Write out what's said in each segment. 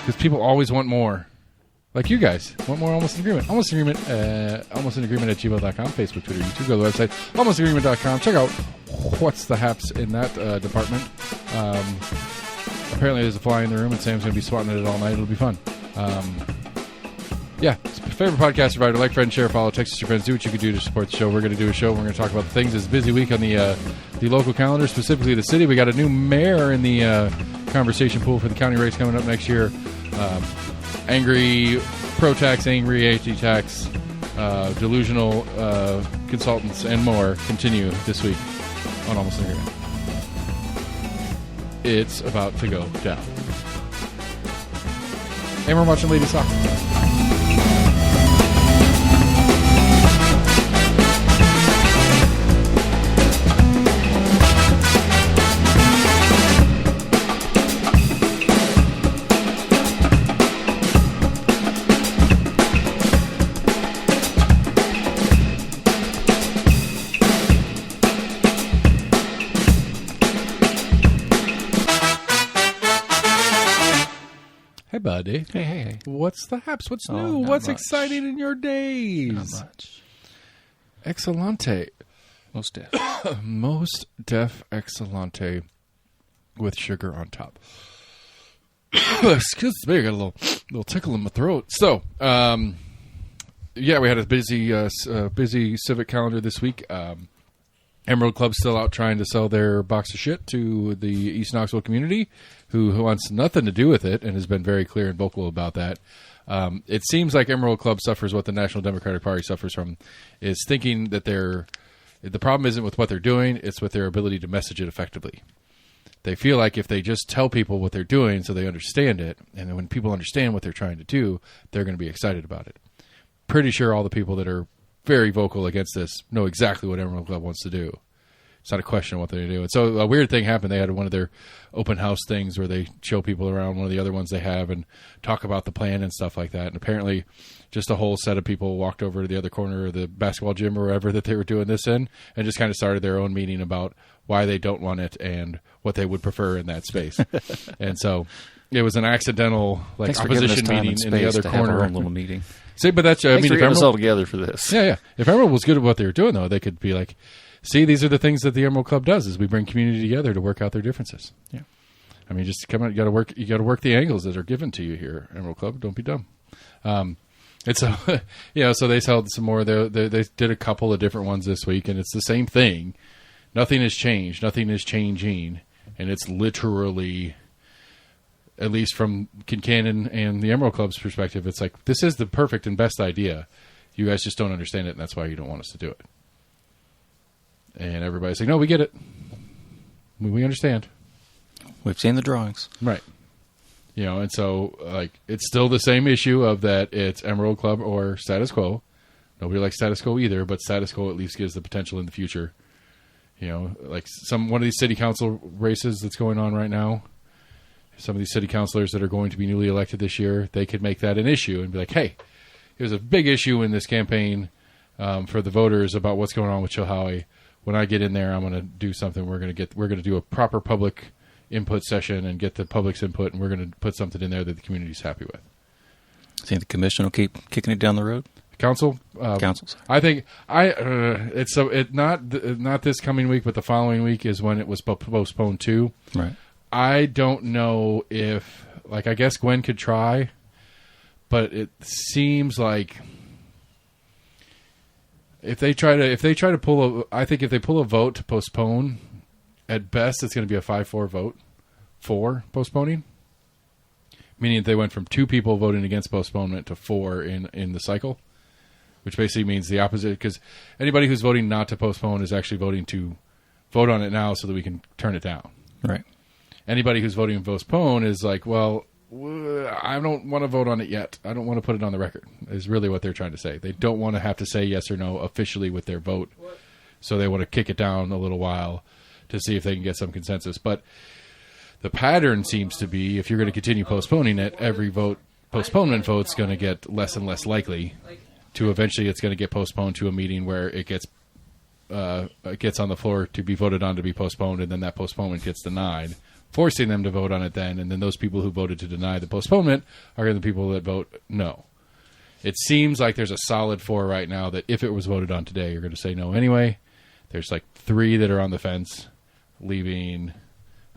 Because people always want more. Like you guys. Want more Almost in Agreement. Almost in Agreement at gmail.com. Facebook, Twitter, YouTube. Go to the website. almostinagreement.com. Check out what's the haps in that department. Apparently there's a fly in the room and Sam's going to be swatting at it all night. It'll be fun. Yeah. Favorite podcast provider. Like, friend, share, follow, text your friends. Do what you can do to support the show. We're going to do a show. We're going to talk about the things. It's a busy week on the local calendar, specifically the city. We got a new mayor in the conversation pool for the county race coming up next year. Angry pro-tax, angry anti-tax, delusional consultants, and more continue this week on Almost in Agreement. It's about to go down. And we're watching Lady Soccer. Buddy. Hey. What's the haps? What's new? What's much. exciting in your days? Not much. Excellente. Most deaf. Most def excellente with sugar on top. Excuse me, I got a little tickle in my throat. So, yeah, we had a busy civic calendar this week. Emerald Club's still out trying to sell their box of shit to the East Knoxville community, who wants nothing to do with it and has been very clear and vocal about that. It seems like Emerald Club suffers what the National Democratic Party suffers from, is thinking that the problem isn't with what they're doing, it's with their ability to message it effectively. They feel like if they just tell people what they're doing so they understand it, and then when people understand what they're trying to do, they're going to be excited about it. Pretty sure all the people that are very vocal against this know exactly what Emerald Club wants to do. It's not a question of what they do. And so a weird thing happened. They had one of their open house things where they show people around, one of the other ones they have, and talk about the plan and stuff like that. And apparently just a whole set of people walked over to the other corner of the basketball gym or wherever that they were doing this in and just kind of started their own meeting about why they don't want it and what they would prefer in that space. And so it was an accidental opposition meeting in the other corner. Have our own little meeting. See, but that's Thanks for getting us all together for this. Yeah. If Emerald was good at what they were doing, though, they could be like, see, these are the things that the Emerald Club does: is we bring community together to work out their differences. Yeah, I mean, just come out. You got to work the angles that are given to you here, Emerald Club. Don't be dumb. And so, so they held some more. They did a couple of different ones this week, and it's the same thing. Nothing has changed. Nothing is changing, and it's literally, at least from Kincannon and the Emerald Club's perspective, it's like, this is the perfect and best idea. You guys just don't understand it, and that's why you don't want us to do it. And everybody's like, no, we get it. We understand. We've seen the drawings. Right. And so, it's still the same issue of that it's Emerald Club or status quo. Nobody likes status quo either, but status quo at least gives the potential in the future. One of these city council races that's going on right now, some of these city councilors that are going to be newly elected this year, they could make that an issue and be like, hey, here's a big issue in this campaign for the voters about what's going on with Chilhowie. When I get in there, I'm going to do something. We're going to do a proper public input session and get the public's input, and we're going to put something in there that the community's happy with. Think the commission will keep kicking it down the road? Council? Councils. I think not this coming week, but the following week is when it was postponed to. Right. I don't know if, I guess Gwen could try, but it seems like if they try to pull I think if they pull a vote to postpone, at best it's going to be a 5-4 vote for postponing. Meaning that they went from 2 people voting against postponement to 4 in the cycle, which basically means the opposite, because anybody who's voting not to postpone is actually voting to vote on it now so that we can turn it down. Right. Anybody who's voting to postpone is like, well, I don't want to vote on it yet. I don't want to put it on the record, is really what they're trying to say. They don't want to have to say yes or no officially with their vote, so they want to kick it down a little while to see if they can get some consensus. But the pattern seems to be, if you're going to continue postponing it, every postponement vote's going to get less and less likely to eventually it's going to get postponed to a meeting where it gets on the floor to be voted on to be postponed, and then that postponement gets denied forcing them to vote on it then, and then those people who voted to deny the postponement are the people that vote no. It seems like there's a solid 4 right now that if it was voted on today, you're going to say no anyway. There's like 3 that are on the fence, leaving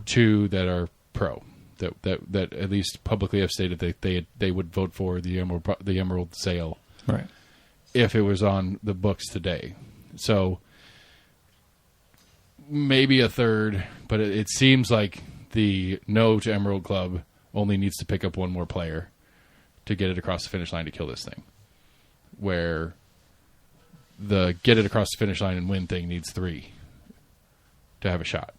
2 that are pro, that at least publicly have stated that they would vote for the Emerald sale, right, if it was on the books today. So maybe a third, but it seems like the no to Emerald Club only needs to pick up 1 more player to get it across the finish line to kill this thing. Where the get it across the finish line and win thing needs 3 to have a shot,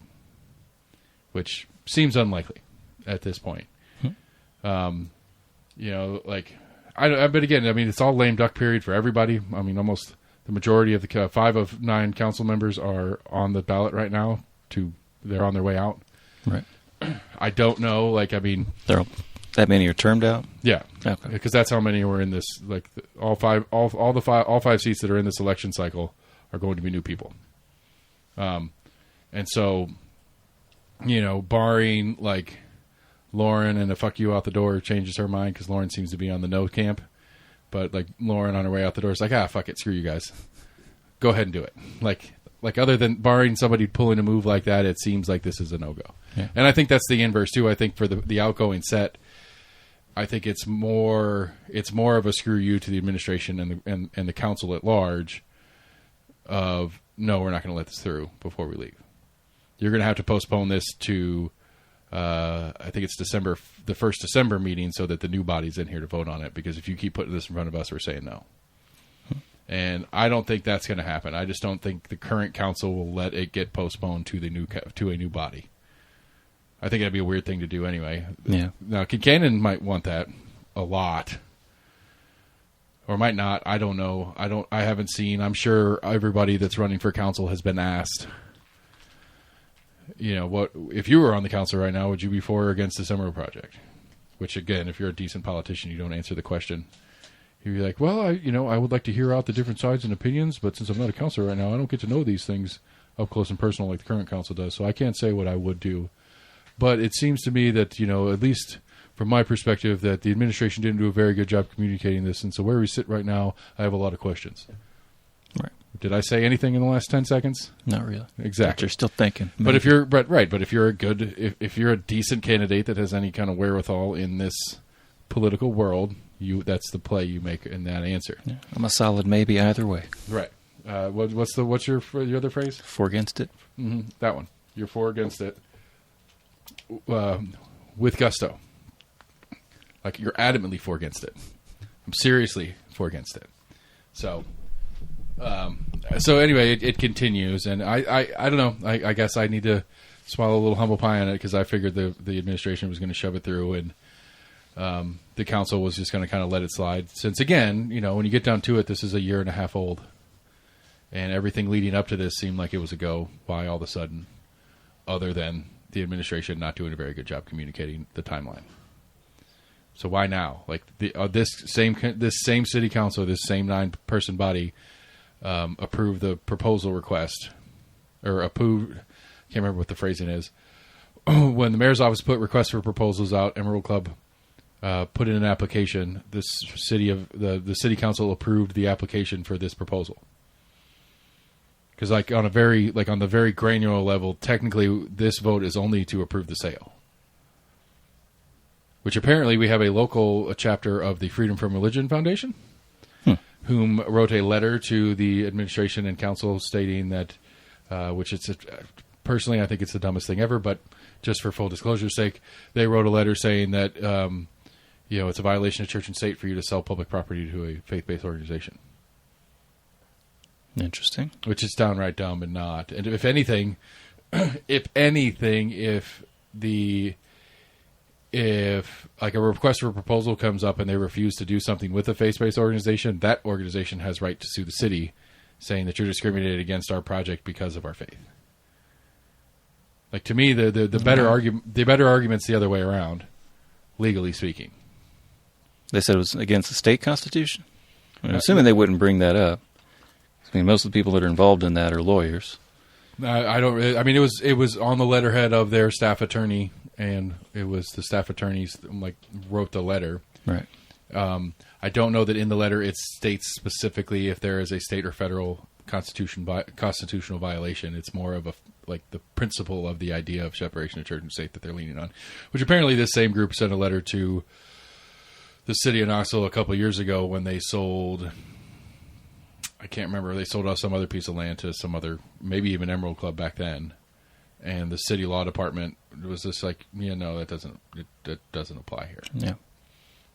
which seems unlikely at this point. You know, like, but again, I mean, it's all lame duck period for everybody. I mean, almost the majority of the 5 of 9 council members are on the ballot right now. They're on their way out. Right. I don't know. Like, I mean, that many are termed out. Yeah, okay. Because that's how many were in this. Like, all 5 seats that are in this election cycle are going to be new people. And so, you know, barring like Lauren and a fuck you out the door changes her mind, because Lauren seems to be on the no camp. But like Lauren on her way out the door is like, fuck it, screw you guys, go ahead and do it. Like other than barring somebody pulling a move like that, it seems like this is a no-go. Yeah. And I think that's the inverse too. I think for the outgoing set, I think it's more of a screw you to the administration and the council at large of, no, we're not going to let this through before we leave. You're going to have to postpone this to I think it's the first December meeting, so that the new body's in here to vote on it, because if you keep putting this in front of us, we're saying no. And I don't think that's going to happen. I just don't think the current council will let it get postponed to a new body. I think that'd be a weird thing to do anyway. Yeah. Now, Kincannon might want that a lot, or might not. I don't know. I haven't seen. I'm sure everybody that's running for council has been asked. You know, what if you were on the council right now? Would you be for or against this Emerald project? Which, again, if you're a decent politician, you don't answer the question. You'd be like, well, I would like to hear out the different sides and opinions, but since I'm not a counselor right now, I don't get to know these things up close and personal like the current council does, so I can't say what I would do. But it seems to me that, you know, at least from my perspective, that the administration didn't do a very good job communicating this, and so where we sit right now, I have a lot of questions. Right. Did I say anything in the last 10 seconds? Not really. Exactly. But you're still thinking. But if you're if you're a decent candidate that has any kind of wherewithal in this political world, that's the play you make in that answer. Yeah, I'm a solid maybe either way. Right. What's your other phrase? For against it. Mm-hmm. That one. You're for against it. With gusto. Like, you're adamantly for against it. I'm seriously for against it. So anyway, it continues, and I don't know. I guess I need to swallow a little humble pie on it, because I figured the administration was going to shove it through, and the council was just going to kind of let it slide. Since, again, you know, when you get down to it, this is a year and a half old, and everything leading up to this seemed like it was a go. Why all of a sudden, other than the administration not doing a very good job communicating the timeline? So why now? Like, this same city council, this same 9-person body approved the proposal request, or approved. Can't remember what the phrasing is. When the mayor's office put requests for proposals out, Emerald Club put in an application. The city council approved the application for this proposal. Because on the very granular level, technically this vote is only to approve the sale. Which apparently we have a local chapter of the Freedom from Religion Foundation, whom wrote a letter to the administration and council stating that, personally I think it's the dumbest thing ever, but just for full disclosure's sake, they wrote a letter saying that it's a violation of church and state for you to sell public property to a faith-based organization. Interesting. Which is downright dumb and not. And if anything, if like a request for a proposal comes up and they refuse to do something with a faith-based organization, that organization has right to sue the city, saying that you're discriminated against our project because of our faith. Like, to me, the better argument's the other way around, legally speaking. They said it was against the state constitution? I'm assuming they wouldn't bring that up. I mean, most of the people that are involved in that are lawyers. I don't. I mean, it was on the letterhead of their staff attorney, and it was the staff attorneys wrote the letter. Right. I don't know that in the letter it states specifically if there is a state or federal constitutional violation. It's more of the principle of the idea of separation of church and state that they're leaning on, which apparently this same group sent a letter to the city of Knoxville a couple of years ago when they sold, I can't remember, they sold off some other piece of land to some other, maybe even Emerald Club back then. And the city law department was just like, no, that doesn't apply here. Yeah.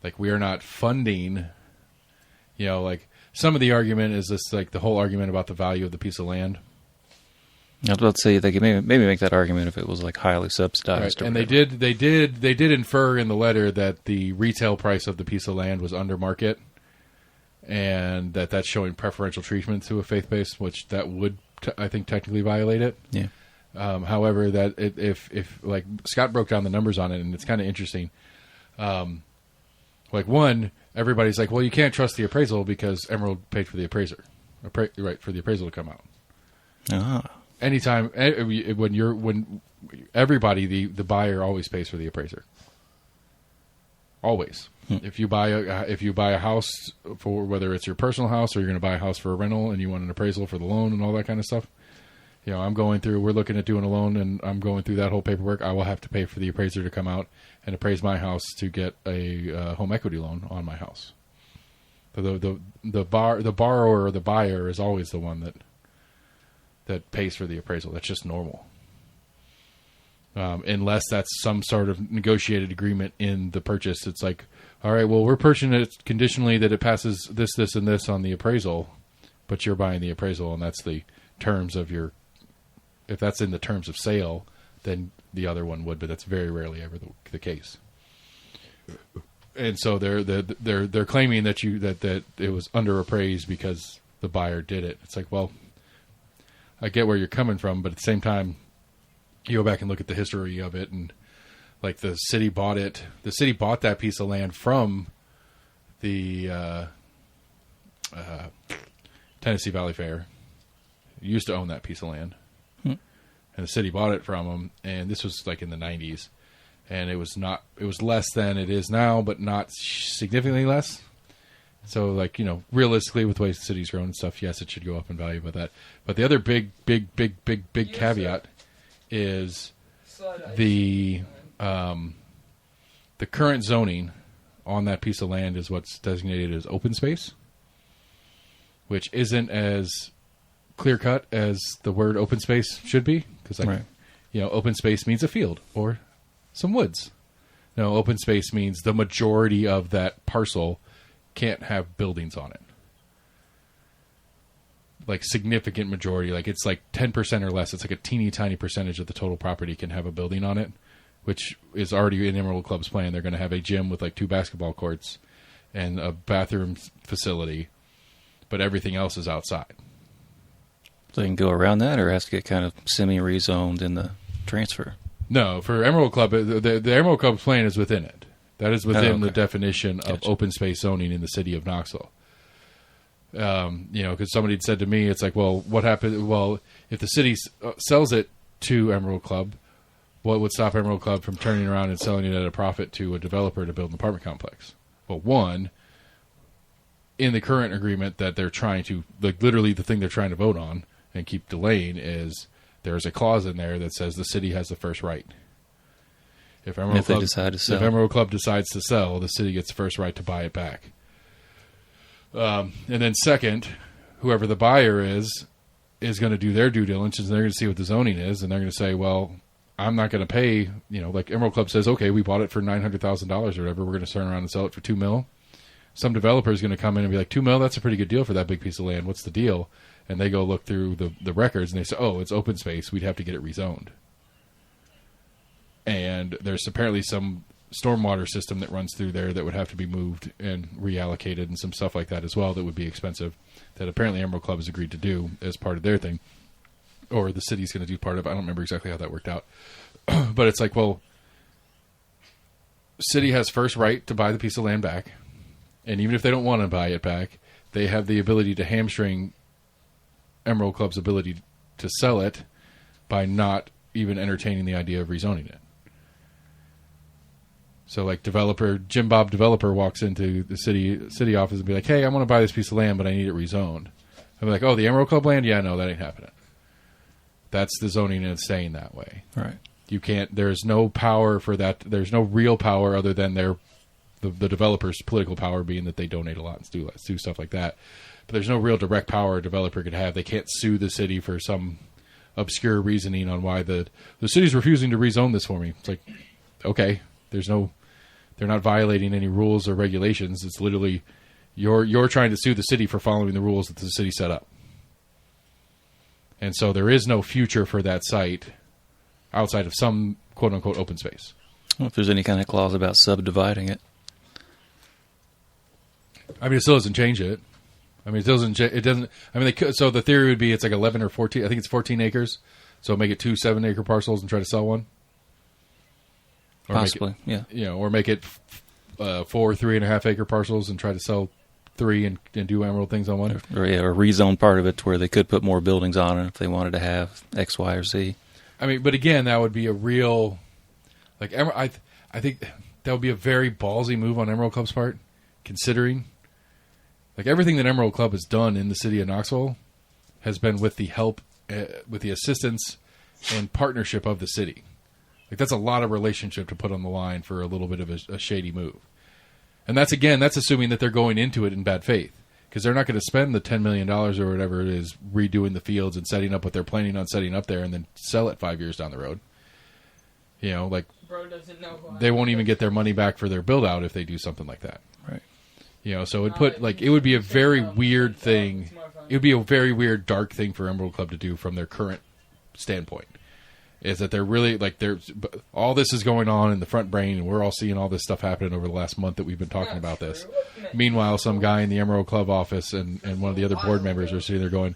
Like, we are not funding, some of the argument is this, the whole argument about the value of the piece of land. I was about to say they could maybe make that argument if it was highly subsidized. Right. Or and whatever. they did infer in the letter that the retail price of the piece of land was under market, and that's showing preferential treatment to a faith-based, which that would I think technically violate it. Yeah. However, that if Scott broke down the numbers on it, and it's kind of interesting. One, everybody's like, well, you can't trust the appraisal because Emerald paid for the appraiser, right, for the appraisal to come out. Ah. Anytime when everybody, the buyer always pays for the appraiser. Always. If you buy a house, for whether it's your personal house or you're going to buy a house for a rental and you want an appraisal for the loan and all that kind of stuff, we're looking at doing a loan and I'm going through that whole paperwork. I will have to pay for the appraiser to come out and appraise my house to get a home equity loan on my house. The borrower or the buyer is always the one that pays for the appraisal. That's just normal. Unless that's some sort of negotiated agreement in the purchase. It's like, all right, well, we're purchasing it conditionally that it passes this, this, and this on the appraisal, but you're buying the appraisal, and that's the terms of your. If that's in the terms of sale, then the other one would, but that's very rarely ever the case. And so they're claiming that it was underappraised because the buyer did it. It's like, well, I get where you're coming from, but at the same time, you go back and look at the history of it, and the city bought it. The city bought that piece of land from the Tennessee Valley Fair. It used to own that piece of land, and the city bought it from them. And this was in the 90s, and it was less than it is now, but not significantly less. So, realistically, with the way the city's grown and stuff, yes, it should go up in value by that. But the other big caveat is the current zoning on that piece of land is what's designated as open space, which isn't as clear-cut as the word open space should be. Because, open space means a field or some woods. No, open space means the majority of that parcel can't have buildings on it. Significant majority, it's 10% or less. It's a teeny tiny percentage of the total property can have a building on it, which is already in Emerald Club's plan. They're going to have a gym with 2 basketball courts and a bathroom facility, but everything else is outside. So they can go around that, or has to get kind of semi-rezoned in the transfer? No, for Emerald Club, the Emerald Club's plan is within it. That is within the definition of open space zoning in the city of Knoxville. Because somebody had said to me, it's like, well, what happened? Well, if the city sells it to Emerald Club, what would stop Emerald Club from turning around and selling it at a profit to a developer to build an apartment complex? Well, one, in the current agreement that they're trying to, literally the thing they're trying to vote on and keep delaying is there's a clause in there that says the city has the first right. If Emerald Club decides to sell, the city gets the first right to buy it back. And then second, whoever the buyer is going to do their due diligence, and they're going to see what the zoning is, and they're going to say, well, I'm not going to pay, Emerald Club says, okay, we bought it for $900,000 or whatever, we're going to turn around and sell it for $2 million. Some developer is going to come in and be like, $2 million, that's a pretty good deal for that big piece of land. What's the deal? And they go look through the records, and they say, oh, it's open space. We'd have to get it rezoned. And there's apparently some stormwater system that runs through there that would have to be moved and reallocated and some stuff like that as well that would be expensive, that apparently Emerald Club has agreed to do as part of their thing. Or the city's going to do part of it. I don't remember exactly how that worked out. But it's like, well, city has first right to buy the piece of land back. And even if they don't want to buy it back, they have the ability to hamstring Emerald Club's ability to sell it by not even entertaining the idea of rezoning it. So like Jim Bob developer walks into the city office and be like, hey, I want to buy this piece of land, but I need it rezoned. I'm like, oh, the Emerald Club land? Yeah, no, that ain't happening. That's the zoning and it's staying that way. Right. You can't, there's no power for that. There's no real power other than the developer's political power being that they donate a lot and do stuff like that. But there's no real direct power a developer could have. They can't sue the city for some obscure reasoning on why the city's refusing to rezone this for me. It's like, okay, they're not violating any rules or regulations. It's literally you're trying to sue the city for following the rules that the city set up. And so there is no future for that site outside of some quote unquote open space. Well, if there's any kind of clause about subdividing it. I mean, it still doesn't change it. I mean, it doesn't. I mean, so the theory would be it's like 11 or 14. I think it's 14 acres. So make it 2 7-acre parcels and try to sell one. Or Possibly, yeah. Or make it 4 3.5-acre parcels and try to sell 3 and do emerald things on one. Or rezone part of it to where they could put more buildings on it if they wanted to have X, Y, or Z. I mean, but again, that would be a real, like, I think that would be a very ballsy move on Emerald Club's part, considering, like, everything that Emerald Club has done in the city of Knoxville has been with the help, with the assistance and partnership of the city. Like, that's a lot of relationship to put on the line for a little bit of a shady move. And that's assuming that they're going into it in bad faith. Because they're not going to spend the $10 million or whatever it is redoing the fields and setting up what they're planning on setting up there and then sell it 5 years down the road. Like, Bro doesn't know they won't even get their money back for their build-out if they do something like that. Right. So it would be a very weird thing. It would be a very weird, dark thing for Emerald Club to do from their current standpoint. Is that they're really, like, all this is going on in the front brain, and we're all seeing all this stuff happening over the last month that we've been talking about this. Meanwhile, some guy in the Emerald Club office and one of the other board members are sitting there going,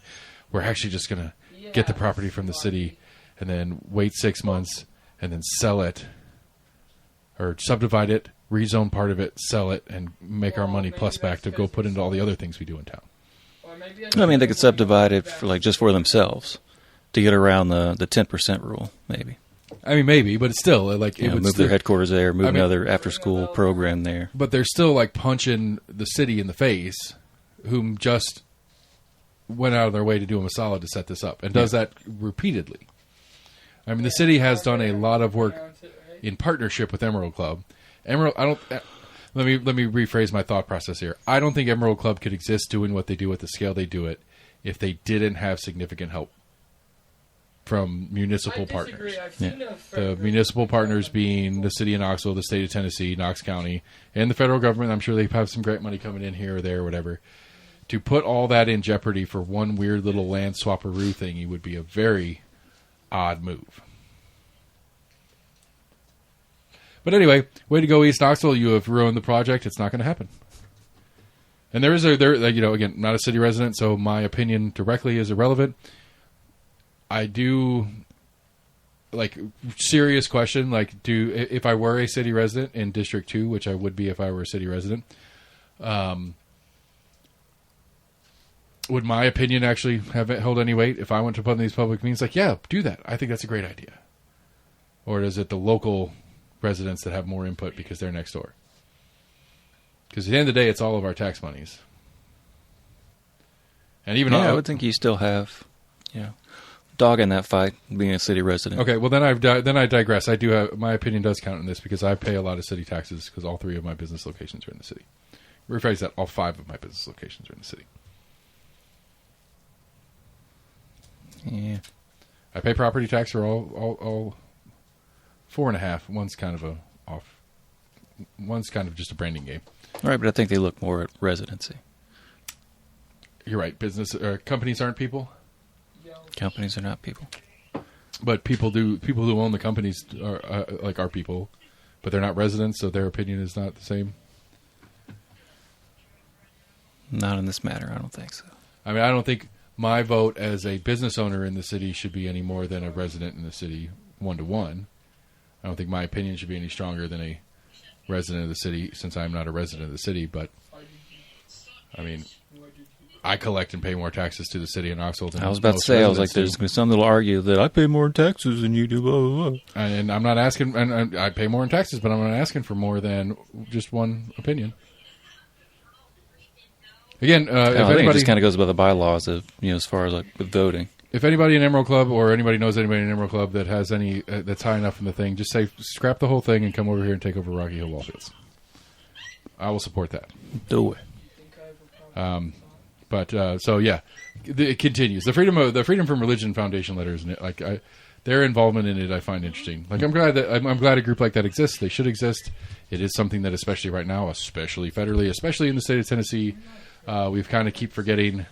we're actually just going to get the property from the city and then wait 6 months and then sell it or subdivide it, rezone part of it, sell it, and make our money plus back to go put into all the other things we do in town. I mean, they could subdivide it for, just for themselves to get around the 10% rule, maybe. I mean, maybe, but it's still like it would move their headquarters there, move another after-school program there. But they're still like punching the city in the face, whom just went out of their way to do them a solid to set this up, and does that repeatedly. I mean, the city has done a lot of work in partnership with Emerald Club. Let me rephrase my thought process here. I don't think Emerald Club could exist doing what they do at the scale they do it if they didn't have significant help from municipal partners. The municipal partners being the city of Knoxville, the state of Tennessee, Knox County, and the federal government. I'm sure they have some grant money coming in here or there or whatever. To put all that in jeopardy for one weird little land swapperoo thingy would be a very odd move. But anyway, way to go, East Knoxville. You have ruined the project. It's not going to happen. And again, not a city resident, so my opinion directly is irrelevant. I do, serious question, if I were a city resident in District 2, which I would be if I were a city resident, would my opinion actually have held any weight if I went to put in these public meetings? Yeah, do that. I think that's a great idea. Or is it the local residents that have more input because they're next door? Because at the end of the day, it's all of our tax monies. And even I would think you still have, dog in that fight, being a city resident. Okay, well then I digress. I do have, my opinion does count in this because I pay a lot of city taxes because all 3 of my business locations are in the city. Rephrase that: all 5 of my business locations are in the city. Yeah, I pay property tax for all 4.5. One's kind of just a branding game. All right, but I think they look more at residency. You're right. Companies aren't people. Companies are not people. But people who own the companies are people, but they're not residents, so their opinion is not the same. Not in this matter, I don't think so. I mean, I don't think my vote as a business owner in the city should be any more than a resident in the city 1-to-1. I don't think my opinion should be any stronger than a resident of the city, since I'm not a resident of the city. But I mean, I collect and pay more taxes to the city of Knoxville than I was about to most say, I was like, residents there's some that'll argue that I pay more in taxes than you do, blah, blah, blah. And I'm not asking, and I pay more in taxes, but I'm not asking for more than just one opinion. Again, if I think anybody, it just kind of goes by the bylaws of, as far as like with voting. if anybody in Emerald Club or anybody knows anybody in Emerald Club that has any that's high enough in the thing, just say scrap the whole thing and come over here and take over Rocky Hill Wallfields. I will support that. Do it. So yeah, it continues. The Freedom from Religion Foundation letters, their involvement in it, I find interesting. Like I'm glad a group like that exists. They should exist. It is something that, especially right now, especially federally, especially in the state of Tennessee, we've kind of keep forgetting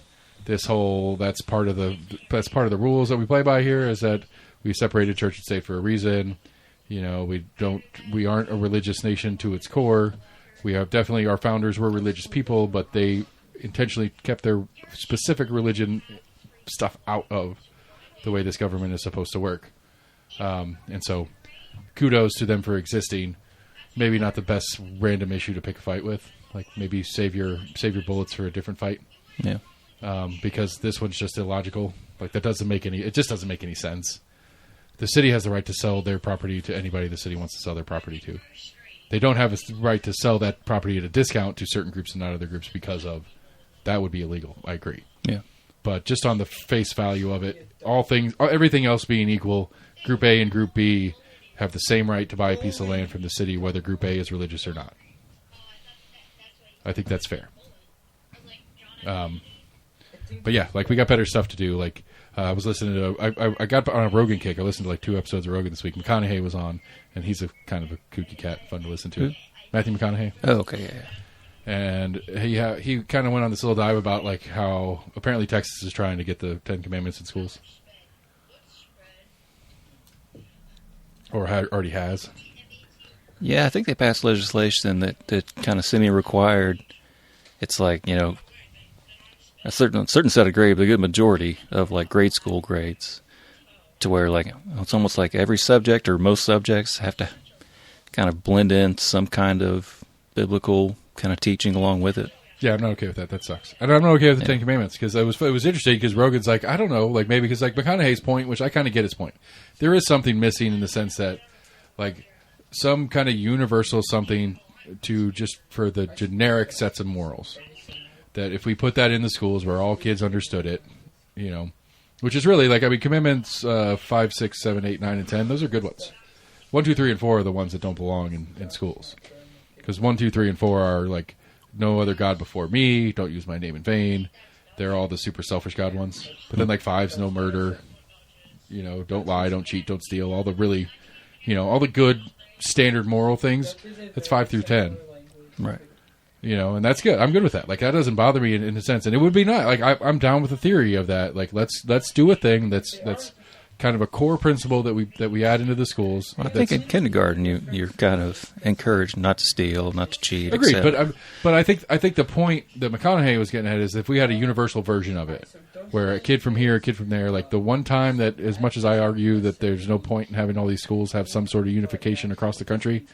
this whole. That's part of the rules that we play by here. Is that we separated church and state for a reason. We aren't a religious nation to its core. We have definitely, our founders were religious people, but they intentionally kept their specific religion stuff out of the way this government is supposed to work. And so kudos to them for existing. Maybe not the best random issue to pick a fight with. Like maybe save your bullets for a different fight. Yeah. Because this one's just illogical. Like it just doesn't make any sense. The city has the right to sell their property to anybody the city wants to sell their property to. They don't have a right to sell that property at a discount to certain groups and not other groups because of that would be illegal. I agree. Yeah. But just on the face value of it, everything else being equal, Group A and Group B have the same right to buy a piece of land from the city, whether Group A is religious or not. I think that's fair. But yeah, like we got better stuff to do. Like I was listening to, I got on a Rogan kick. I listened to like 2 episodes of Rogan this week. McConaughey was on, and he's a kind of a kooky cat, fun to listen to. Matthew McConaughey. Oh, okay, yeah. And he kind of went on this little dive about like how apparently Texas is trying to get the 10 Commandments in schools, or already has. Yeah, I think they passed legislation that kind of semi-required. It's like a certain set of grades, a good majority of like grade school grades, to where like it's almost like every subject or most subjects have to kind of blend in some kind of biblical kind of teaching along with it. Yeah, I'm not okay with that. That sucks. And I'm not okay with the 10 Commandments because it was interesting because Rogan's like, I don't know, like maybe because like McConaughey's point, which I kind of get his point. There is something missing in the sense that like some kind of universal something to just for the generic sets of morals. That if we put that in the schools where all kids understood it, which is really like, I mean, Commandments 5, 6, 7, 8, 9, and 10, those are good ones. 1, 2, 3, and 4 are the ones that don't belong in schools. Because 1, 2, 3, and 4 are like, no other God before me, don't use my name in vain. They're all the super selfish God ones. But then like 5's no murder, don't lie, don't cheat, don't steal, all the really, all the good standard moral things. That's 5 through 10. Right. And that's good. I'm good with that. Like that doesn't bother me in a sense. And it would be nice. Like I'm down with the theory of that. Like let's do a thing that's kind of a core principle that we add into the schools. Well, I think in kindergarten you're kind of encouraged not to steal, not to cheat. Agreed. But I think the point that McConaughey was getting at is if we had a universal version of it, where a kid from here, a kid from there, like the one time that, as much as I argue that there's no point in having all these schools have some sort of unification across the country,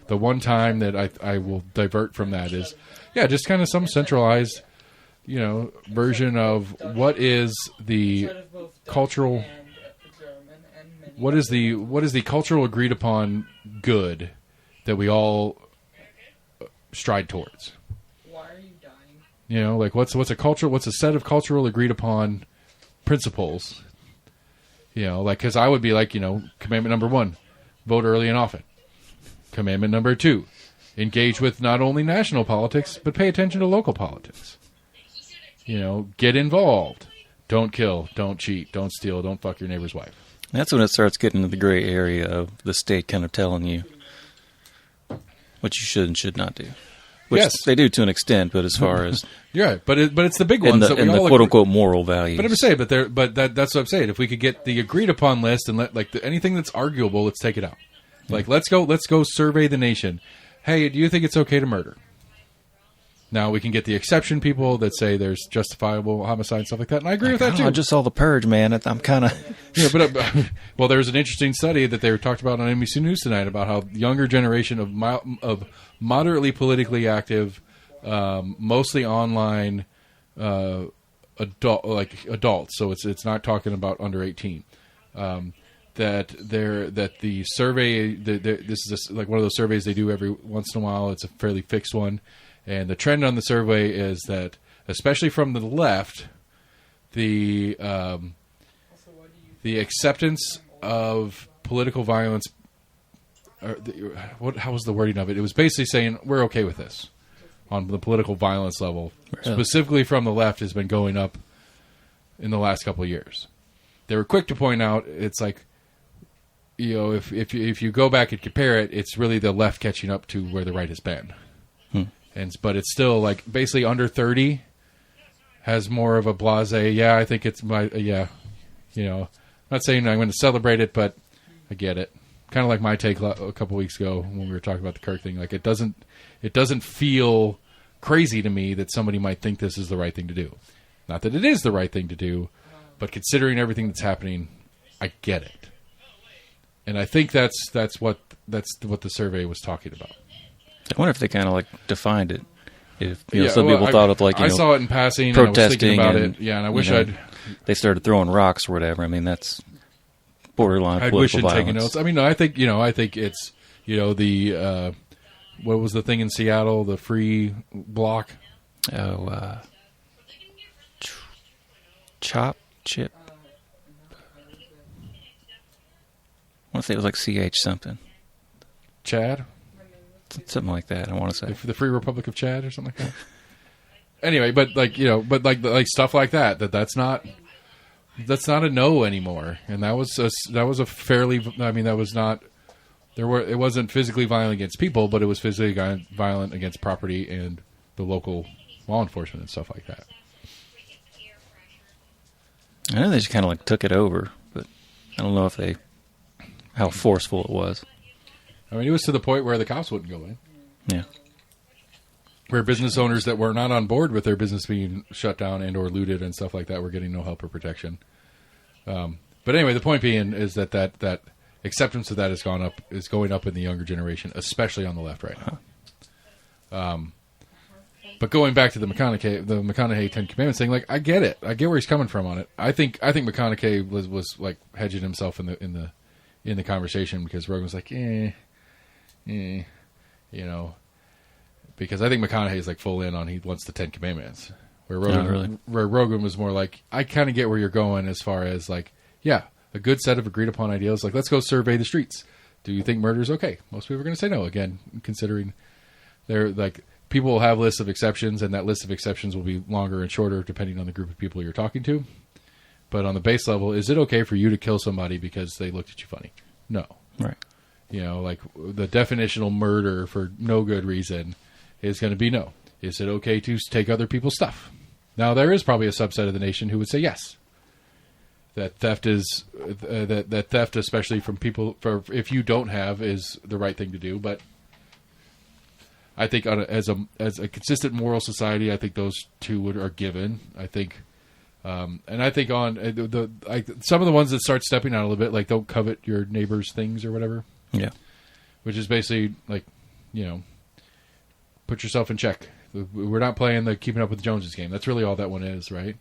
the one time that I will divert from that is, just kind of some centralized, version of what is the cultural, what is the cultural agreed upon good that we all stride towards. Why are you dying? Like what's a set of cultural agreed upon principles. Like because I would be like, commandment number 1, vote early and often. Commandment number 2, engage with not only national politics, but pay attention to local politics. Get involved. Don't kill, don't cheat, don't steal, don't fuck your neighbor's wife. That's when it starts getting into the gray area of the state kind of telling you what you should and should not do. Which they do to an extent, but as far as... You're right, but it's the big ones that we all... And the quote-unquote moral values. But I'm saying, that's what I'm saying. If we could get the agreed-upon list and let anything that's arguable, let's take it out. Like, let's go survey the nation. Hey, do you think it's okay to murder? Now, we can get the exception people that say there's justifiable homicide and stuff like that, and I agree with that, too. I just saw The Purge, man. I'm kind of... Yeah, well, there's an interesting study that they talked about on NBC News tonight about how the younger generation of moderately politically active, mostly online adults, so it's not talking about under 18. That the survey, this is like one of those surveys they do every once in a while. It's a fairly fixed one, and the trend on the survey is that, especially from the left, the acceptance of political violence. How was the wording of it? It was basically saying we're okay with this on the political violence level, specifically from the left, has been going up in the last couple of years. They were quick to point out it's like, if you go back and compare it, it's really the left catching up to where the right has been. But it's still like basically under 30 has more of a blasé. Yeah, I think it's my I'm not saying I'm going to celebrate it, but I get it. Kind of like my take a couple weeks ago when we were talking about the Kirk thing. Like it doesn't feel crazy to me that somebody might think this is the right thing to do. Not that it is the right thing to do, but considering everything that's happening, I get it. And I think that's what the survey was talking about. I wonder if they kind of like defined it. If some people thought of like I saw it in passing, protesting, and I was thinking about it. Yeah, and I wish they started throwing rocks or whatever. I mean, that's borderline political violence. Taking notes. I mean, I think it's the what was the thing in Seattle, the free block? Chip. I want to say it was like CH something. Chad? Something like that, I want to say. The Free Republic of Chad or something like that? Anyway, but like stuff like that's not a no anymore. And that was a fairly, I mean, that was not, it wasn't physically violent against people, but it was physically violent against property and the local law enforcement and stuff like that. I know they just kind of like took it over, but I don't know how forceful it was. I mean, it was to the point where the cops wouldn't go in. Yeah. Where business owners that were not on board with their business being shut down and or looted and stuff like that were getting no help or protection. But anyway, the point being is that acceptance of that is going up in the younger generation, especially on the left right now. But going back to the McConaughey 10 Commandments thing, like I get it. I get where he's coming from on it. I think McConaughey was like hedging himself in the conversation because Rogan was like, because I think McConaughey is like full in on he wants the 10 Commandments. Where Rogan was more like, I kind of get where you're going as far as like, yeah, a good set of agreed upon ideals. Like, let's go survey the streets. Do you think murder is okay? Most people are going to say no. Again, considering they're like, people will have lists of exceptions, and that list of exceptions will be longer and shorter depending on the group of people you're talking to. But on the base level, is it okay for you to kill somebody because they looked at you funny? No. Right. Like the definitional murder for no good reason is going to be no. Is it okay to take other people's stuff? Now, there is probably a subset of the nation who would say yes. That theft is that theft, especially from people, if you don't have, is the right thing to do. But I think as a consistent moral society, I think those two are given. I think, and I think on some of the ones that start stepping out a little bit, like don't covet your neighbor's things or whatever. Yeah, which is basically like, put yourself in check. We're not playing the Keeping Up with the Joneses game. That's really all that one is, right?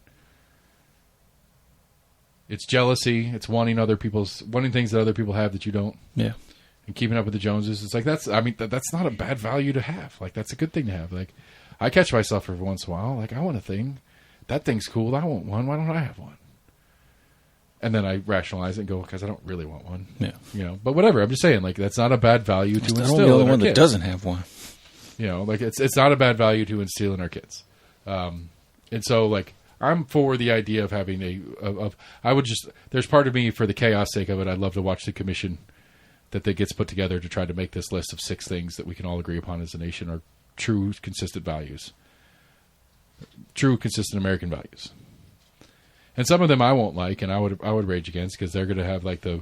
It's jealousy. It's wanting things that other people have that you don't. Yeah. And Keeping Up with the Joneses. It's like that's not a bad value to have. Like that's a good thing to have. Like I catch myself every once in a while. Like I want a thing. That thing's cool. I want one. Why don't I have one? And then I rationalize it and go, because I don't really want one. Yeah. But whatever. I'm just saying, like that's not a bad value to instill. I'm the only one that doesn't have one. Like it's not a bad value to instill in our kids. And so like I'm for the idea of having there's part of me for the chaos sake of it. I'd love to watch the commission that gets put together to try to make this list of 6 things that we can all agree upon as a nation are true, consistent values. True, consistent American values. And some of them I won't like, and I would rage against because they're going to have like the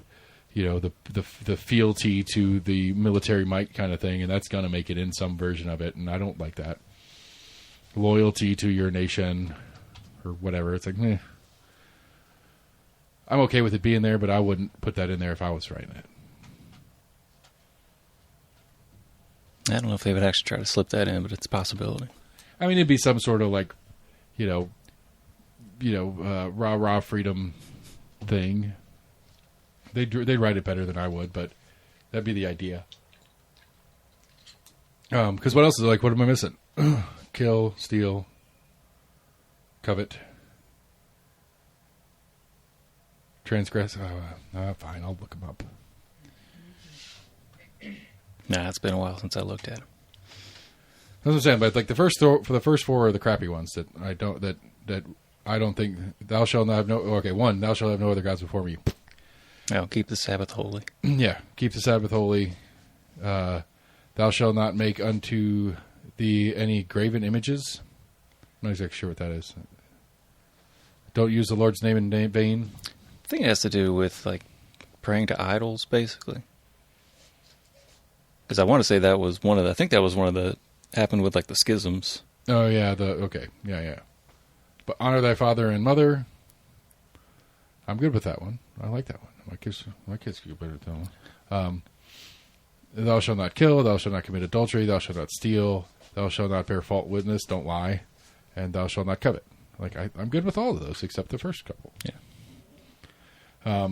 fealty to the military might kind of thing, and that's going to make it in some version of it, and I don't like that. Loyalty to your nation or whatever. It's like, I'm okay with it being there, but I wouldn't put that in there if I was writing it. I don't know if they would actually try to slip that in, but it's a possibility. I mean, it'd be some sort of like, rah freedom thing. They'd write it better than I would, but that'd be the idea. Because what else is like? What am I missing? Kill, steal, covet, transgress. Fine, I'll look them up. Nah, it's been a while since I looked at them. That's what I'm saying. But like the first four are the crappy ones that I don't think. Thou shalt not have no. Okay, one. Thou shalt have no other gods before me. No, keep the Sabbath holy. Yeah, keep the Sabbath holy. Thou shalt not make unto thee any graven images. I'm not exactly sure what that is. Don't use the Lord's name in vain. I think it has to do with like praying to idols, basically. Because I want to say that was one of the. I think that was one of the happened with like the schisms. Oh yeah, yeah. But honor thy father and mother. I'm good with that one. I like that one. My kids get better at that one. Thou shalt not kill. Thou shalt not commit adultery. Thou shalt not steal. Thou shalt not bear false witness. Don't lie. And thou shalt not covet. Like I'm good with all of those except the first couple. Yeah.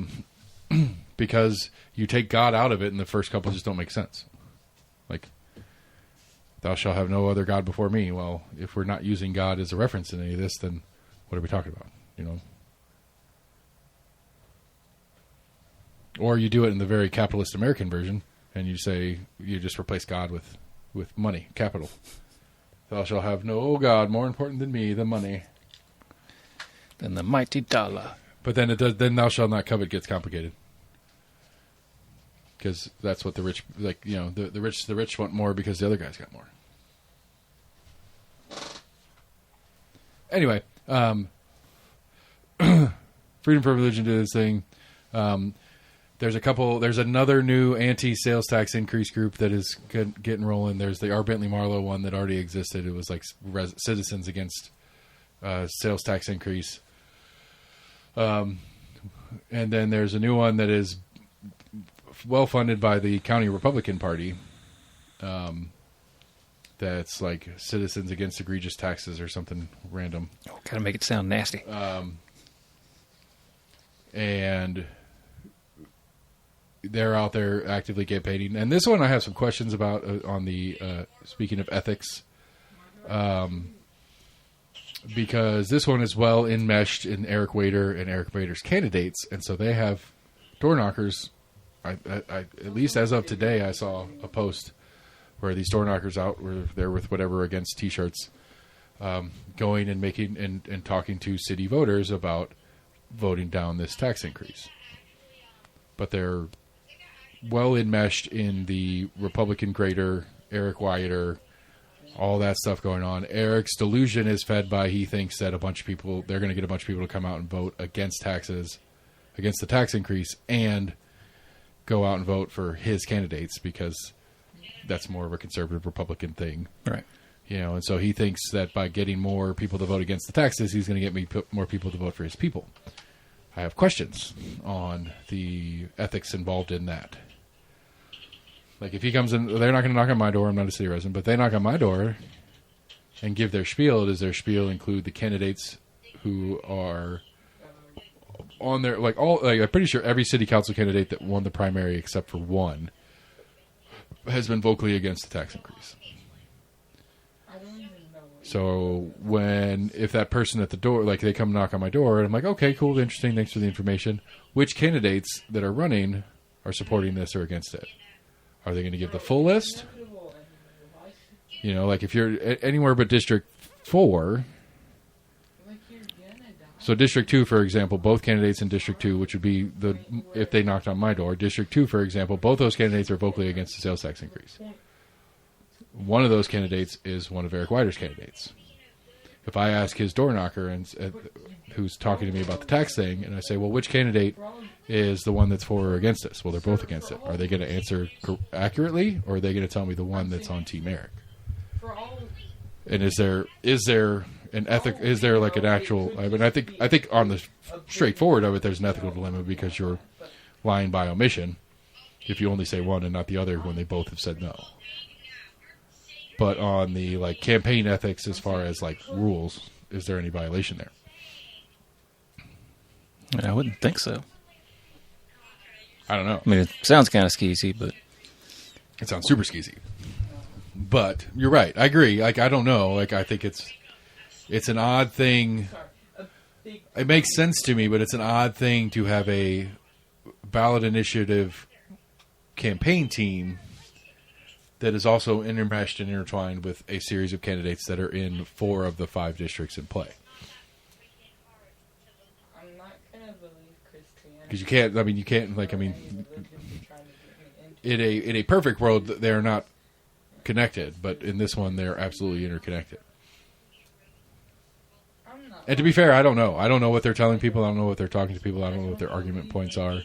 Because you take God out of it, and the first couple just don't make sense. Like, thou shalt have no other God before me. Well, if we're not using God as a reference in any of this, then what are we talking about? Or you do it in the very capitalist American version, and you say you just replace God with money, capital. Thou shalt have no God more important than me, the money, than the mighty dollar. But then then thou shalt not covet gets complicated, because that's what the rich like. The rich want more because the other guys got more. Anyway, Freedom from Religion did this thing. There's another new anti-sales tax increase group that is getting rolling. There's the R. Bentley Marlowe one that already existed. It was like Citizens Against Sales Tax Increase. And then there's a new one that is well funded by the county Republican Party. That's like Citizens Against Egregious Taxes or something random. Oh, gotta make it sound nasty. And they're out there actively campaigning. And this one I have some questions about on the, speaking of ethics, because this one is well enmeshed in Eric Wader and Eric Wader's candidates. And so they have door knockers. I at least as of today, I saw a post where these door knockers out were there with whatever against T-shirts, going and making and talking to city voters about voting down this tax increase. But they're well enmeshed in the Republican grader, Eric Wader, all that stuff going on. Eric's delusion is fed by he thinks that they're going to get a bunch of people to come out and vote against taxes, against the tax increase, and go out and vote for his candidates because that's more of a conservative Republican thing. Right. And so he thinks that by getting more people to vote against the taxes, he's going to get more people to vote for his people. I have questions on the ethics involved in that. Like, if he comes in, they're not going to knock on my door. I'm not a city resident, but they knock on my door and give their spiel. Does their spiel include the candidates who are on their, I'm pretty sure every city council candidate that won the primary except for one has been vocally against the tax increase. So if that person at the door, like they come knock on my door and I'm like, okay, cool, interesting, thanks for the information. Which candidates that are running are supporting this or against it? Are they going to give the full list? Like if you're anywhere but District 4. So District 2, for example, both candidates in District 2, which would be if they knocked on my door, District 2, for example, both those candidates are vocally against the sales tax increase. One of those candidates is one of Eric Wader's candidates. If I ask his door knocker who's talking to me about the tax thing, and I say, well, which candidate is the one that's for or against this? Well, they're both against it. Are they going to answer accurately, or are they going to tell me the one that's on Team Eric? And is there an ethic? Is there like an actual? I mean, I think on the straightforward of it, there's an ethical dilemma because you're lying by omission if you only say one and not the other when they both have said no. But on the campaign ethics, as far as rules, is there any violation there? I wouldn't think so. I don't know. I mean, it sounds kind of skeezy, but It sounds super skeezy. But you're right. I agree. Like, I don't know. Like, I think it's an odd thing. It makes sense to me, but it's an odd thing to have a ballot initiative campaign team that is also enmeshed and intertwined with a series of candidates that are in 4 of the 5 districts in play. I'm not gonna believe Christianity. Because you can't. I mean, you can't. Like, I mean, in a perfect world, they're not connected, but in this one, they're absolutely interconnected. And to be fair, I don't know. I don't know what they're telling people. I don't know what they're talking to people. I don't know what their argument points are.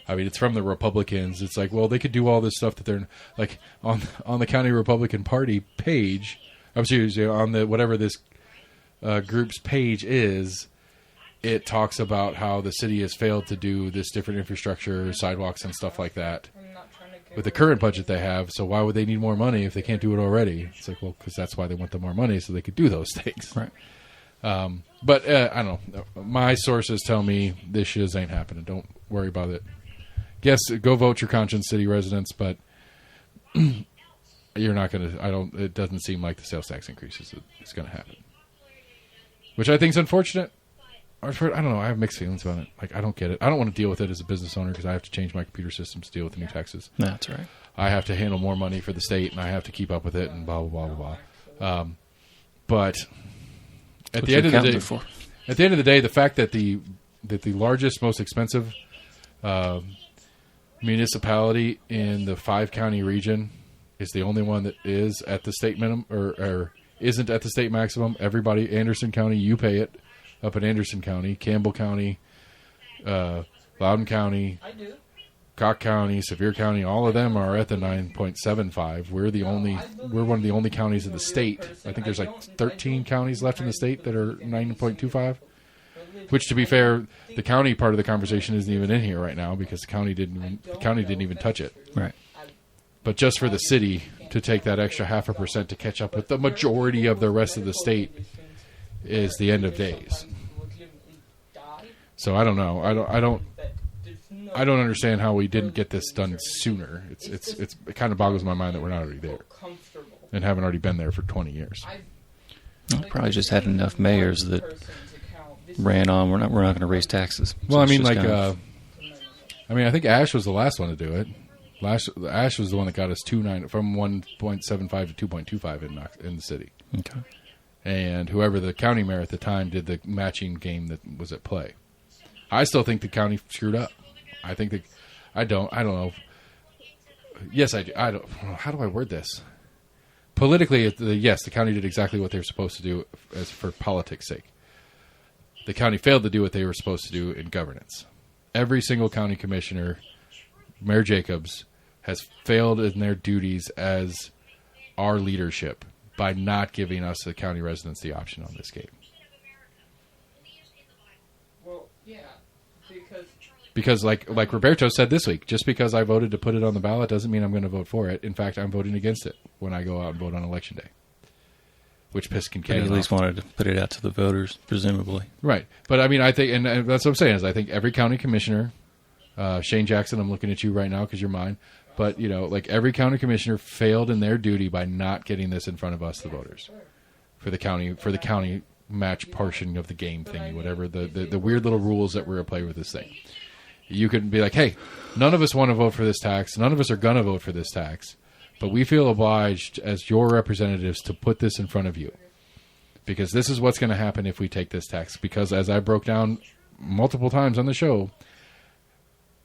I mean, it's from the Republicans. It's like, well, they could do all this stuff that they're like on the county Republican Party page. I'm serious, on the whatever this group's page is. It talks about how the city has failed to do this different infrastructure, sidewalks, and stuff like that with the current budget they have. So why would they need more money if they can't do it already? It's like, well, because that's why they want the more money, so they could do those things. right. But I don't know. My sources tell me this shit ain't happening. Don't worry about it. Yes, go vote your conscience, city residents, but you're not going to. It doesn't seem like the sales tax increase is going to happen, which I think is unfortunate. I don't know. I have mixed feelings about it. Like, I don't get it. I don't want to deal with it as a business owner because I have to change my computer systems to deal with the new taxes. That's right. I have to handle more money for the state, and I have to keep up with it, and blah blah blah blah blah. But at the end of the day, the fact that the largest, most expensive municipality in the 5-county region is the only one that is at the state minimum or isn't at the state maximum. Everybody, Anderson County, you pay it. Up in Anderson County, Campbell County, Loudoun County, Cock County, Sevier County, all of them are at the 9.75. We're one of the only counties in the state. I think there's like 13 counties left in the state that are 9.25. Which, to be fair, the county part of the conversation isn't even in here right now because the county didn't even touch it. Right. But just for the city to take that extra 0.5% to catch up with the majority of the rest of the state is the end of days. So I don't know. I don't understand how we didn't get this done sooner. It kind of boggles my mind that we're not already there and haven't already been there for 20 years. Well, probably just had enough mayors that ran on. We're not going to raise taxes. Well, I mean, like, I think Ash was the last one to do it. Ash was the one that got us from 1.75 to 2.25 in the city. Okay. And whoever the county mayor at the time did the matching game that was at play. I still think the county screwed up. I think that I don't know. Yes, I do. I don't. How do I word this? Politically, yes, the county did exactly what they were supposed to do as for politics' sake. The county failed to do what they were supposed to do in governance. Every single county commissioner, Mayor Jacobs, has failed in their duties as our leadership by not giving us, the county residents, the option on this game. Well, yeah, because like Reberto said this week, just because I voted to put it on the ballot doesn't mean I'm going to vote for it. In fact, I'm voting against it when I go out and vote on Election Day, which pissed Kincannon off. At least wanted to put it out to the voters, presumably. Right. But I mean, I think, and that's what I'm saying, is I think every county commissioner, Shane Jackson, I'm looking at you right now because you're mine. But, like every county commissioner failed in their duty by not getting this in front of us, the voters, for the county match portion of the game thingy, whatever, the weird little rules that were at play with this thing. You could be like, hey, none of us want to vote for this tax. None of us are going to vote for this tax. But we feel obliged as your representatives to put this in front of you. Because this is what's going to happen if we take this tax. Because as I broke down multiple times on the show,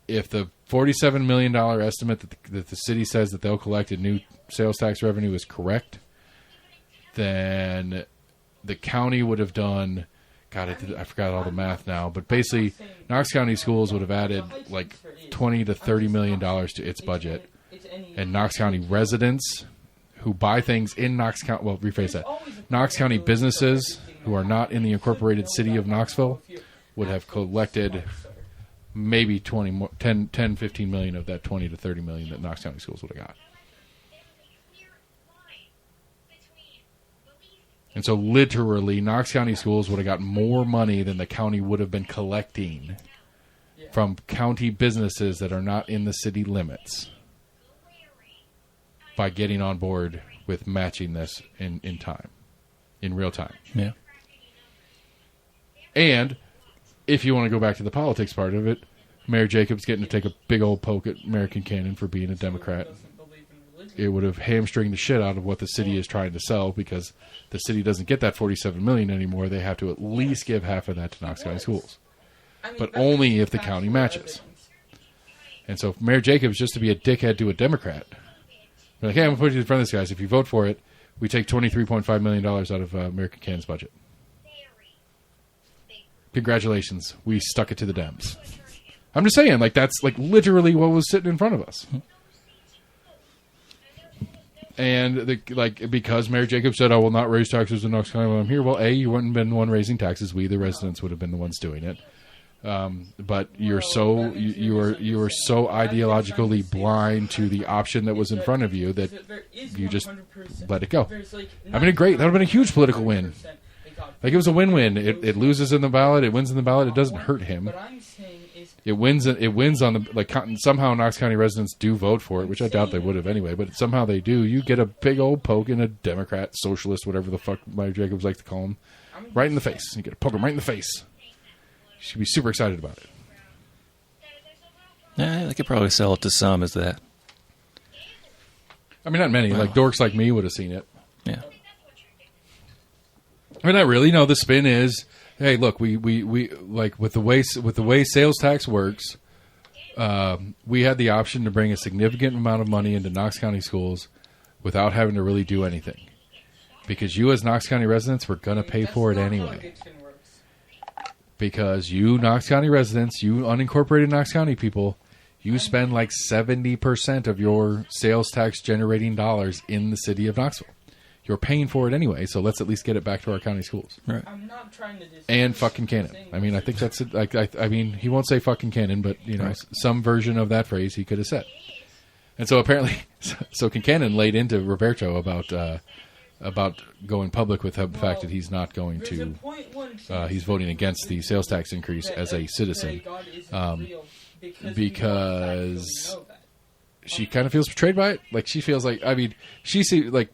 if the $47 million estimate that the city says that they'll collect in new sales tax revenue is correct, then the county would have done, I forgot all the math now, but basically Knox County Schools would have added like $20 to $30 million to its budget. And Knox County residents who buy things in Knox County, well, rephrase that, Knox County businesses who are not in the incorporated city of Knoxville would have collected maybe 10, 15 million of that 20 to 30 million that Knox County Schools would have got. And so literally Knox County Schools would have got more money than the county would have been collecting from county businesses that are not in the city limits by getting on board with matching this in time, in real time. Yeah. And if you want to go back to the politics part of it, Mayor Jacobs getting to take a big old poke at Mayor Kincannon for being a Democrat. It would have hamstringed the shit out of what the city is trying to sell, because the city doesn't get that $47 million anymore. They have to at least give half of that to Knox County Schools, but only if the county matches. And so Mayor Jacobs, just to be a dickhead to a Democrat, be like, hey, I'm going to put you in front of this, guys. If you vote for it, we take $23.5 million out of Mayor Kincannon's budget. Congratulations, we stuck it to the Dems. I'm just saying, like, that's like literally what was sitting in front of us. And because Mayor Jacobs said, I will not raise taxes in Knox County while I'm here. Well, A, you wouldn't have been the one raising taxes. We, the residents, would have been the ones doing it. But you are so ideologically blind to the option that was in front of you that you just let it go. I mean, great. That would have been a huge political win. Like, it was a win-win. It loses in the ballot. It wins in the ballot. It doesn't hurt him. It wins on the, like, somehow Knox County residents do vote for it, which I doubt they would have anyway, but somehow they do. You get a big old poke in a Democrat, socialist, whatever the fuck Mayor Jacobs like to call him, right in the face. You get a poke him right in the face. You should be super excited about it. Yeah, they could probably sell it to some as that. I mean, not many. Like, dorks like me would have seen it. Yeah. I mean, not really. No, the spin is, hey, look, we like with the way sales tax works, we had the option to bring a significant amount of money into Knox County schools without having to really do anything, because you as Knox County residents were going to pay for it anyway. Because you Knox County residents, you unincorporated Knox County people, you spend like 70% of your sales tax generating dollars in the city of Knoxville. You're paying for it anyway, so let's at least get it back to our county schools. Right. I'm not trying to and fucking Kincannon. I mean, I think that's it. Like, I mean, he won't say fucking Kincannon, but you know, right. Some version of that phrase he could have said. And so apparently, so Kincannon laid into Reberto about going public with the fact that he's not going to. He's voting against the sales tax increase as a citizen, because she kind of feels betrayed by it. Like, she feels like, I mean, she sees like.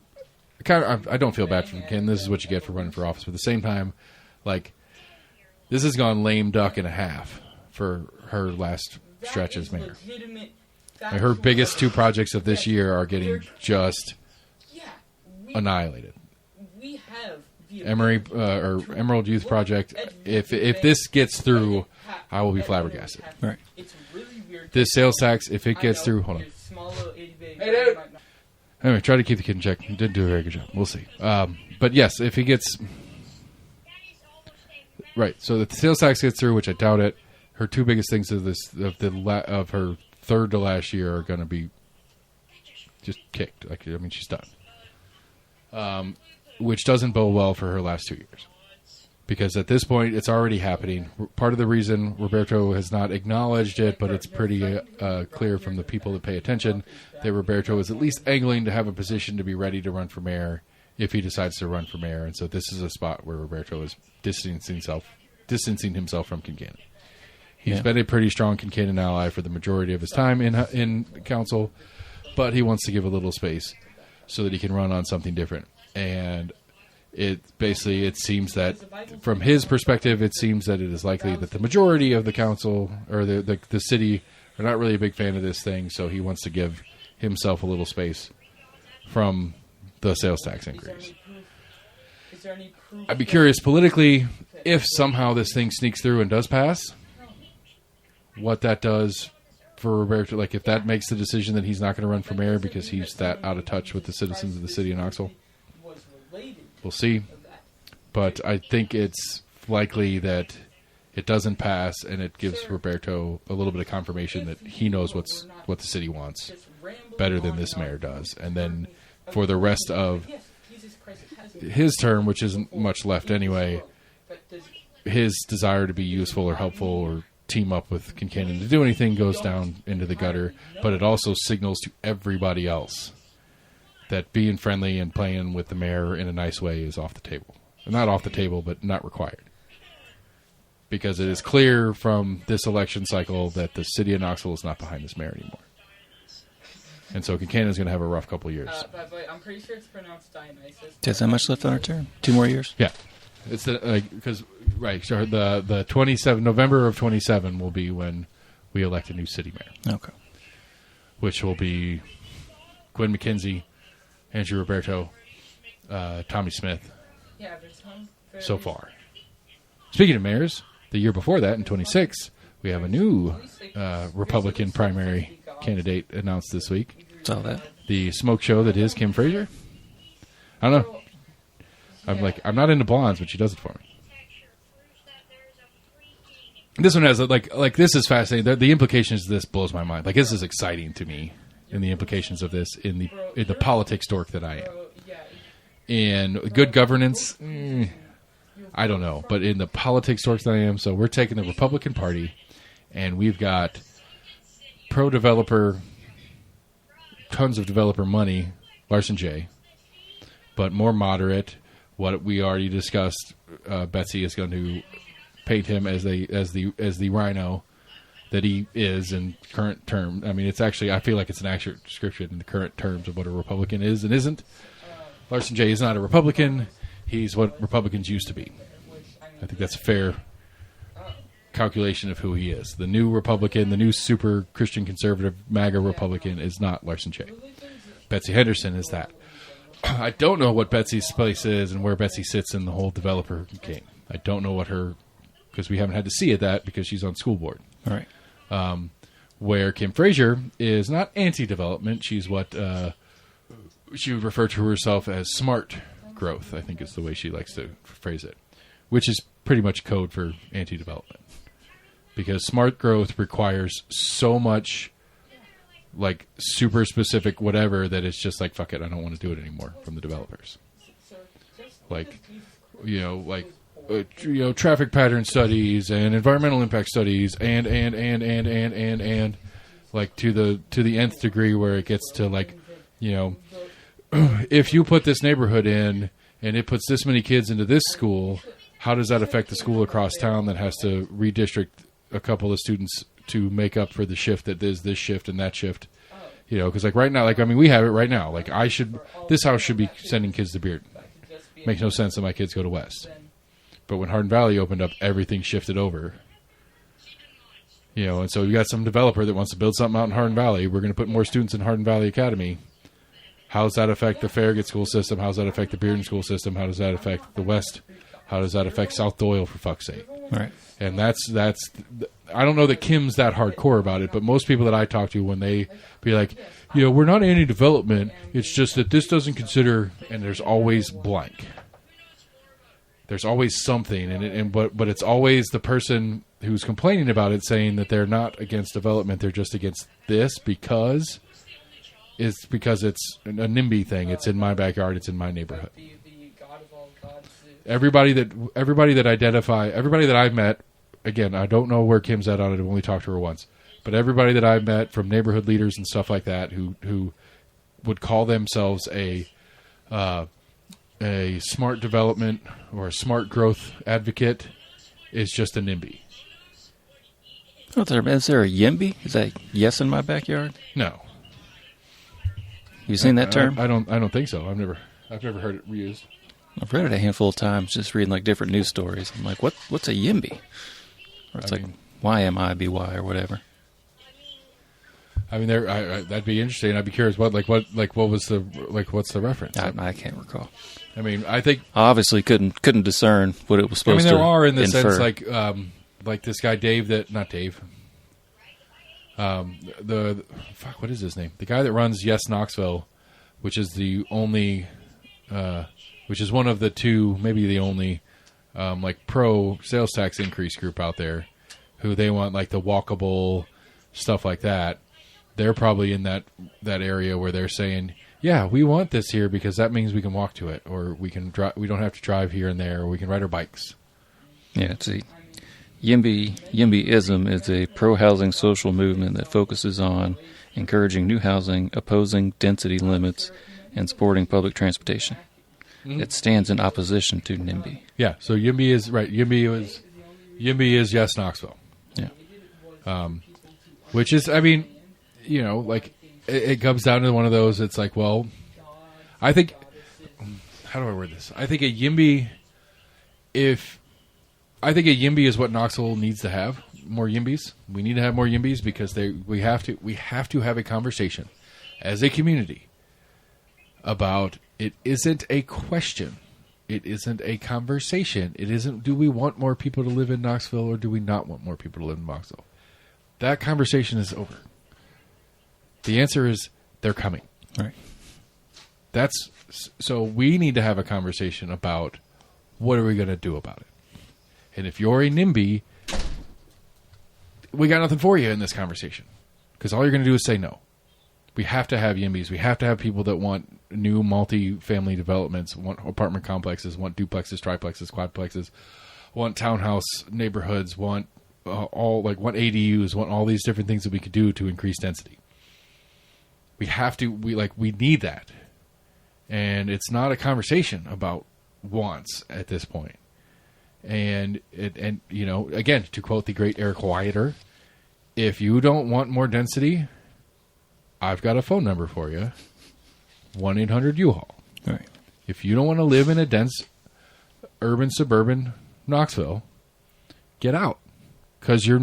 I don't feel bad for Ken. This is what you get for running for office. But at the same time, like, this has gone lame duck and a half for her last stretch as mayor. Like, her biggest two projects of this year are getting just annihilated. Emerald Youth Project. If this gets through, I will be flabbergasted. Right. This sales tax, if it gets through, hold on. Hey, dude. Anyway, try to keep the kid in check. He did do a very good job. We'll see. But yes, if he gets... Right, so the sales tax gets through, which I doubt it. Her two biggest things of her third to last year are going to be just kicked. Like, I mean, she's done. Which doesn't bode well for her last 2 years. Because at this point, it's already happening. Part of the reason Reberto has not acknowledged it, but it's pretty clear from the people that pay attention, that Reberto is at least angling to have a position to be ready to run for mayor if he decides to run for mayor. And so this is a spot where Reberto is distancing himself from Kincannon. He's been a pretty strong Kincannon ally for the majority of his time in council, but he wants to give a little space so that he can run on something different. And it seems that from his perspective, it seems that it is likely that the majority of the council or the city are not really a big fan of this thing, so he wants to give himself a little space from the sales tax increase. I'd be curious politically if somehow this thing sneaks through and does pass, what that does for Roberto. Like, if that makes the decision that he's not going to run for mayor because he's that out of touch with the citizens of the city of Knoxville. We'll see. But I think it's likely that it doesn't pass, and it gives Roberto a little bit of confirmation that he knows what the city wants better than this mayor does. And then for the rest of his term, which isn't much left anyway, his desire to be useful or helpful or team up with Kincannon to do anything goes down into the gutter. But it also signals to everybody else that being friendly and playing with the mayor in a nice way is off the table. Not off the table, but not required. because it is clear from this election cycle that the city of Knoxville is not behind this mayor anymore. And so Kincannon is going to have a rough couple of years. But I'm pretty sure it's pronounced Dionysus. Has that much left on our term? 2 more years? Yeah. It's because so the 27 November of 27 will be when we elect a new city mayor. Okay. Which will be Gwen McKenzie, Andrew Reberto, Tommy Smith. Yeah, there's some. So far. Speaking of mayors, the year before that, in 26, we have a new Republican primary candidate announced this week. Saw that. The smoke show that is Kim Frazier. I don't know. I'm not into blondes, but she does it for me. This one has this is fascinating. The implications of this blows my mind. Like, this is exciting to me, and the implications of this in the politics dork that I am. And good governance, I don't know, but in the politics dork that I am, so we're taking the Republican Party, and we've got pro-developer, tons of developer money, Larson J, but more moderate. What we already discussed, Betsy is going to paint him as the rhino that he is in current term. I mean, it's actually, I feel like it's an accurate description in the current terms of what a Republican is and isn't. Larson J is not a Republican. He's what Republicans used to be. I think that's a fair calculation of who he is. The new Republican, the new super Christian conservative MAGA Republican is not Larson J. Betsy Henderson is that. I don't know what Betsy's place is and where Betsy sits in the whole developer game. I don't know what her, because we haven't had to see it that because she's on school board. All right. Where Kim Frazier is not anti-development. She's what she would refer to herself as smart growth, I think is the way she likes to phrase it, which is pretty much code for anti-development. Because smart growth requires so much, like, super specific whatever that it's just like, fuck it, I don't want to do it anymore from the developers. Like, traffic pattern studies and environmental impact studies and like to the nth degree where it gets to like, if you put this neighborhood in and it puts this many kids into this school, how does that affect the school across town that has to redistrict a couple of students to make up for the shift that is this shift and that shift? Because like right now, we have it right now. Like this house should be sending kids to Bearden. Makes no sense that my kids go to West. But when Hardin Valley opened up, everything shifted over. And so you got some developer that wants to build something out in Hardin Valley. We're going to put more students in Hardin Valley Academy. How does that affect the Farragut school system? How does that affect the Bearden school system? How does that affect the West? How does that affect South Doyle, for fuck's sake? Right. And that's. I don't know that Kim's that hardcore about it, but most people that I talk to, when they be like, we're not anti-development, it's just that this doesn't consider, and there's always blank. There's always something, but it's always the person who's complaining about it saying that they're not against development, they're just against this because it's a NIMBY thing. It's in my backyard, it's in my neighborhood. Everybody that I've met, again, I don't know where Kim's at on it. I've only talked to her once, but everybody that I've met from neighborhood leaders and stuff like that who would call themselves a smart development or a smart growth advocate is just a NIMBY. Is there a YIMBY? Is that yes in my backyard? No. You seen that term? I don't think so. I've never heard it used. I've read it a handful of times, just reading like different news stories. I'm like, what's a YIMBY? Or it's YMIBY or whatever. I mean, that'd be interesting. I'd be curious what's the reference? I can't recall. I mean, I think I obviously couldn't discern what it was supposed to. there are in the infer. sense like this guy Dave not Dave. What is his name? The guy that runs Yes Knoxville, which is the only, which is one of the two, maybe the only, pro sales tax increase group out there, who they want like the walkable stuff like that. They're probably in that area where they're saying, yeah, we want this here because that means we can walk to it, or we can we don't have to drive here and there, or we can ride our bikes. Yeah, see, YIMBYism is a pro-housing social movement that focuses on encouraging new housing, opposing density limits, and supporting public transportation. Mm-hmm. It stands in opposition to NIMBY. Yeah, so YIMBY is right. YIMBY was YIMBY is yes Knoxville. Yeah. Which is, I mean, you know, like, it comes down to one of those, it's like, well, I think, how do I word this? I think a YIMBY is what Knoxville needs to have, more YIMBYs. We need to have more YIMBYs because we have to have a conversation as a community about it isn't a question. It isn't a conversation. It isn't, do we want more people to live in Knoxville or do we not want more people to live in Knoxville? That conversation is over. The answer is they're coming. Right. So we need to have a conversation about what are we going to do about it. And if you're a NIMBY, we got nothing for you in this conversation because all you're going to do is say no. We have to have YIMBYs. We have to have people that want new multi-family developments, want apartment complexes, want duplexes, triplexes, quadplexes, want townhouse neighborhoods, want want ADUs, want all these different things that we could do to increase density. We need that. And it's not a conversation about wants at this point. And you know, again, to quote the great Eric Wyatter, if you don't want more density, I've got a phone number for you. 1-800-U-Haul. Right. If you don't want to live in a dense urban suburban Knoxville, get out. Because you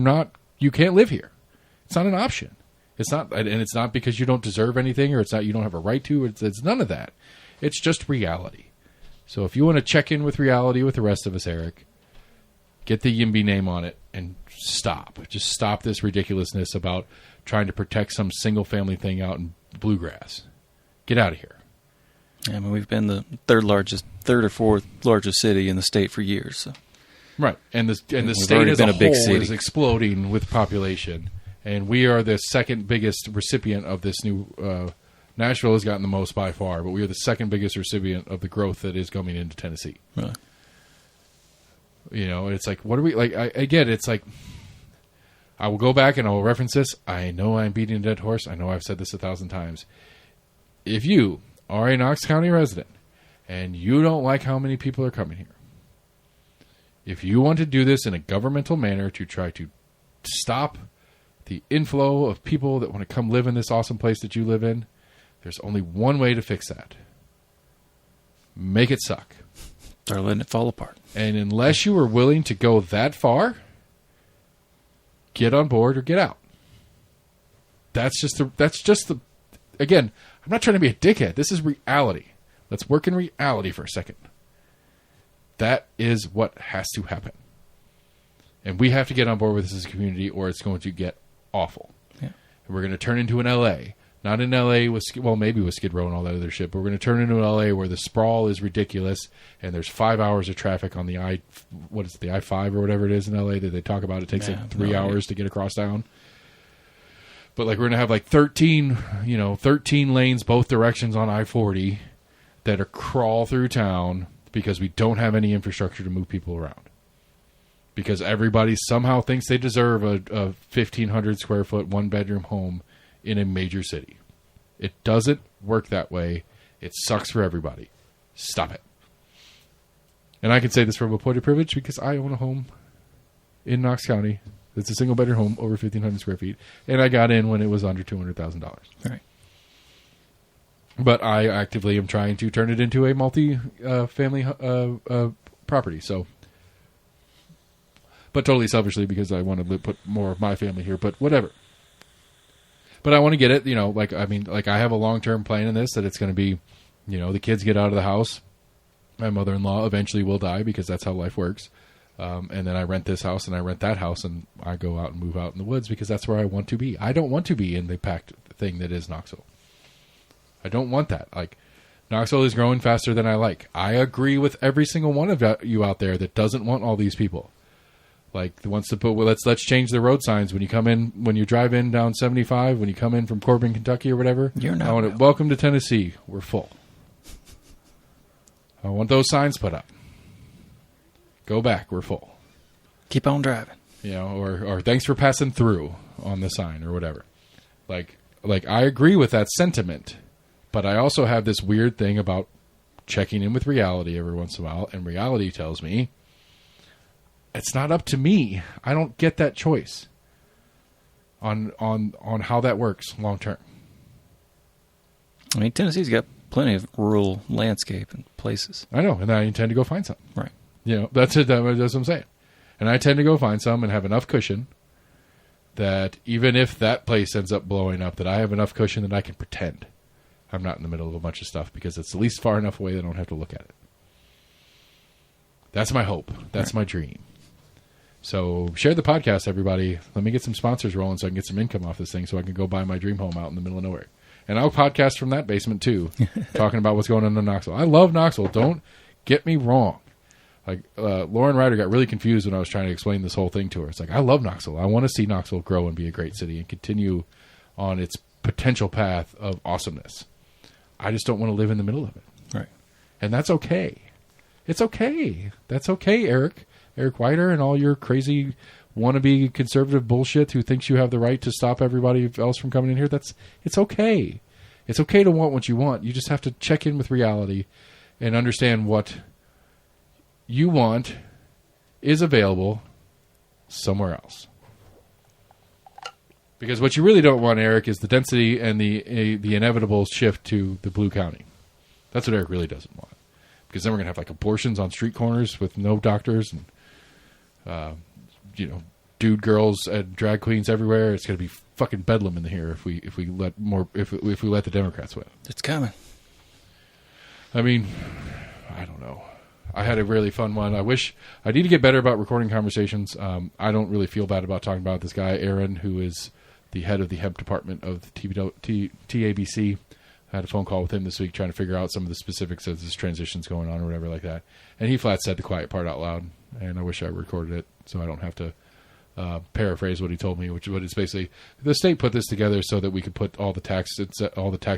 can't live here. It's not an option. It's not, and it's not because you don't deserve anything or it's not you don't have a right to. It's none of that. It's just reality. So if you want to check in with reality with the rest of us, Eric, get the YIMBY name on it and stop. Just stop this ridiculousness about trying to protect some single family thing out in Bluegrass. Get out of here. Yeah, I mean, we've been the third or fourth largest city in the state for years. So. Right, and the We've state as been a a big whole city. is exploding with population, and we are the second biggest recipient of this new. Nashville has gotten the most by far, but we are the second biggest recipient of the growth that is coming into Tennessee. Really? You know, it's like, what are we like? Again, it's like, I will go back and I will reference this. I know I'm beating a dead horse. I know I've said this 1,000 times. If you are a Knox County resident and you don't like how many people are coming here, if you want to do this in a governmental manner to try to stop the inflow of people that want to come live in this awesome place that you live in, there's only one way to fix that. Make it suck. Start letting it fall apart. And unless you are willing to go that far, get on board or get out. That's just the again, I'm not trying to be a dickhead. This is reality. Let's work in reality for a second. That is what has to happen. And we have to get on board with this as a community or it's going to get awful. Yeah. And we're going to turn into an LA. Not in LA with, well, maybe with Skid Row and all that other shit, but we're going to turn into an LA where the sprawl is ridiculous and there's 5 hours of traffic on the I-5 or whatever it is in LA that they talk about. It takes like 3 hours to get across town. But like we're going to have like 13 lanes both directions on I-40 that are crawl through town because we don't have any infrastructure to move people around. Because everybody somehow thinks they deserve a 1,500 square foot, 1-bedroom home in a major city. It doesn't work that way. It sucks for everybody. Stop it. And I can say this from a point of privilege because I own a home in Knox County. It's a single bedroom home over 1,500 square feet. And I got in when it was under $200,000. Right. But I actively am trying to turn it into a multi-family property. So, but totally selfishly because I want to put more of my family here. But whatever. But I want to get it, I have a long-term plan in this that it's going to be, the kids get out of the house. My mother-in-law eventually will die because that's how life works. And then I rent this house and I rent that house and I go out and move out in the woods because that's where I want to be. I don't want to be in the packed thing that is Knoxville. I don't want that. Like, Knoxville is growing faster than I like. I agree with every single one of you out there that doesn't want all these people. Like, wants to put, let's change the road signs when you drive in down 75, when you come in from Corbin, Kentucky or whatever. You're not. Welcome to Tennessee. We're full. I want those signs put up. Go back. We're full. Keep on driving. Or thanks for passing through on the sign or whatever. Like I agree with that sentiment, but I also have this weird thing about checking in with reality every once in a while, and reality tells me it's not up to me. I don't get that choice on how that works long term. I mean, Tennessee's got plenty of rural landscape and places. I know, and I intend to go find some. Right. That's it. That's what I'm saying. And I tend to go find some and have enough cushion that even if that place ends up blowing up, that I have enough cushion that I can pretend I'm not in the middle of a bunch of stuff because it's at least far enough away that I don't have to look at it. That's my hope. That's my dream. So share the podcast, everybody. Let me get some sponsors rolling so I can get some income off this thing so I can go buy my dream home out in the middle of nowhere. And I'll podcast from that basement, too, talking about what's going on in Knoxville. I love Knoxville. Don't get me wrong. Like Lauren Ryder got really confused when I was trying to explain this whole thing to her. It's like, I love Knoxville. I want to see Knoxville grow and be a great city and continue on its potential path of awesomeness. I just don't want to live in the middle of it. Right. And that's okay. It's okay. That's okay, Eric Whiter, and all your crazy wannabe conservative bullshit who thinks you have the right to stop everybody else from coming in here. It's okay. It's okay to want what you want. You just have to check in with reality and understand what you want is available somewhere else. Because what you really don't want, Eric, is the density and the inevitable shift to the blue county. That's what Eric really doesn't want. Because then we're going to have like abortions on street corners with no doctors and dude girls and drag queens everywhere. It's going to be fucking bedlam in here if we let the Democrats win. It's coming. I mean, I don't know. I had a really fun one. I need to get better about recording conversations. I don't really feel bad about talking about this guy, Aaron, who is the head of the hemp department of TABC. I had a phone call with him this week trying to figure out some of the specifics as this transition's going on or whatever like that. And he flat said the quiet part out loud. And I wish I recorded it so I don't have to paraphrase what he told me, which is what it's basically the state put this together so that we could put all the tax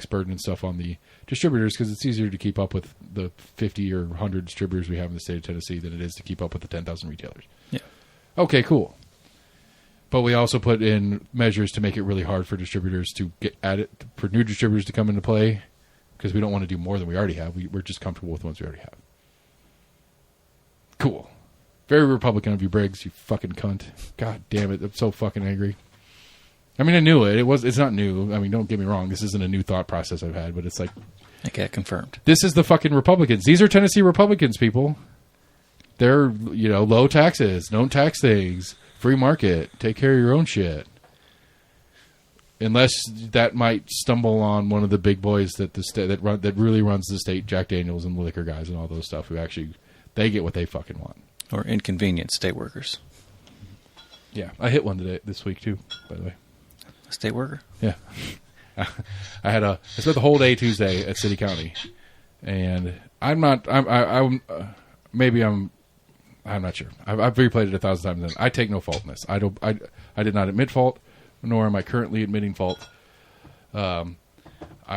burden and stuff on the distributors because it's easier to keep up with the 50 or 100 distributors we have in the state of Tennessee than it is to keep up with the 10,000 retailers. Yeah. Okay, cool. But we also put in measures to make it really hard for distributors to get at it, for new distributors to come into play, because we don't want to do more than we already have. We're just comfortable with the ones we already have. Cool. Very Republican of you, Briggs, you fucking cunt. God damn it, I'm so fucking angry. I mean, I knew it. It's not new. I mean, don't get me wrong. This isn't a new thought process I've had, but it's like... I got confirmed. This is the fucking Republicans. These are Tennessee Republicans, people. They're, low taxes, don't tax things, free market, take care of your own shit. Unless that might stumble on one of the big boys that that really runs the state, Jack Daniels and the liquor guys and all those stuff, who actually, they get what they fucking want. Or inconvenient state workers. Yeah, I hit one this week too, by the way. A state worker? Yeah. I spent the whole day Tuesday at City County, and I'm not sure. I've replayed it 1,000 times, and I take no fault in this. I did not admit fault, nor am I currently admitting fault. I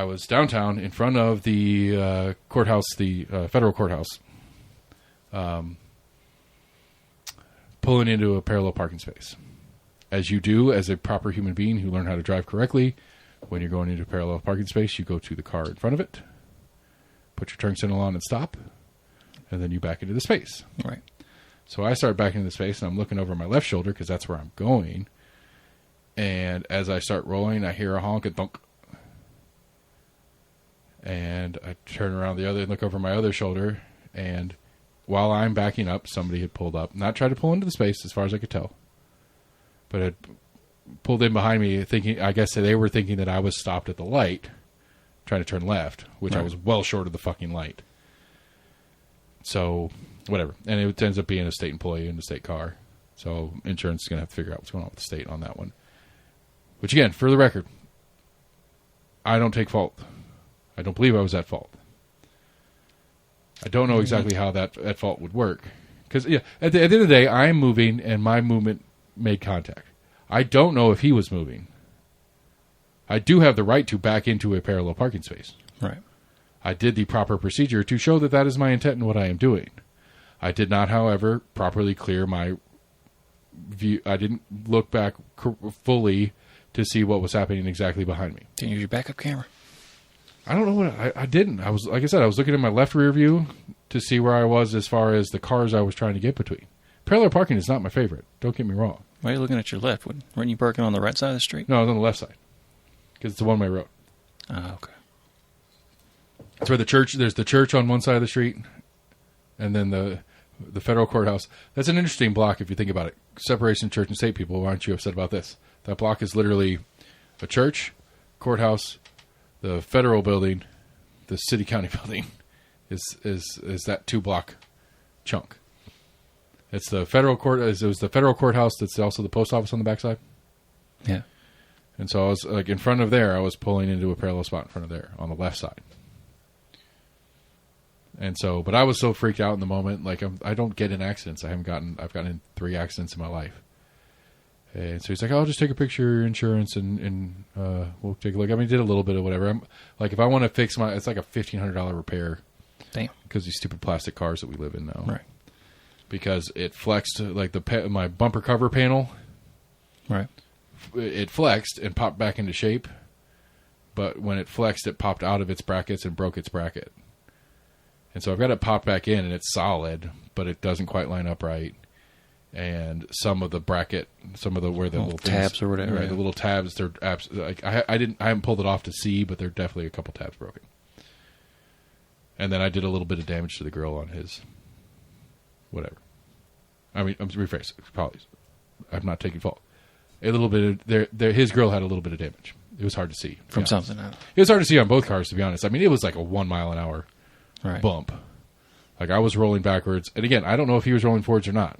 was downtown in front of the courthouse, the federal courthouse, pulling into a parallel parking space. As you do as a proper human being who learned how to drive correctly, when you're going into a parallel parking space, you go to the car in front of it, put your turn signal on and stop, and then you back into the space. Right. So I start backing into the space, and I'm looking over my left shoulder because that's where I'm going. And as I start rolling, I hear a honk and thunk. And I turn around the other and look over my other shoulder, and while I'm backing up, somebody had pulled up. Not tried to pull into the space, as far as I could tell, but had pulled in behind me, thinking, I guess they were thinking that I was stopped at the light, trying to turn left, which right. I was well short of the fucking light. So, whatever. And it ends up being a state employee in the state car. So, insurance is going to have to figure out what's going on with the state on that one. Which, again, for the record, I don't take fault. I don't believe I was at fault. I don't know exactly how that fault would work. Because, yeah, at the end of the day, I'm moving, and my movement made contact. I don't know if he was moving. I do have the right to back into a parallel parking space. Right. I did the proper procedure to show that that is my intent and what I am doing. I did not, however, properly clear my view. I didn't look back fully to see what was happening exactly behind me. Didn't use your backup camera? I don't know what I didn't. I was, like I said, I was looking at my left rear view to see where I was as far as the cars I was trying to get between. Parallel parking is not my favorite. Don't get me wrong. Why are you looking at your left? Weren't you parking on the right side of the street? No, I was on the left side because it's a one-way road. Oh, okay. It's where the church. There's the church on one side of the street, and then the federal courthouse. That's an interesting block if you think about it. Separation of church and state. People, why aren't you upset about this? That block is literally a church, courthouse, the federal building, the city county building. Is that 2-block chunk? It's the federal court. It was the federal courthouse. That's also the post office on the backside. Yeah. And so I was like in front of there. I was pulling into a parallel spot in front of there on the left side. And so, but I was so freaked out in the moment. Like I don't get in accidents. I've gotten in 3 accidents in my life. And so he's like, "I'll just take a picture of your insurance and we'll take a look." I mean, he did a little bit of whatever. I'm like, if I want to fix it's like a $1,500 repair. Damn. Because these stupid plastic cars that we live in now. Right. Because it flexed like my bumper cover panel. Right. It flexed and popped back into shape, but when it flexed, it popped out of its brackets and broke its bracket. And so I've got it popped back in, and it's solid, but it doesn't quite line up right. And some of the bracket, where the little tabs things, or whatever, right? yeah. The little tabs, they're like I haven't pulled it off to see, but there are definitely a couple tabs broken. And then I did a little bit of damage to the grill on his. Whatever. I mean, I'm rephrasing. Apologies. I'm not taking fault. A little bit of his grill had a little bit of damage. It was hard to see From something. It was hard to see on both cars, to be honest. I mean, it was like a 1 mile an hour Right. bump. Like I was rolling backwards, and again, I don't know if he was rolling forwards or not,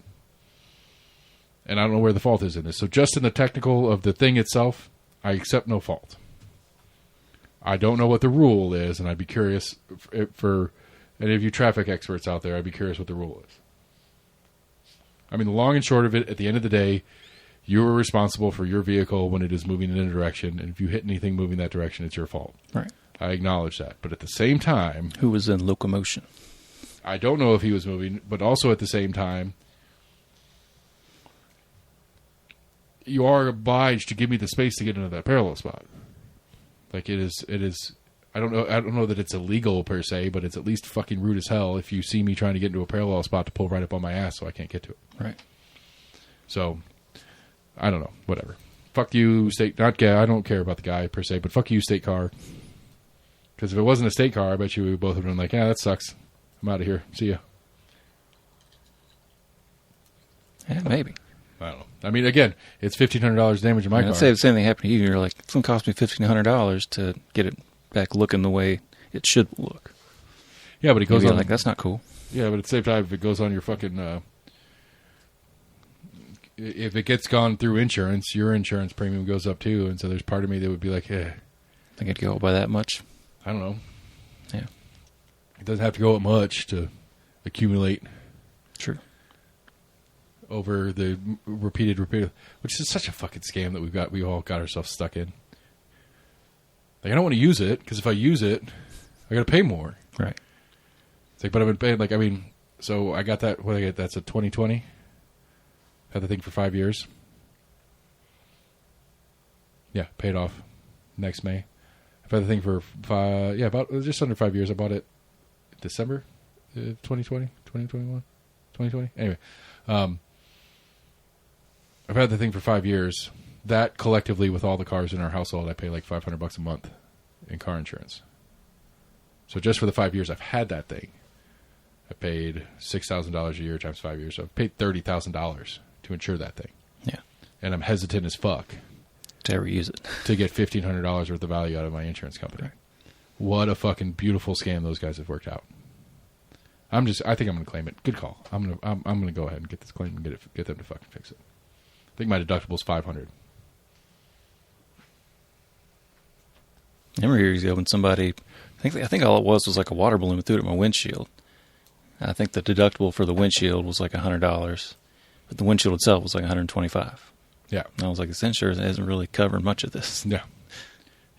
and I don't know where the fault is in this. So, just in the technical of the thing itself, I accept no fault. I don't know what the rule is, and I'd be curious for any of you traffic experts out there. I'd be curious what the rule is. I mean, the long and short of it, at the end of the day, you are responsible for your vehicle when it is moving in a direction, and if you hit anything moving that direction, it's your fault. Right. I acknowledge that. But at the same time... Who was in locomotion? I don't know if he was moving, but also at the same time, you are obliged to give me the space to get into that parallel spot. Like, it is... I don't know that it's illegal per se, but it's at least fucking rude as hell if you see me trying to get into a parallel spot to pull right up on my ass so I can't get to it. Right. So, I don't know. Whatever. Fuck you, state... I don't care about the guy per se, but fuck you, state car. Because if it wasn't a state car, I bet you we both would have been like, yeah, that sucks. I'm out of here. See ya. Yeah, maybe. I don't know. I mean, again, it's $1,500 damage in my car. Let's say the same thing happened to you. You're like, it's going to cost me $1,500 to get it back looking the way it should look. Yeah, but it goes on. Like, that's not cool. Yeah, but at the same time, if it goes on your fucking... if it gets gone through insurance, your insurance premium goes up too. And so there's part of me that would be like, I think it'd go up by that much. I don't know. Yeah. It doesn't have to go up much to accumulate. True. Over the repeated, which is such a fucking scam that we all got ourselves stuck in. Like, I don't want to use it, because if I use it, I got to pay more. Right. It's like, but I've been paying, like, I mean, so I got that, what did I get? That's a 2020. Had the thing for 5 years. Yeah, paid off next May. I've had the thing for about just under 5 years. I bought it December 2020, 2021, 2020. Anyway, I've had the thing for 5 years. That collectively, with all the cars in our household, I pay like $500 a month in car insurance. So just for the 5 years I've had that thing, I paid $6,000 a year times 5 years. So I've paid $30,000 to insure that thing. Yeah. And I'm hesitant as fuck to ever use it. To get $1,500 worth of value out of my insurance company. Right. What a fucking beautiful scam those guys have worked out. I think I'm going to claim it. Good call. I'm going to go ahead and get this claim and get them to fucking fix it. I think my deductible's $500. I remember years ago when somebody, I think all it was like a water balloon threw it at my windshield. I think the deductible for the windshield was like $100, but the windshield itself was like $125. Yeah. And I was like, this insurance hasn't really covered much of this. Yeah.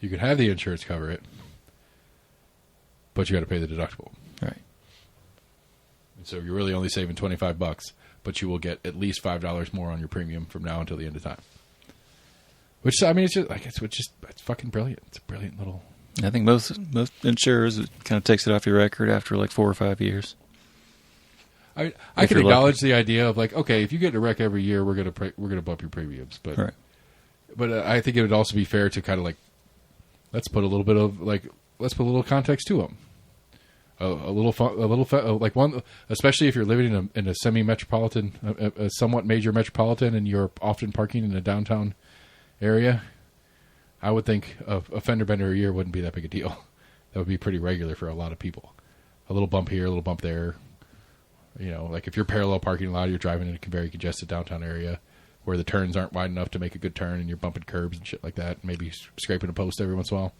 You could have the insurance cover it, but you got to pay the deductible. Right. And so you're really only saving $25, but you will get at least $5 more on your premium from now until the end of time. Which, I mean, it's just like it's fucking brilliant. It's a brilliant little. I think most insurers, it kind of takes it off your record after like 4 or 5 years. I If can you're acknowledge the idea of like, okay, if you get in a wreck every year, we're gonna bump your premiums, but Right. I think it would also be fair to kind of like let's put a little context to them. Like one, especially if you're living in a semi-metropolitan, a somewhat major metropolitan, and you're often parking in a downtown area. I would think a fender bender a year wouldn't be that big a deal. That would be pretty regular for a lot of people. A little bump here, a little bump there. You know, like if you're parallel parking a lot, you're driving in a very congested downtown area where the turns aren't wide enough to make a good turn, and you're bumping curbs and shit like that. Maybe scraping a post every once in a while.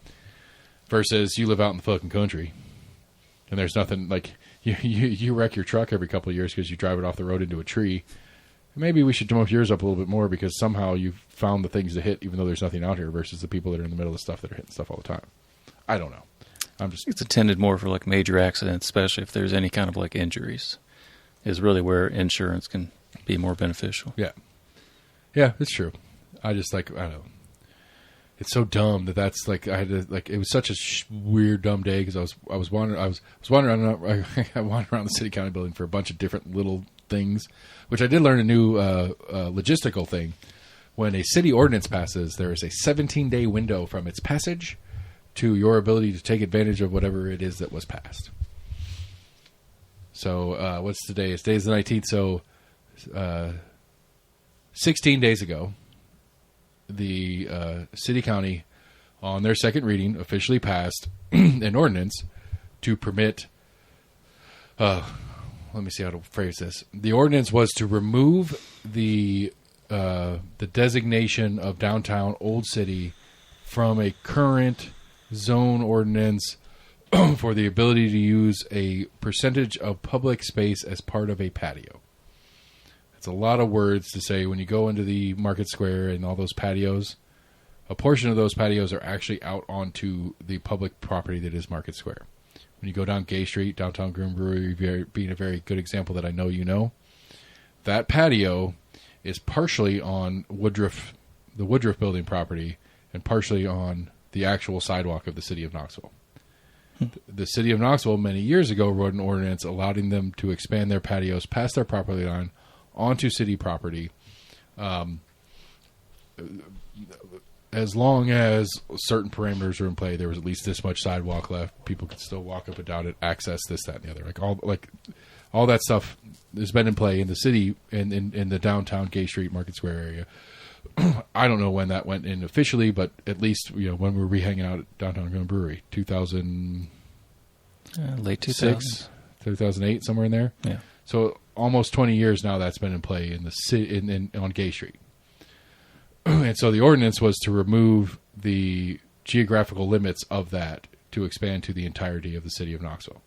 Versus you live out in the fucking country. And there's nothing like you wreck your truck every couple of years because you drive it off the road into a tree. Maybe we should bump yours up a little bit more because somehow you've found the things to hit, even though there's nothing out here. Versus the people that are in the middle of the stuff that are hitting stuff all the time. I don't know. It's intended more for like major accidents, especially if there's any kind of like injuries. Is really where insurance can be more beneficial. Yeah, it's true. I just like I don't know. It's so dumb that's like I had to like it was such a weird dumb day because I was wandering around I wandered around the city county building for a bunch of different little things, which I did learn a new logistical thing. When a city ordinance passes, there is a 17-day window from its passage to your ability to take advantage of whatever it is that was passed. So what's today? Today's the 19th. So 16 days ago, the city county, on their second reading, officially passed an ordinance to permit. Let me see how to phrase this. The ordinance was to remove the designation of downtown Old City from a current zone ordinance for the ability to use a percentage of public space as part of a patio. It's a lot of words to say when you go into the market square and all those patios. A portion of those patios are actually out onto the public property that is Market Square. When you go down Gay Street, downtown Groom Brewery being a very good example that I know you know, that patio is partially on the Woodruff building property and partially on the actual sidewalk of the city of Knoxville. The city of Knoxville many years ago wrote an ordinance allowing them to expand their patios past their property line onto city property, as long as certain parameters are in play. There was at least this much sidewalk left. People could still walk up and down it, access this, that, and the other. All that stuff has been in play in the city in the downtown Gay Street Market Square area. I don't know when that went in officially, but at least when we were hanging out at downtown Groom Brewery, 2000, late 2000s, 2008, somewhere in there. Yeah. So almost 20 years now that's been in play in the city on Gay Street. And so the ordinance was to remove the geographical limits of that to expand to the entirety of the city of Knoxville.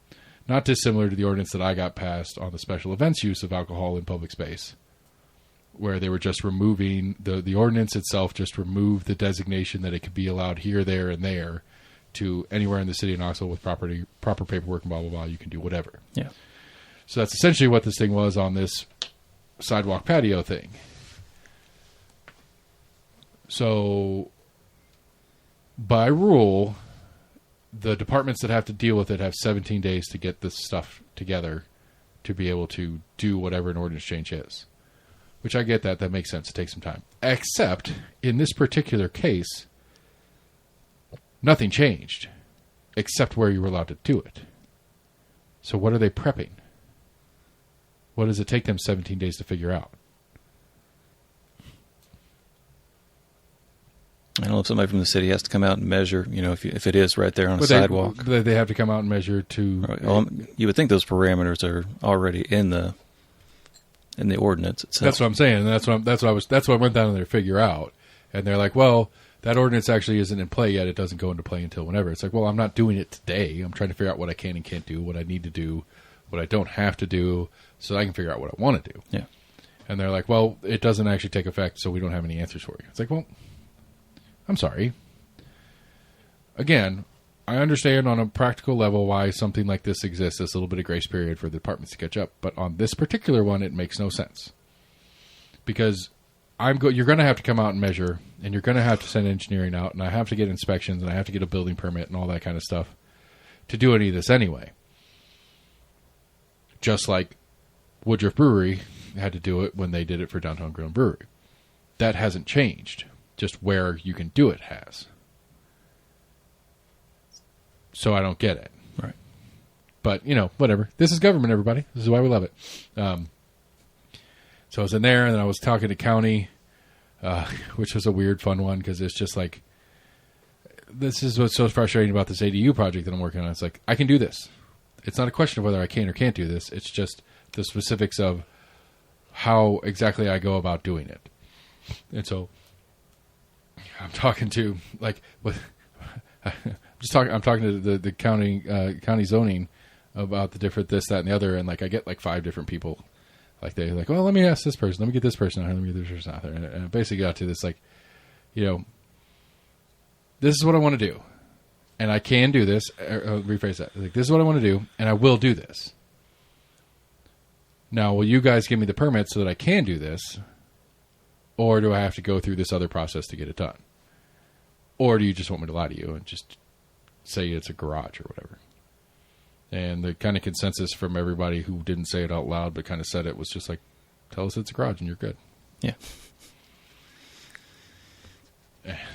Not dissimilar to the ordinance that I got passed on the special events use of alcohol in public space, where they were just removing the ordinance itself, just removed the designation that it could be allowed here, there, and there to anywhere in the city of Knoxville with proper paperwork and blah, blah, blah. You can do whatever. Yeah. So that's essentially what this thing was on this sidewalk patio thing. So by rule, the departments that have to deal with it have 17 days to get this stuff together to be able to do whatever an ordinance change is. Which I get that. That makes sense. It takes some time. Except, in this particular case, nothing changed. Except where you were allowed to do it. So what are they prepping? What does it take them 17 days to figure out? I don't know if somebody from the city has to come out and measure, if it is right there on a sidewalk. They have to come out and measure to... Right. Well, you would think those parameters are already in the ordinance itself. That's what I'm saying. That's what I went down there to figure out. And they're like, well, that ordinance actually isn't in play yet. It doesn't go into play until whenever. It's like, well, I'm not doing it today. I'm trying to figure out what I can and can't do, what I need to do, what I don't have to do, so I can figure out what I want to do. Yeah. And they're like, well, it doesn't actually take effect, so we don't have any answers for you. It's like, well, I'm sorry. Again, I understand on a practical level why something like this exists, this little bit of grace period for the departments to catch up. But on this particular one, it makes no sense. Because you're going to have to come out and measure, and you're going to have to send engineering out, and I have to get inspections, and I have to get a building permit and all that kind of stuff to do any of this anyway. Just like Woodruff Brewery had to do it when they did it for Downtown Grill and Brewery. That hasn't changed. Just where you can do it has. So I don't get it. Right. But, whatever. This is government, everybody. This is why we love it. So I was in there, and then I was talking to county, which was a weird, fun one, because it's just like, this is what's so frustrating about this ADU project that I'm working on. It's like, I can do this. It's not a question of whether I can or can't do this. It's just the specifics of how exactly I go about doing it. And so I'm talking to, I'm talking to the county zoning about the different this, that, and the other, and I get 5 different people. They're like, well, let me ask this person, let me get this person out here, let me get this person out there, and I basically got to this this is what I want to do, and I can do this. Rephrase that. This is what I want to do, and I will do this. Now, will you guys give me the permit so that I can do this, or do I have to go through this other process to get it done? Or do you just want me to lie to you and just say it's a garage or whatever? And the kind of consensus from everybody who didn't say it out loud but kind of said it was just tell us it's a garage and you're good. Yeah.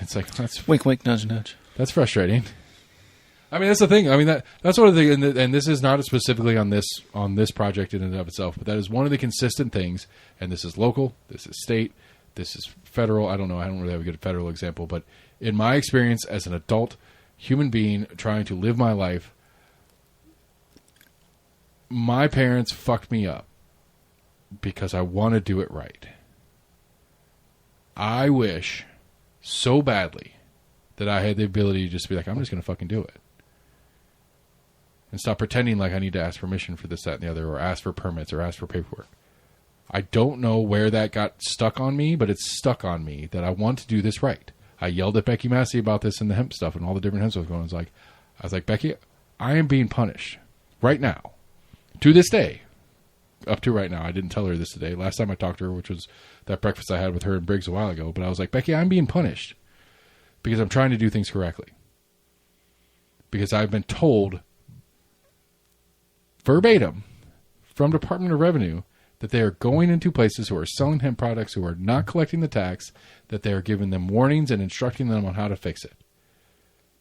It's that's wink, wink, nudge, nudge. That's frustrating. I mean, that's the thing. I mean, that's one of the and this is not specifically on this project in and of itself, but that is one of the consistent things. And this is local, this is state, this is federal. I don't know. I don't really have a good federal example, but in my experience as an adult human being trying to live my life, my parents fucked me up because I want to do it right. I wish so badly that I had the ability to just be I'm just going to fucking do it. And stop pretending like I need to ask permission for this, that, and the other, or ask for permits, or ask for paperwork. I don't know where that got stuck on me, but it's stuck on me that I want to do this right. I yelled at Becky Massey about this and the hemp stuff and all the different hemp stuff going on. I was like, Becky, I am being punished right now. To this day, up to right now. I didn't tell her this today. Last time I talked to her, which was that breakfast I had with her and Briggs a while ago, but I was like, Becky, I'm being punished because I'm trying to do things correctly. Because I've been told verbatim from Department of Revenue that they are going into places who are selling hemp products who are not collecting the tax, that they are giving them warnings and instructing them on how to fix it.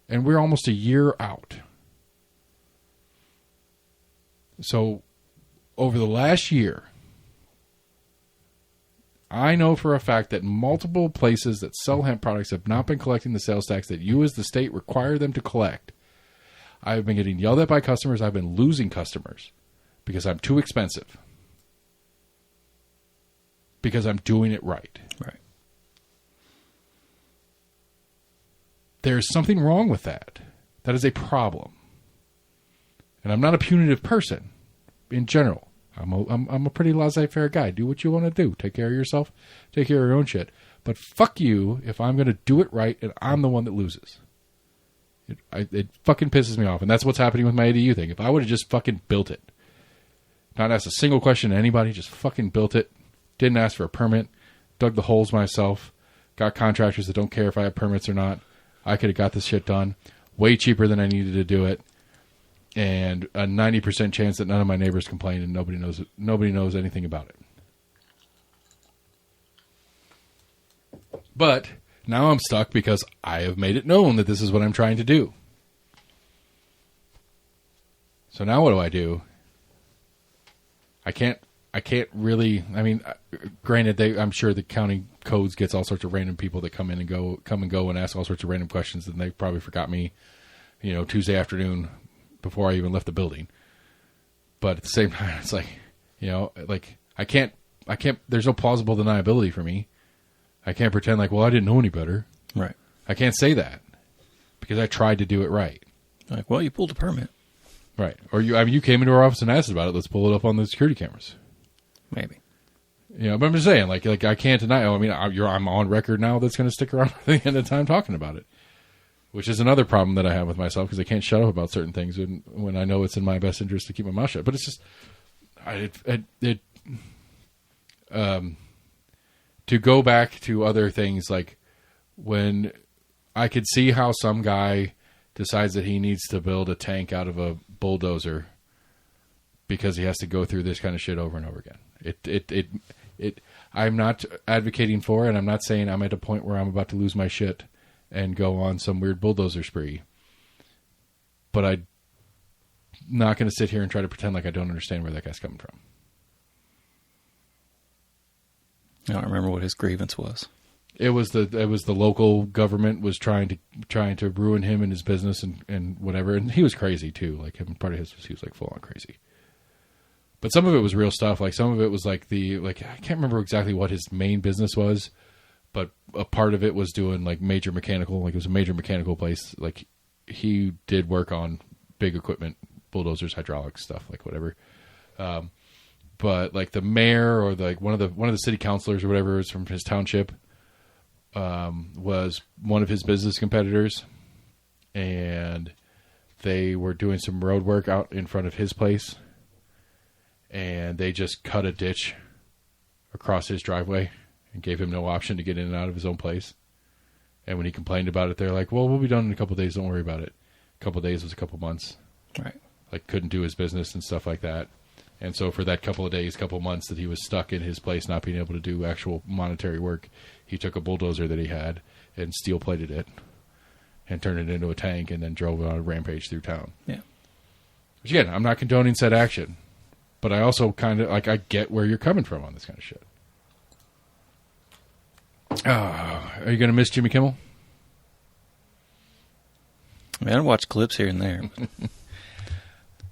And we're almost a year out. So, over the last year, I know for a fact that multiple places that sell hemp products have not been collecting the sales tax that you as the state require them to collect. I've been getting yelled at by customers. I've been losing customers because I'm too expensive. Because I'm doing it right. Right. There's something wrong with that. That is a problem. And I'm not a punitive person in general. I'm a pretty laissez-faire guy. Do what you want to do. Take care of yourself. Take care of your own shit. But fuck you if I'm going to do it right and I'm the one that loses. It fucking pisses me off. And that's what's happening with my ADU thing. If I would have just fucking built it, not asked a single question to anybody, just fucking built it, didn't ask for a permit, dug the holes myself, got contractors that don't care if I have permits or not, I could have got this shit done way cheaper than I needed to do it. And a 90% chance that none of my neighbors complain and nobody knows anything about it. But now I'm stuck because I have made it known that this is what I'm trying to do. So now what do? I can't really. I mean, granted, I'm sure the county codes gets all sorts of random people that come and go and ask all sorts of random questions, and they probably forgot me, Tuesday afternoon before I even left the building. But at the same time, it's I can't, there's no plausible deniability for me. I can't pretend I didn't know any better. Right. I can't say that because I tried to do it right. Well, you pulled a permit. Right. Or you came into our office and asked about it. Let's pull it up on the security cameras. Maybe. But I'm just saying, I can't deny. I mean, I'm on record now. That's going to stick around for the end of time talking about it. Which is another problem that I have with myself because I can't shut up about certain things when I know it's in my best interest to keep my mouth shut. But it's just, to go back to other things, like when I could see how some guy decides that he needs to build a tank out of a bulldozer because he has to go through this kind of shit over and over again. I'm not advocating for it, and I'm not saying I'm at a point where I'm about to lose my shit and go on some weird bulldozer spree. But I'm not going to sit here and try to pretend like I don't understand where that guy's coming from. I don't remember what his grievance was. It was the local government was trying to ruin him and his business and whatever, and he was crazy too. Like him, part of his he was like full on crazy. But some of it was real stuff. Like some of it was like I can't remember exactly what his main business was, but a part of it was doing like major mechanical. Like it was a major mechanical place. Like he did work on big equipment, bulldozers, hydraulics stuff, like whatever. But like the mayor or like one of the city councilors or whatever is from his township. Was one of his business competitors, and they were doing some road work out in front of his place, and they just cut a ditch across his driveway and gave him no option to get in and out of his own place. And when he complained about it, they're like, well, we'll be done in a couple of days. Don't worry about it. A couple of days was a couple months. Right. Like couldn't do his business and stuff like that. And so for that couple of days, couple of months that he was stuck in his place, not being able to do actual monetary work, he took a bulldozer that he had and steel plated it and turned it into a tank and then drove on a rampage through town. Yeah. Which again, I'm not condoning said action, but I also kind of like I get where you're coming from on this kind of shit. Are you going to miss Jimmy Kimmel? I mean, I watch clips here and there.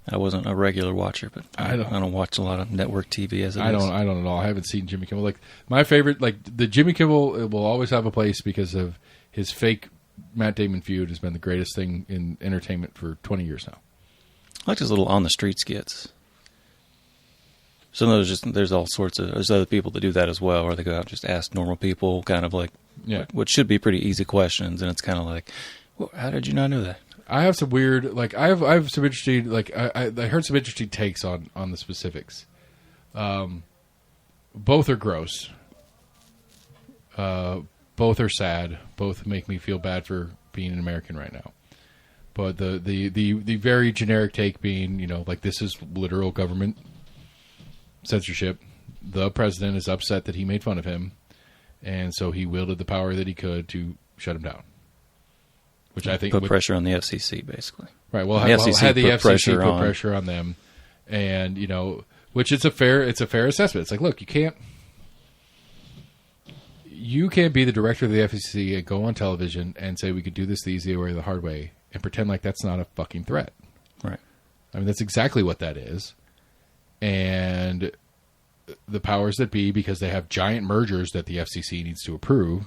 I wasn't a regular watcher, but I don't watch a lot of network TV as it is. I don't at all. I haven't seen Jimmy Kimmel. Like my favorite, like the Jimmy Kimmel will always have a place because of his fake Matt Damon feud has been the greatest thing in entertainment for 20 years now. I like his little on the street skits. Some of those there's all sorts of there's other people that do that as well, where they go out and just ask normal people kind of like what should be pretty easy questions, and it's kind of like, well, how did you not know that? I have some weird, like I have some interesting, like I heard some interesting takes on the specifics. Both are gross. Both are sad. Both make me feel bad for being an American right now. But the very generic take being, like this is literal government censorship. The president is upset that he made fun of him, and so he wielded the power that he could to shut him down. Which I think put pressure on the FCC, basically. Right. Well, had the FCC put pressure on them, and which it's a fair assessment. It's like, look, you can't be the director of the FCC and go on television and say we could do this the easy way or the hard way and pretend like that's not a fucking threat. Right. I mean, that's exactly what that is. And the powers that be, because they have giant mergers that the FCC needs to approve.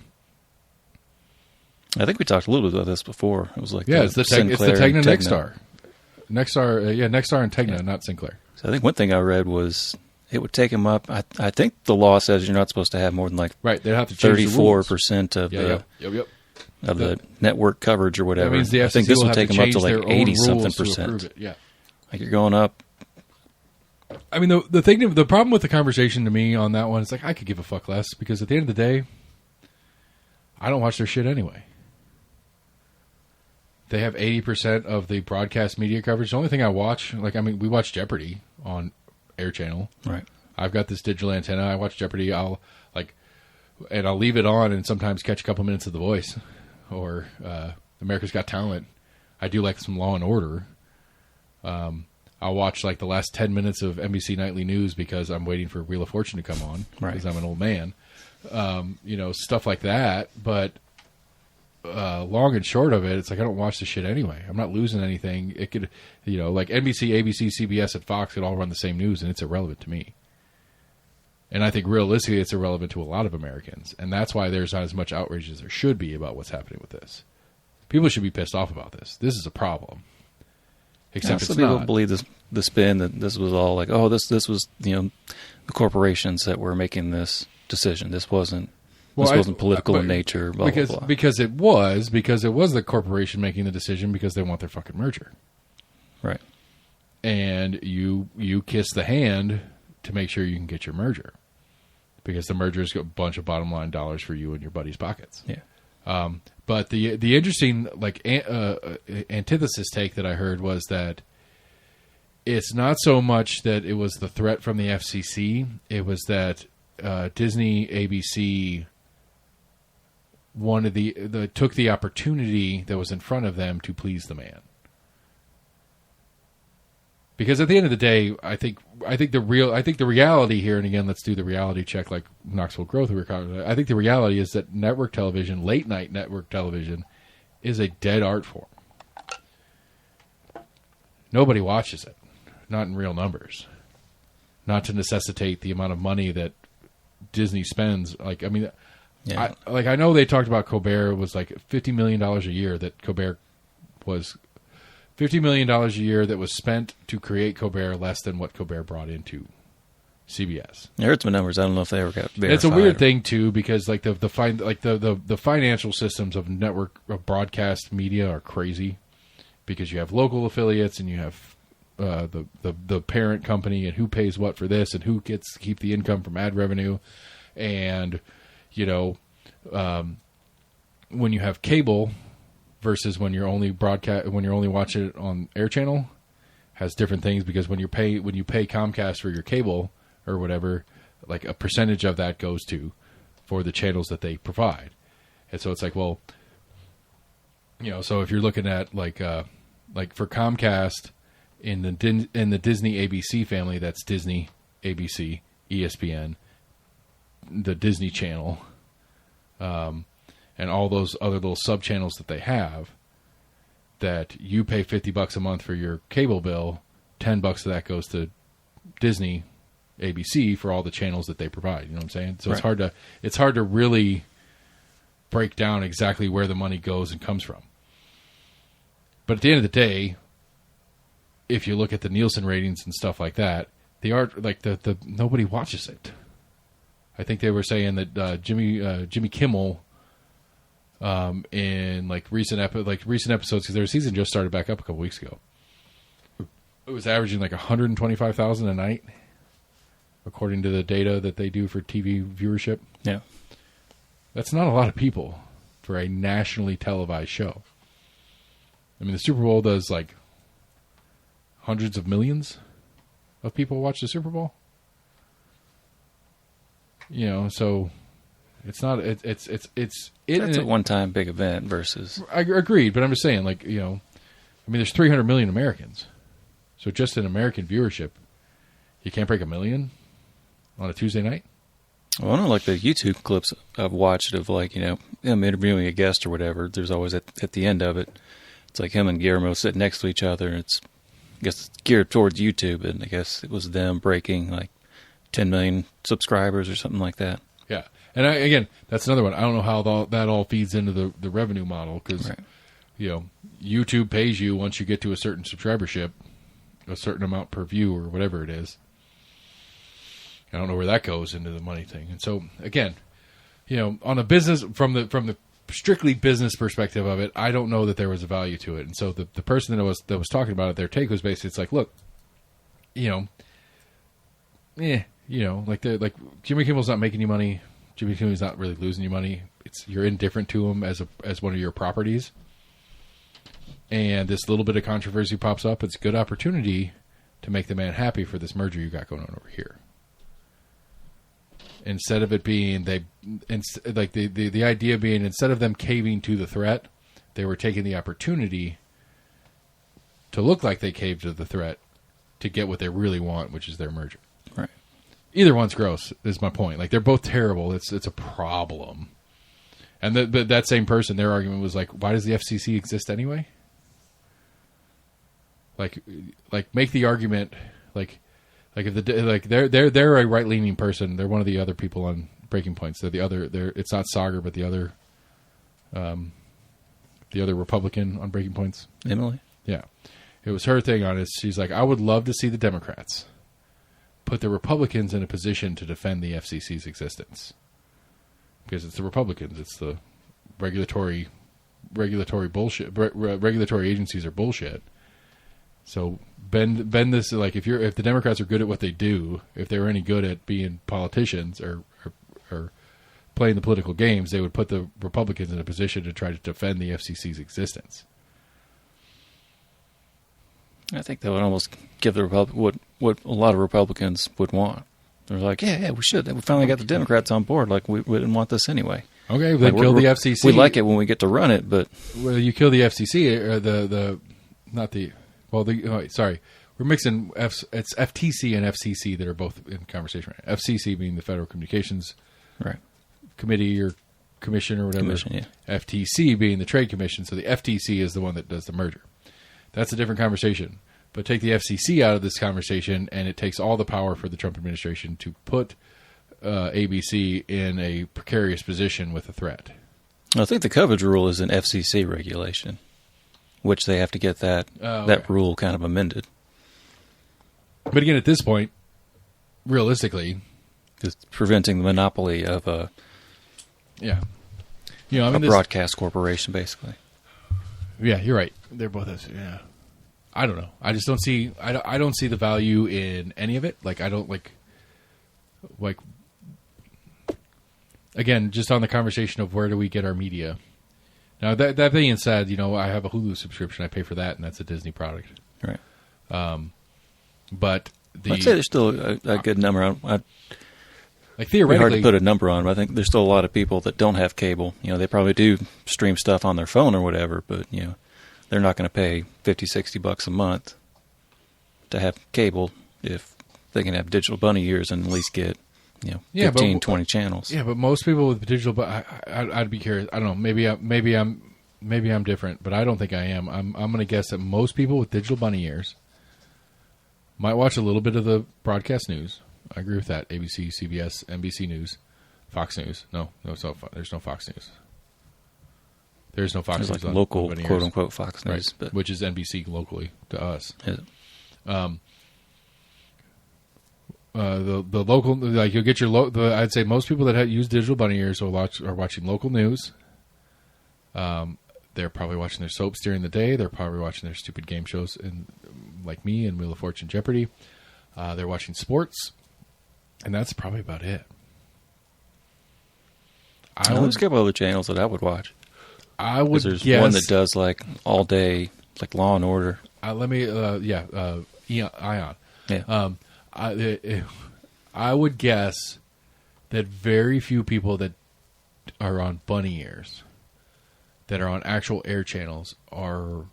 I think we talked a little bit about this before. It was like it's the Tegna Nexstar. Nexstar and Tegna, not Sinclair. So I think one thing I read was it would take them up. I think the law says you're not supposed to have more than like they'd have to change 34% of the network coverage or whatever. That means the FCC I think this will would take them up to like 80-something%. Yeah, like you're going up. I mean, the problem with the conversation to me on that one is like I could give a fuck less because at the end of the day, I don't watch their shit anyway. They have 80% of the broadcast media coverage. The only thing I watch, we watch Jeopardy on Air Channel. Right. I've got this digital antenna. I watch Jeopardy. I'll leave it on and sometimes catch a couple minutes of The Voice or America's Got Talent. I do like some Law and Order. I'll watch like the last 10 minutes of NBC Nightly News because I'm waiting for Wheel of Fortune to come on because I'm an old man. Stuff like that. But long and short of it, it's like I don't watch the shit anyway. I'm not losing anything. It could, like NBC, ABC, CBS, and Fox could all run the same news, and it's irrelevant to me. And I think realistically, it's irrelevant to a lot of Americans, and that's why there's not as much outrage as there should be about what's happening with this. People should be pissed off about this. This is a problem. Except it's people not. Believe the spin that this was all like, oh, this was the corporations that were making this decision. This wasn't. This wasn't political in nature, blah, blah, blah. Because it was the corporation making the decision because they want their fucking merger. Right. And you kiss the hand to make sure you can get your merger. Because the merger is a bunch of bottom line dollars for you in your buddy's pockets. Yeah. But the interesting antithesis take that I heard was that it's not so much that it was the threat from the FCC. It was that Disney, ABC took the opportunity that was in front of them to please the man. Because at the end of the day, I think the reality here, and again, let's do the reality check like Knoxville Growth. I think the reality is that network television, late night network television, is a dead art form. Nobody watches it, not in real numbers. Not to necessitate the amount of money that Disney spends. Like, I mean, Yeah. I know they talked about Colbert was like $50 million a year that Colbert was. $50 million a year that was spent to create Colbert, less than what Colbert brought into CBS. I heard some numbers. I don't know if they ever got verified. It's a weird thing too, because like the financial systems of network of broadcast media are crazy, because you have local affiliates and you have the parent company and who pays what for this and who gets to keep the income from ad revenue, and when you have cable versus when you're only watching it on Air Channel, has different things, because when you pay Comcast for your cable or whatever, like a percentage of that goes for the channels that they provide. And so it's like, well, so if you're looking at like for Comcast in the Disney ABC family, that's Disney, ABC, ESPN, the Disney Channel, and all those other little sub-channels that they have, that you pay $50 a month for your cable bill, $10 of that goes to Disney, ABC for all the channels that they provide. You know what I'm saying? So Right. it's hard to really break down exactly where the money goes and comes from. But at the end of the day, if you look at the Nielsen ratings and stuff like that, they are like the nobody watches it. I think they were saying that Jimmy Kimmel, in recent episodes, because their season just started back up a couple weeks ago, it was averaging like 125,000 a night, according to the data that they do for TV viewership. Yeah. That's not a lot of people for a nationally televised show. I mean, the Super Bowl does like hundreds of millions of people watch the Super Bowl. So it's not. It's That's a one-time big event versus. I agreed, but I'm just saying, there's 300 million Americans, so just in American viewership, you can't break 1 million on a Tuesday night. Well, I don't know, like the YouTube clips I've watched of him interviewing a guest or whatever. There's always at the end of it, it's like him and Guillermo sitting next to each other, and I guess it's geared towards YouTube, and I guess it was them breaking like 10 million subscribers or something like that. Yeah. And again, that's another one. I don't know how that all feeds into the revenue model, because, YouTube pays you once you get to a certain subscribership, a certain amount per view or whatever it is. I don't know where that goes into the money thing. And so, again, on a business, from the strictly business perspective of it, I don't know that there was a value to it. And so the person that was talking about it, their take was basically, it's like, look, like Jimmy Kimmel's not making you money. Jimmy Kimmel's not really losing you money. You're indifferent to him as one of your properties. And this little bit of controversy pops up. It's a good opportunity to make the man happy for this merger you got going on over here. Instead of it being the idea being, instead of them caving to the threat, they were taking the opportunity to look like they caved to the threat to get what they really want, which is their merger. Right. Either one's gross, is my point. Like, they're both terrible. It's a problem. And that same person, their argument was like, why does the FCC exist anyway? Like make the argument, if they're a right leaning person, they're one of the other people on Breaking Points. It's not Sagar, but the other Republican on Breaking Points. Emily? Yeah. It was her thing on it. She's like, I would love to see the Democrats put the Republicans in a position to defend the FCC's existence. Because it's the Republicans. It's the regulatory bullshit. Regulatory agencies are bullshit. So bend this, like, if the Democrats are good at what they do, if they were any good at being politicians or playing the political games, they would put the Republicans in a position to try to defend the FCC's existence. I think that would almost give the what a lot of Republicans would want. They're like, yeah, we should. We finally got the Democrats on board. Like, we didn't want this anyway. Okay, then kill the FCC. We like it when we get to run it, but... Well, you kill the FCC, or sorry. We're mixing, it's FTC and FCC that are both in conversation right now. FCC being the Federal Communications Committee or Commission or whatever. Commission, yeah. FTC being the Trade Commission, so the FTC is the one that does the merger. That's a different conversation. But take the FCC out of this conversation, and it takes all the power for the Trump administration to put ABC in a precarious position with a threat. I think the coverage rule is an FCC regulation, which they have to get that rule kind of amended. But again, at this point, realistically, just preventing the monopoly of a broadcast corporation, basically. Yeah, you're right. They're both. Yeah, I don't know. I just don't see. I don't see the value in any of it. Like I don't like. Again, just on the conversation of where do we get our media. Now that being said, I have a Hulu subscription. I pay for that, and that's a Disney product. Right. But I'd say there's still a good number on. Like theoretically, hard to put a number on, but I think there's still a lot of people that don't have cable. They probably do stream stuff on their phone or whatever, but they're not going to pay $50-$60 a month to have cable if they can have digital bunny ears and at least get 15-20 channels. Yeah, but most people with digital, but I'd be curious. I don't know. Maybe I'm different, but I don't think I am. I'm going to guess that most people with digital bunny ears might watch a little bit of the broadcast news. I agree with that. ABC, CBS, NBC News, Fox News. No, there's no Fox News. There's no Fox News. Like local, quote unquote, Fox News, right, but which is NBC locally to us. Is it? The local, like you'll get I'd say most people that use digital bunny ears are watching local news. They're probably watching their soaps during the day. They're probably watching their stupid game shows, like me and Wheel of Fortune, Jeopardy. They're watching sports, and that's probably about it. There's a couple other channels that I would watch. I would. There's one that does like all day, like Law and Order. Ion. Yeah. I would guess that very few people that are on bunny ears, that are on actual air channels, are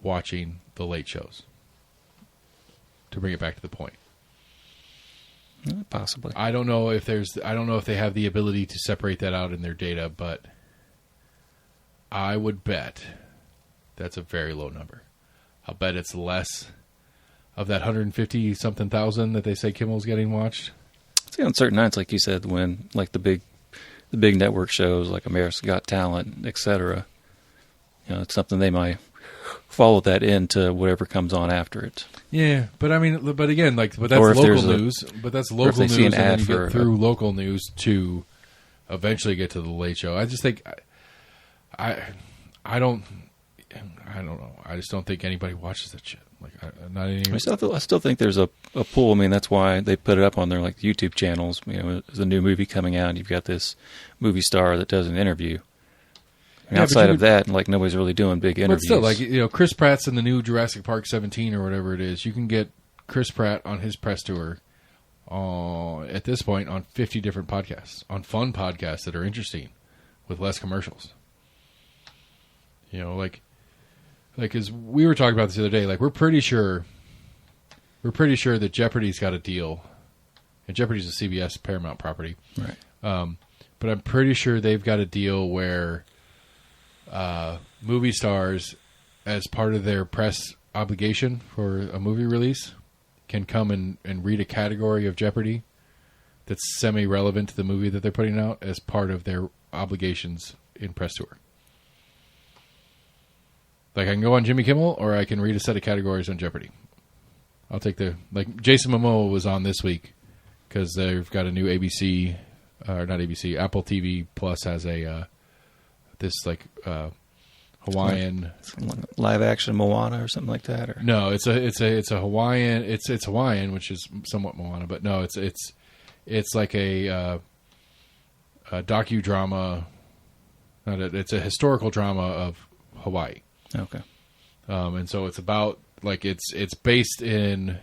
watching the late shows. To bring it back to the point, possibly. I don't know if they have the ability to separate that out in their data, but I would bet that's a very low number. I'll bet it's less of that 150-something thousand that they say Kimmel's getting watched. See, on certain nights, like you said, when like the big network shows like America's Got Talent, etc. It's something they might follow that into whatever comes on after it. Yeah, but I mean, but again, but that's local news. But that's local news, and then you get through local news to eventually get to the Late Show. I just think I don't know. I just don't think anybody watches that shit. I still think there's a pool. I mean, that's why they put it up on their like YouTube channels. There's a new movie coming out, and you've got this movie star that does an interview. And outside of that, like nobody's really doing big interviews. But still, Chris Pratt's in the new Jurassic Park 17 or whatever it is. You can get Chris Pratt on his press tour at this point on 50 different podcasts, on fun podcasts that are interesting with less commercials. As we were talking about this the other day, we're pretty sure that Jeopardy's got a deal, and Jeopardy's a CBS Paramount property, right? But I'm pretty sure they've got a deal where movie stars, as part of their press obligation for a movie release, can come and read a category of Jeopardy that's semi-relevant to the movie that they're putting out as part of their obligations in press tour. Like I can go on Jimmy Kimmel, or I can read a set of categories on Jeopardy. I'll take Jason Momoa was on this week because they've got a new ABC, or not ABC, Apple TV Plus has a Hawaiian live action Moana or something like that. Or? No, it's a Hawaiian. It's Hawaiian, which is somewhat Moana, but no, it's like a docudrama. It's a historical drama of Hawaii. Okay. And so it's about like it's based in.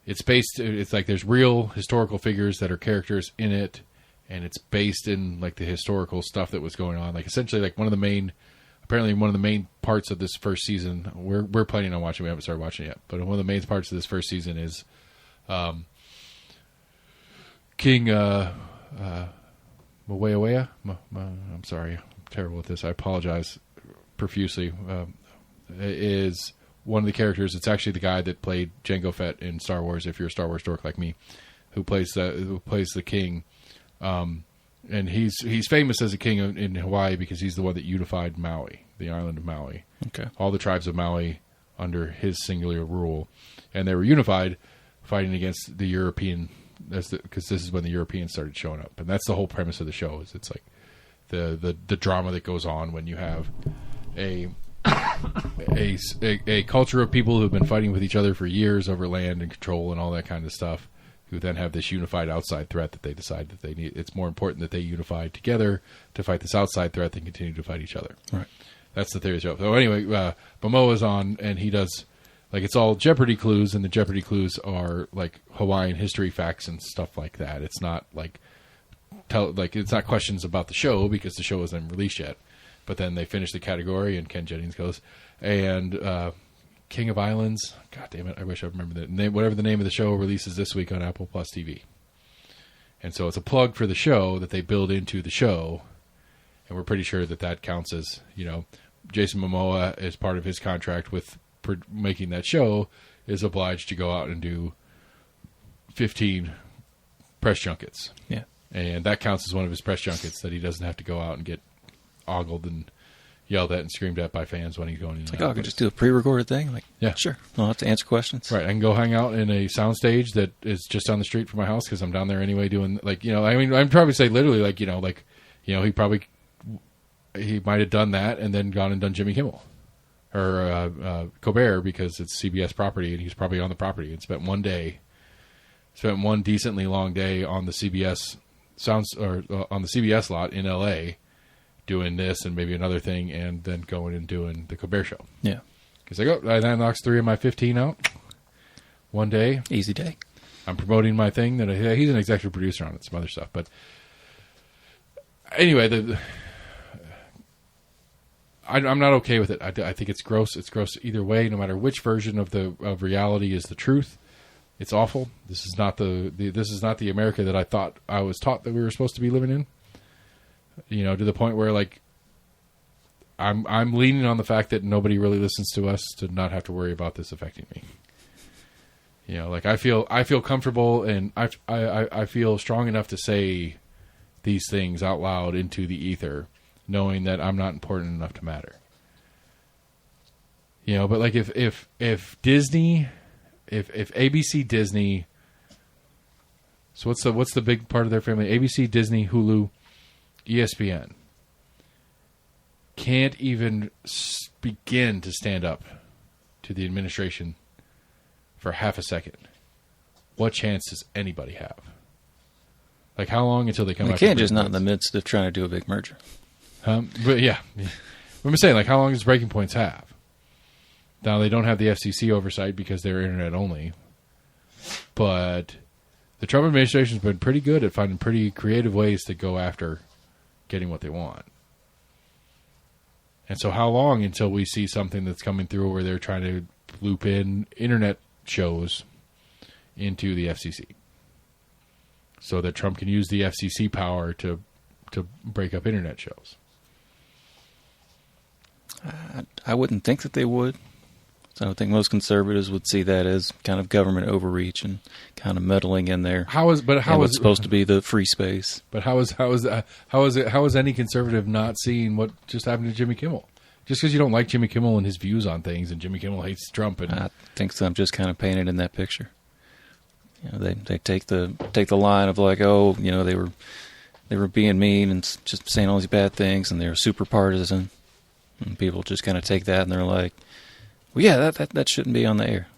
It's like there's real historical figures that are characters in it, and it's based in like the historical stuff that was going on. Like essentially, like one of the main parts of this first season. We're planning on watching. We haven't started watching it yet, but one of the main parts of this first season is King Mawea. I'm sorry, I'm terrible at this. I apologize profusely. Is one of the characters. It's actually the guy that played Jango Fett in Star Wars. If you're a Star Wars dork like me, who plays the king, and he's famous as a king in Hawaii because he's the one that unified Maui, the island of Maui. Okay, all the tribes of Maui under his singular rule, and they were unified, fighting against the European. Because this is when the Europeans started showing up, and that's the whole premise of the show. Is it's like the drama that goes on when you have a culture of people who have been fighting with each other for years over land and control and all that kind of stuff, who then have this unified outside threat that they decide that they need. It's more important that they unify together to fight this outside threat than continue to fight each other. Right. That's the theory of the show. So anyway, Momoa's on, and he does, like, it's all Jeopardy clues, and the Jeopardy clues are like Hawaiian history facts and stuff like that. It's not like it's not questions about the show because the show isn't released yet. But then they finish the category, and Ken Jennings goes, and King of Islands. God damn it! I wish I remember the name. Whatever the name of the show releases this week on Apple Plus TV. And so it's a plug for the show that they build into the show, and we're pretty sure that counts as, you know, Jason Momoa, as part of his contract with making that show, is obliged to go out and do 15 press junkets. Yeah, and that counts as one of his press junkets that he doesn't have to go out and get ogled and yelled at and screamed at by fans when he's going in. It's like, I could just do a pre-recorded thing. Like, yeah, sure. I'll have to answer questions. Right. I can go hang out in a soundstage that is just down the street from my house because I'm down there anyway doing, like, you know, I mean, I'd probably say literally, like, you know, he might have done that and then gone and done Jimmy Kimmel or Colbert because it's CBS property and he's probably on the property and spent one decently long day on the CBS on the CBS lot in LA doing this and maybe another thing, and then going and doing the Colbert Show. Yeah. Because that knocks 3 of my 15 out one day. Easy day. I'm promoting my thing. He's an executive producer on it, some other stuff. But anyway, I'm not okay with it. I think it's gross. It's gross either way, no matter which version of reality is the truth. It's awful. This is not the America that I was taught that we were supposed to be living in. You know, to the point where, like, I'm leaning on the fact that nobody really listens to us to not have to worry about this affecting me. You know, like I feel comfortable and I feel strong enough to say these things out loud into the ether, knowing that I'm not important enough to matter. You know, but like if Disney, if ABC Disney, so what's the big part of their family? ABC, Disney, Hulu, ESPN can't even begin to stand up to the administration for half a second. What chance does anybody have? Like, how long until they come They out? can't just not in the midst of trying to do a big merger. But yeah. I'm saying, like, how long does Breaking Points have? Now, they don't have the FCC oversight because they're internet only. But the Trump administration's been pretty good at finding pretty creative ways to go after getting what they want. And so how long until we see something that's coming through where they're trying to loop in internet shows into the FCC so that Trump can use the FCC power to break up internet shows? I wouldn't think that they would. So I don't think most conservatives would see that as kind of government overreach and kind of meddling in there. How is what's supposed to be the free space? But how is any conservative not seeing what just happened to Jimmy Kimmel? Just because you don't like Jimmy Kimmel and his views on things, and Jimmy Kimmel hates Trump, and I think some just kind of painted in that picture. You know, they take the line of like, oh, you know, they were being mean and just saying all these bad things, and they were super partisan, and people just kind of take that and they're like, well, yeah, that shouldn't be on the air.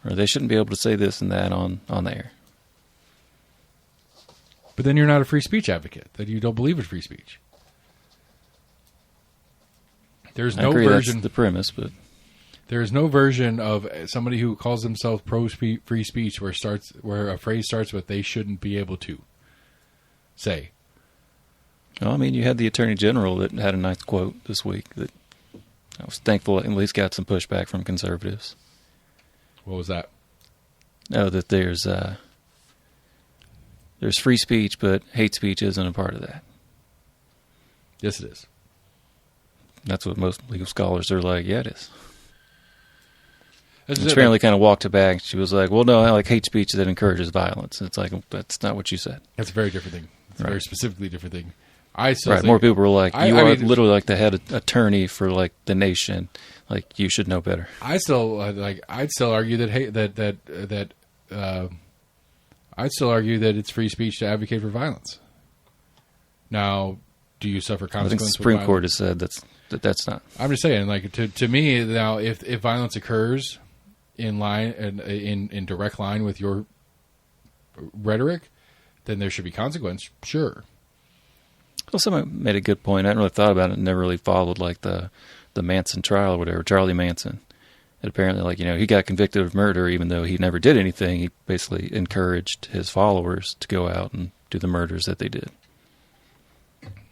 Or they shouldn't be able to say this and that on the air. But then you're not a free speech advocate. That you don't believe in free speech. There's no version. That's the premise, but There is no version of somebody who calls themselves pro-free speech where a phrase starts with "they shouldn't be able to" say. Well, I mean, you had the Attorney General that had a nice quote this week that I was thankful at least got some pushback from conservatives. What was that? Oh, that there's free speech, but hate speech isn't a part of that. Yes, it is. That's what most legal scholars are like. Yeah, it is. That's And it. she apparently kind of walked it back. She was like, well, no, I like hate speech that encourages violence. It's like, that's not what you said. That's a very different thing. It's a Right. very specifically different thing. I still Right. think, More people were like, you I are mean, literally like the head attorney for like the nation. Like, you should know better. I still I'd still argue that I'd still argue that it's free speech to advocate for violence. Now, do you suffer I think consequences? the Supreme Court has said that's not. I'm just saying, like to me now, if violence occurs in line and in direct line with your rhetoric, then there should be consequence. Sure. Well, somebody made a good point. I hadn't really thought about it and never really followed like the Manson trial or whatever, Charlie Manson. And apparently, like, he got convicted of murder even though he never did anything. He basically encouraged his followers to go out and do the murders that they did.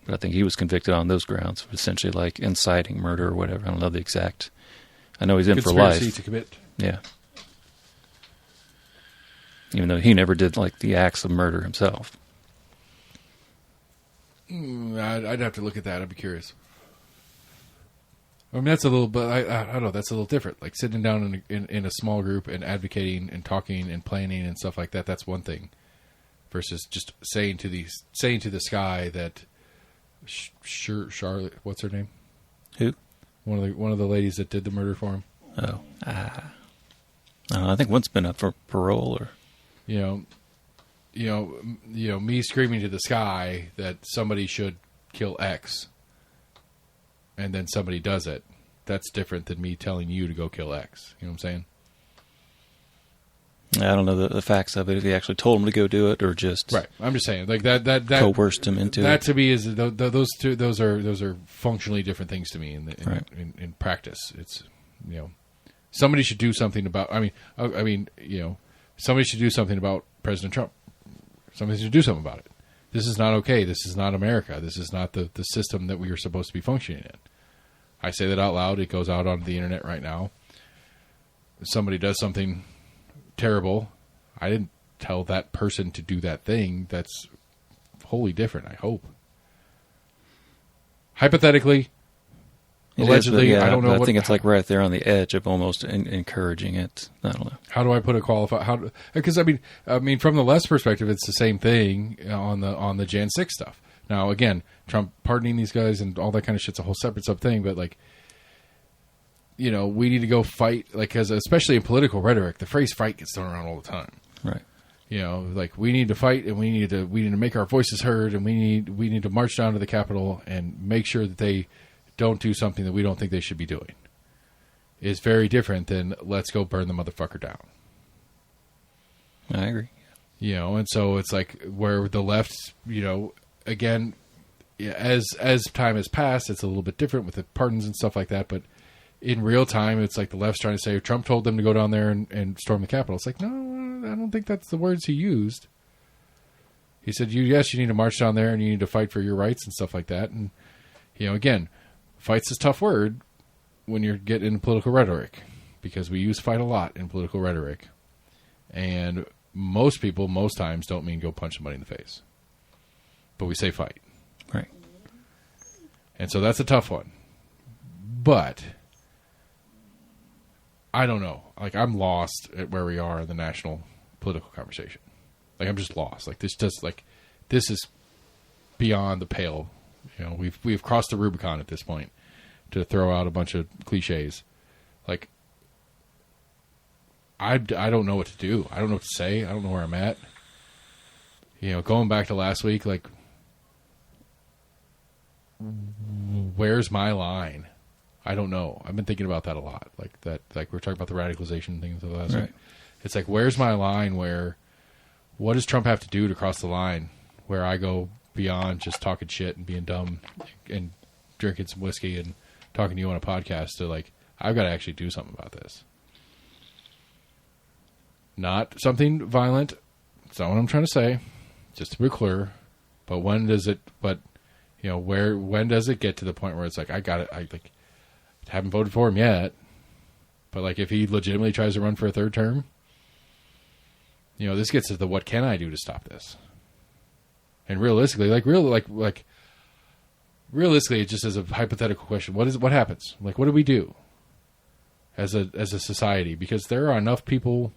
But I think he was convicted on those grounds, essentially like inciting murder or whatever. I don't know the exact. I know he's in for Conspiracy life. to commit. Yeah. Even though he never did like the acts of murder himself. I'd have to look at that. I'd be curious. I mean, that's a little, but I don't know. That's a little different. Like sitting down in a small group and advocating and talking and planning and stuff like that. That's one thing, versus just saying to the sky that, Charlotte, what's her name? Who? One of the ladies that did the murder for him. Oh, I think one's been up for parole or. Me screaming to the sky that somebody should kill X, and then somebody does it. That's different than me telling you to go kill X. You know what I'm saying? I don't know the facts of it, if he actually told him to go do it or just Right. I'm just saying, like that coerced him into that it. to me is those are functionally different things to me in practice. It's somebody should do something about. Somebody should do something about President Trump. Somebody should do something about it. This is not okay. This is not America. This is not the system that we are supposed to be functioning in. I say that out loud. It goes out onto the internet right now. If somebody does something terrible, I didn't tell that person to do that thing. That's wholly different, I hope. Hypothetically, allegedly, I don't know. I think it's like right there on the edge of almost encouraging it. I don't know. How do I put a qualify? Because I mean, from the left's perspective, it's the same thing on the Jan 6 stuff. Now, again, Trump pardoning these guys and all that kind of shit's a whole separate sub thing. But like, we need to go fight. Like, because especially in political rhetoric, the phrase "fight" gets thrown around all the time. Right. Like we need to fight and we need to make our voices heard and we need to march down to the Capitol and make sure that they don't do something that we don't think they should be doing. Is very different than let's go burn the motherfucker down. I agree. And so it's like where the left, again, as time has passed, it's a little bit different with the pardons and stuff like that. But in real time, it's like the left's trying to say Trump told them to go down there and storm the Capitol. It's like, no, I don't think that's the words he used. He said, you need to march down there and you need to fight for your rights and stuff like that. And, again, fight's a tough word when you're getting into political rhetoric because we use fight a lot in political rhetoric. And most people, most times, don't mean go punch somebody in the face. But we say fight. Right. And so that's a tough one. But I don't know. Like, I'm lost at where we are in the national political conversation. Like, I'm just lost. Like, this is beyond the pale. We've crossed the Rubicon at this point to throw out a bunch of cliches. Like, I don't know what to do. I don't know what to say. I don't know where I'm at. Going back to last week, like, where's my line? I don't know. I've been thinking about that a lot. Like we're talking about the radicalization things of last week. It's like, where's my line what does Trump have to do to cross the line where I go beyond just talking shit and being dumb and drinking some whiskey and talking to you on a podcast to like, I've got to actually do something about this. Not something violent. That's not what I'm trying to say. Just to be clear. But when does it? But when does it get to the point where it's like I got it? I haven't voted for him yet. But if he legitimately tries to run for a third term, this gets to the what can I do to stop this? And realistically, realistically, just as a hypothetical question, what happens? What do we do as a society? Because there are enough people.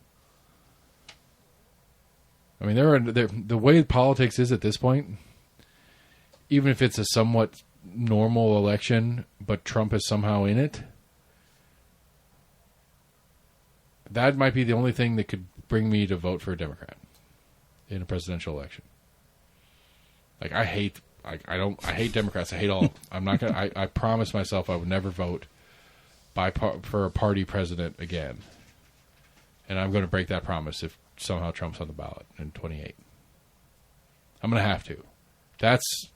I mean, the way politics is at this point, even if it's a somewhat normal election, but Trump is somehow in it, that might be the only thing that could bring me to vote for a Democrat in a presidential election. I hate Democrats. I hate all. I'm not gonna. I promised myself I would never vote for a party president again, and I'm going to break that promise if somehow Trump's on the ballot in 28. I'm going to have to. That's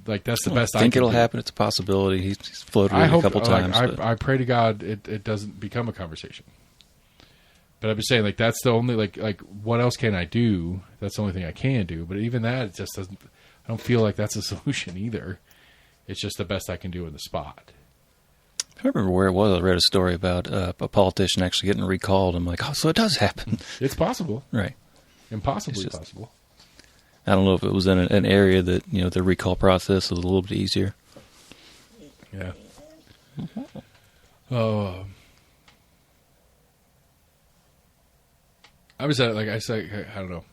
the best I think can it'll do. happen. It's a possibility. He's floated it a couple times. I pray to God it doesn't become a conversation. But I've been saying that's the only what else can I do? That's the only thing I can do. But even that, it just doesn't. I don't feel like that's a solution either. It's just the best I can do in the spot. I don't remember where it was. I read a story about a politician actually getting recalled. I'm like, oh, so it does happen. It's possible. Right. Impossibly possible. I don't know if it was in an area that, the recall process was a little bit easier. Yeah. Oh. I was I don't know.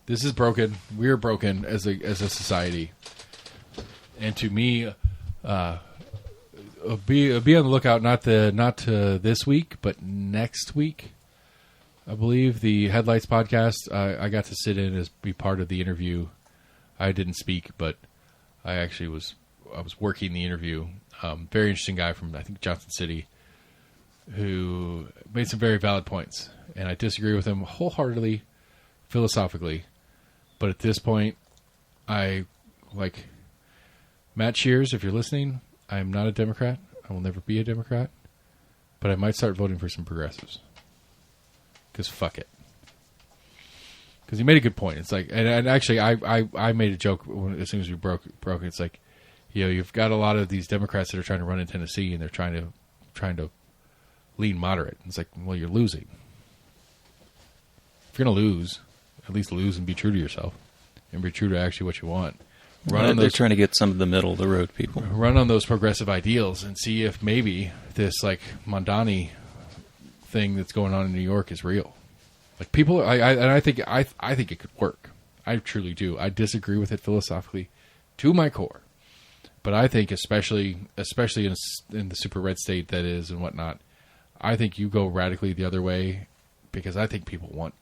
This is broken. We're broken as a society. And to me, be on the lookout not this week, but next week. I believe the Headlights podcast. I got to sit in as be part of the interview. I didn't speak, but I was working the interview. Very interesting guy from I think Johnson City, who made some very valid points, and I disagree with him wholeheartedly, philosophically. But at this point, I like Matt Shears. If you're listening, I am not a Democrat. I will never be a Democrat, but I might start voting for some progressives. Because fuck it. Because he made a good point. It's and actually, I made a joke as soon as we broke. It's like, you've got a lot of these Democrats that are trying to run in Tennessee, and they're trying to lean moderate. It's like, well, you're losing. If you're gonna lose, at least lose and be true to yourself, and be true to actually what you want. They're trying to get some of the middle of the road people. Run on those progressive ideals and see if maybe this Mondani thing that's going on in New York is real. People, I think it could work. I truly do. I disagree with it philosophically to my core, but I think especially in the super red state that is and whatnot, I think you go radically the other way because I think people want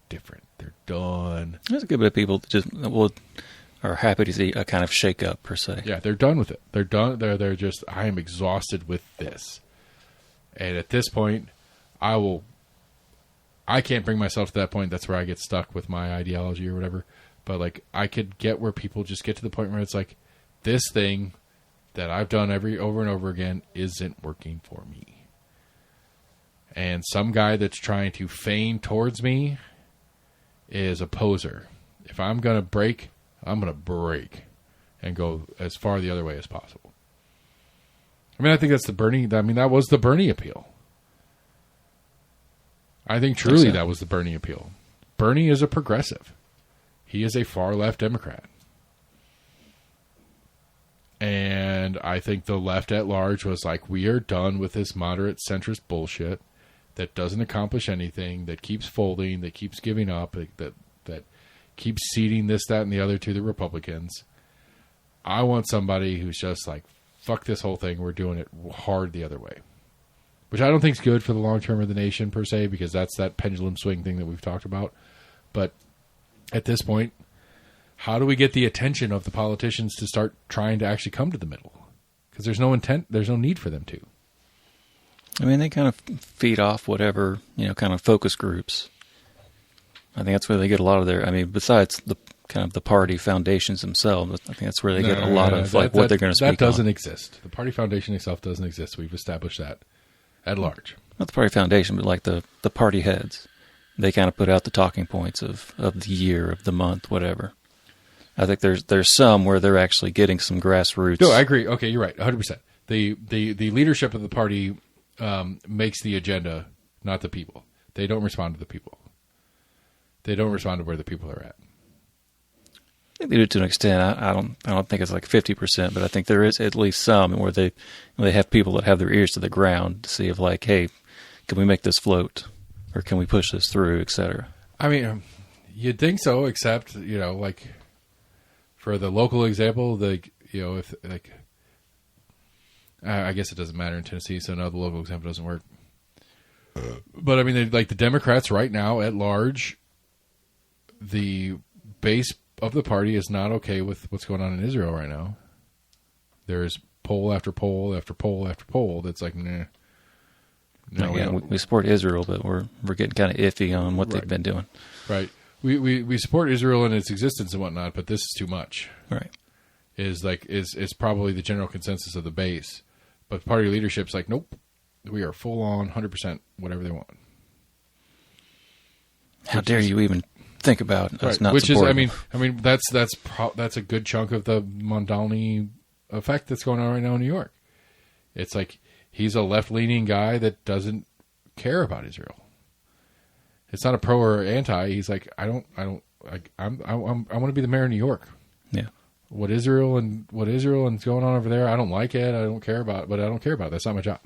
different. They're done. There's a good bit of people that just are happy to see a kind of shake-up, per se. Yeah, they're done with it. They're done. They're just, I am exhausted with this. And at this point, I can't bring myself to that point. That's where I get stuck with my ideology or whatever. But, I could get where people just get to the point where it's like, this thing that I've done over and over again isn't working for me. And some guy that's trying to feign towards me is a poser. If I'm going to break, I'm going to break and go as far the other way as possible. I think that's that was the Bernie appeal. I think truly that was the Bernie appeal. Bernie is a progressive. He is a far-left Democrat. And I think the left at large was like, we are done with this moderate centrist bullshit that doesn't accomplish anything, that keeps folding, that keeps giving up, that keeps ceding this, that, and the other to the Republicans. I want somebody who's just like, fuck this whole thing, we're doing it hard the other way. Which I don't think is good for the long term of the nation, per se, because that's that pendulum swing thing that we've talked about. But at this point, how do we get the attention of the politicians to start trying to actually come to the middle? Because there's no need for them to. They kind of feed off whatever, kind of focus groups. I think that's where they get a lot of their, besides the kind of the party foundations themselves. I think that's where they get a lot of what they're going to speak on. That doesn't exist. The party foundation itself doesn't exist. We've established that at large. Not the party foundation, but like the party heads. They kind of put out the talking points of the year, of the month, whatever. I think there's some where they're actually getting some grassroots. No, I agree. Okay, you're right, 100%. The leadership of the party makes the agenda, not the people. They don't respond to the people. They don't respond to where the people are at. I think they do to an extent. I don't think it's like 50%, but I think there is at least some where they have people that have their ears to the ground to see if like, hey, can we make this float, or can we push this through, etc. I mean, you'd think so, except like for the local example, if like, I guess it doesn't matter in Tennessee, so no, the local example doesn't work. But I mean, like the Democrats right now at large, the base of the party is not okay with what's going on in Israel right now. There's poll after poll after poll after poll that's like, nah. No, yeah, we support Israel, but we're getting kind of iffy on what they've been doing. Right. We support Israel and its existence and whatnot, but this is too much. Right. Is probably the general consensus of the base. But party leadership's like, nope, we are full on 100% whatever they want. How dare you even think about us not Which supporting is, I mean, that's a good chunk of the Mondani effect that's going on right now in New York. It's like he's a left-leaning guy that doesn't care about Israel. It's not a pro or anti. He's like, I want to be the mayor of New York. Yeah. What Israel and going on over there, I don't like it. I don't care about it, but I don't care about it. That's not my job.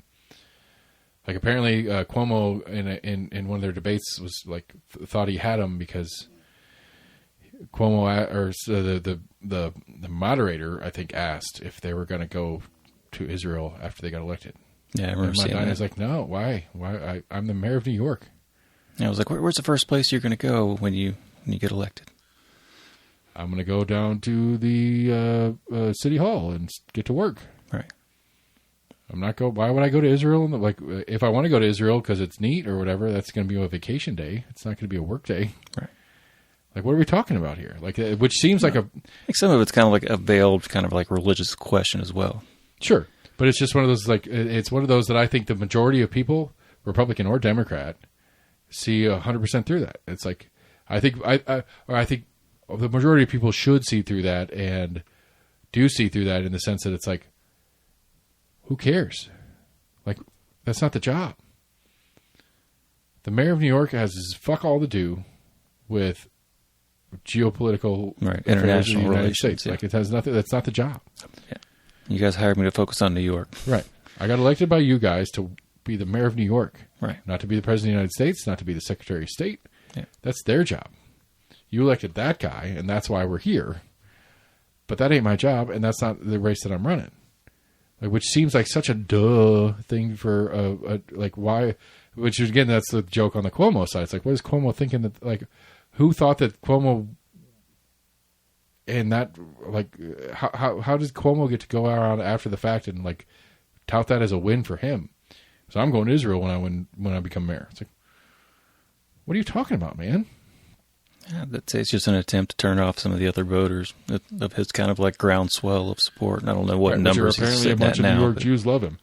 Like apparently Cuomo in one of their debates was like thought he had him because Cuomo or the moderator I think asked if they were going to go to Israel after they got elected. Yeah, I remember seeing that. I was like, no, why? I'm the mayor of New York. Yeah, I was like, where's the first place you're going to go when you get elected? I'm going to go down to the city hall and get to work. Right. Why would I go to Israel? Like, if I want to go to Israel because it's neat or whatever, that's going to be a vacation day. It's not going to be a work day. Right. Like, what are we talking about here? Like, which seems like some of it's kind of like a veiled kind of like religious question as well. Sure. But it's just one of those, like, it's one of those that I think the majority of people, Republican or Democrat, see 100% through that. It's like, I think the majority of people should see through that and do see through that in the sense that it's like, who cares? Like, that's not the job. The mayor of New York has fuck all to do with geopolitical international relations. States. Yeah. Like, it has nothing. That's not the job. Yeah. You guys hired me to focus on New York. Right. I got elected by you guys to be the mayor of New York. Right. Not to be the president of the United States, not to be the Secretary of State. Yeah. That's their job. You elected that guy, and that's why we're here. But that ain't my job, and that's not the race that I'm running. Like, which seems like such a duh thing for like why? Which again, that's the joke on the Cuomo side. It's like, what is Cuomo thinking that like? Who thought that Cuomo? And that like, how does Cuomo get to go around after the fact and like tout that as a win for him? So I'm going to Israel when I become mayor. It's like, what are you talking about, man? Yeah, that's it's just an attempt to turn off some of the other voters of his kind of like groundswell of support. And I don't know what numbers he's apparently sitting a bunch of at New now, York Jews love him.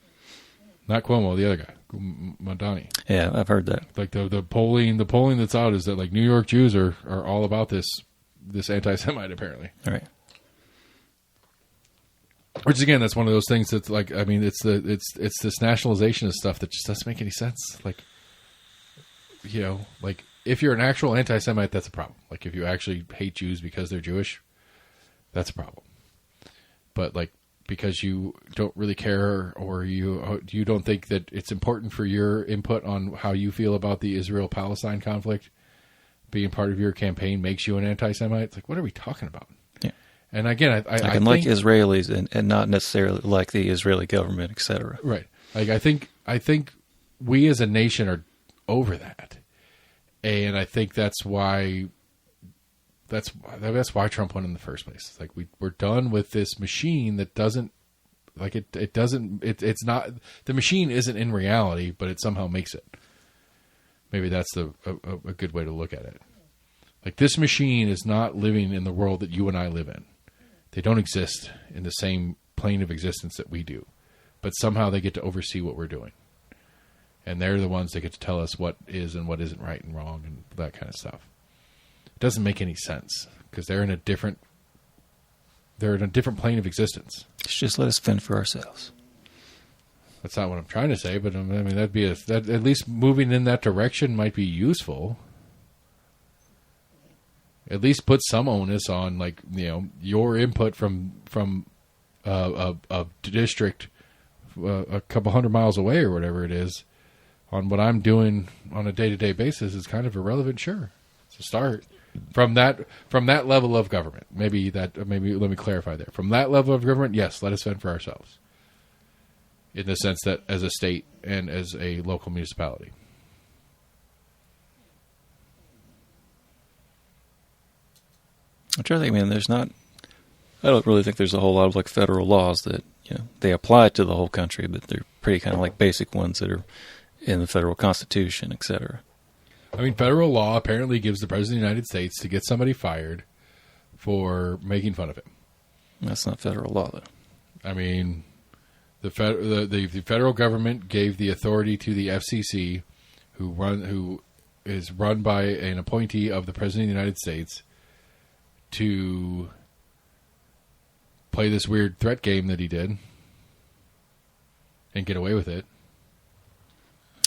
Not Cuomo, the other guy, Mondani. Yeah, I've heard that. Like the polling that's out is that like New York Jews are all about this anti-Semite apparently. All right. Which again, that's one of those things that's like, I mean, it's this nationalization of stuff that just doesn't make any sense. Like, like if you're an actual anti-Semite, that's a problem. Like if you actually hate Jews because they're Jewish, that's a problem. But like because you don't really care or you don't think that it's important for your input on how you feel about the Israel-Palestine conflict, being part of your campaign makes you an anti-Semite. It's like, what are we talking about? Yeah. And again, I can like Israelis and not necessarily like the Israeli government, etc. Right. Like I think we as a nation are over that. And I think that's why Trump won in the first place. It's like we're done with this machine that doesn't like it's not, the machine isn't in reality, but it somehow makes it. Maybe that's a good way to look at it. Like this machine is not living in the world that you and I live in. They don't exist in the same plane of existence that we do. But somehow they get to oversee what we're doing. And they're the ones that get to tell us what is and what isn't right and wrong and that kind of stuff. It doesn't make any sense because they're in a different plane of existence. Just let us fend for ourselves. That's not what I'm trying to say, but I mean that at least moving in that direction might be useful. At least put some onus on, like, you know, your input from a district a couple hundred miles away or whatever it is on what I'm doing on a day-to-day basis is kind of irrelevant. Sure, it's a start from that level of government. Maybe let me clarify there. From that level of government, yes, let us fend for ourselves. In the sense that as a state and as a local municipality. I'm trying to think. I mean, I don't really think there's a whole lot of like federal laws that, you know, they apply to the whole country, but they're pretty kind of like basic ones that are in the federal Constitution, etc. I mean, federal law apparently gives the President of the United States to get somebody fired for making fun of him. That's not federal law, though. I mean, the federal government gave the authority to the FCC, who is run by an appointee of the President of the United States, to play this weird threat game that he did and get away with it.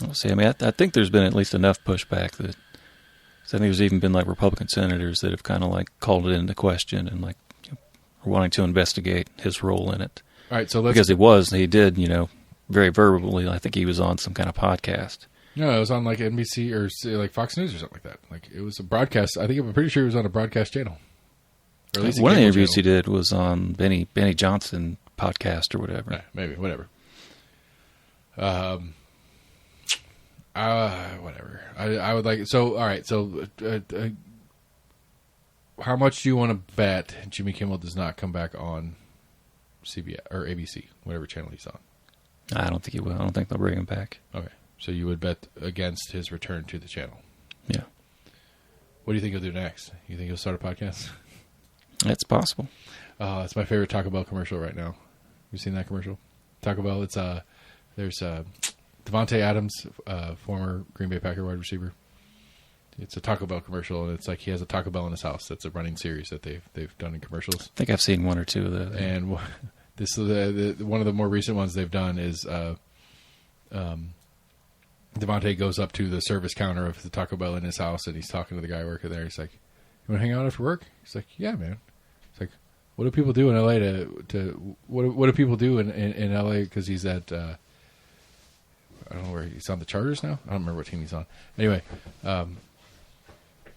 Well, see, I mean, I think there's been at least enough pushback that I think there's even been like Republican senators that have kind of like called it into question and like, you know, are wanting to investigate his role in it. All right, so because he did, you know, very verbally. I think he was on some kind of podcast. No, it was on like NBC or like Fox News or something like that. Like it was a broadcast. I'm pretty sure it was on a broadcast channel. Or at least one of the interviews he did was on Benny Johnson podcast or whatever. Yeah, maybe whatever. Whatever. I would like so. All right. So, how much do you want to bet Jimmy Kimmel does not come back on CBS or ABC, whatever channel he's on? I don't think he will. I don't think they'll bring him back. Okay. So you would bet against his return to the channel. Yeah. What do you think he'll do next? You think he'll start a podcast? It's possible. It's my favorite Taco Bell commercial right now. You seen that commercial? Taco Bell. It's there's Devontae Adams, former Green Bay Packer wide receiver. It's a Taco Bell commercial, and it's like he has a Taco Bell in his house. That's a running series that they've done in commercials. I think I've seen one or two of those. And this one of the more recent ones they've done is Devontae goes up to the service counter of the Taco Bell in his house, and he's talking to the guy working there. He's like, "You want to hang out after work?" He's like, "Yeah, man." It's like, "What do people do in LA what do people do in LA?" Because he's at I don't know where he's on, the Chargers now. I don't remember what team he's on. Anyway,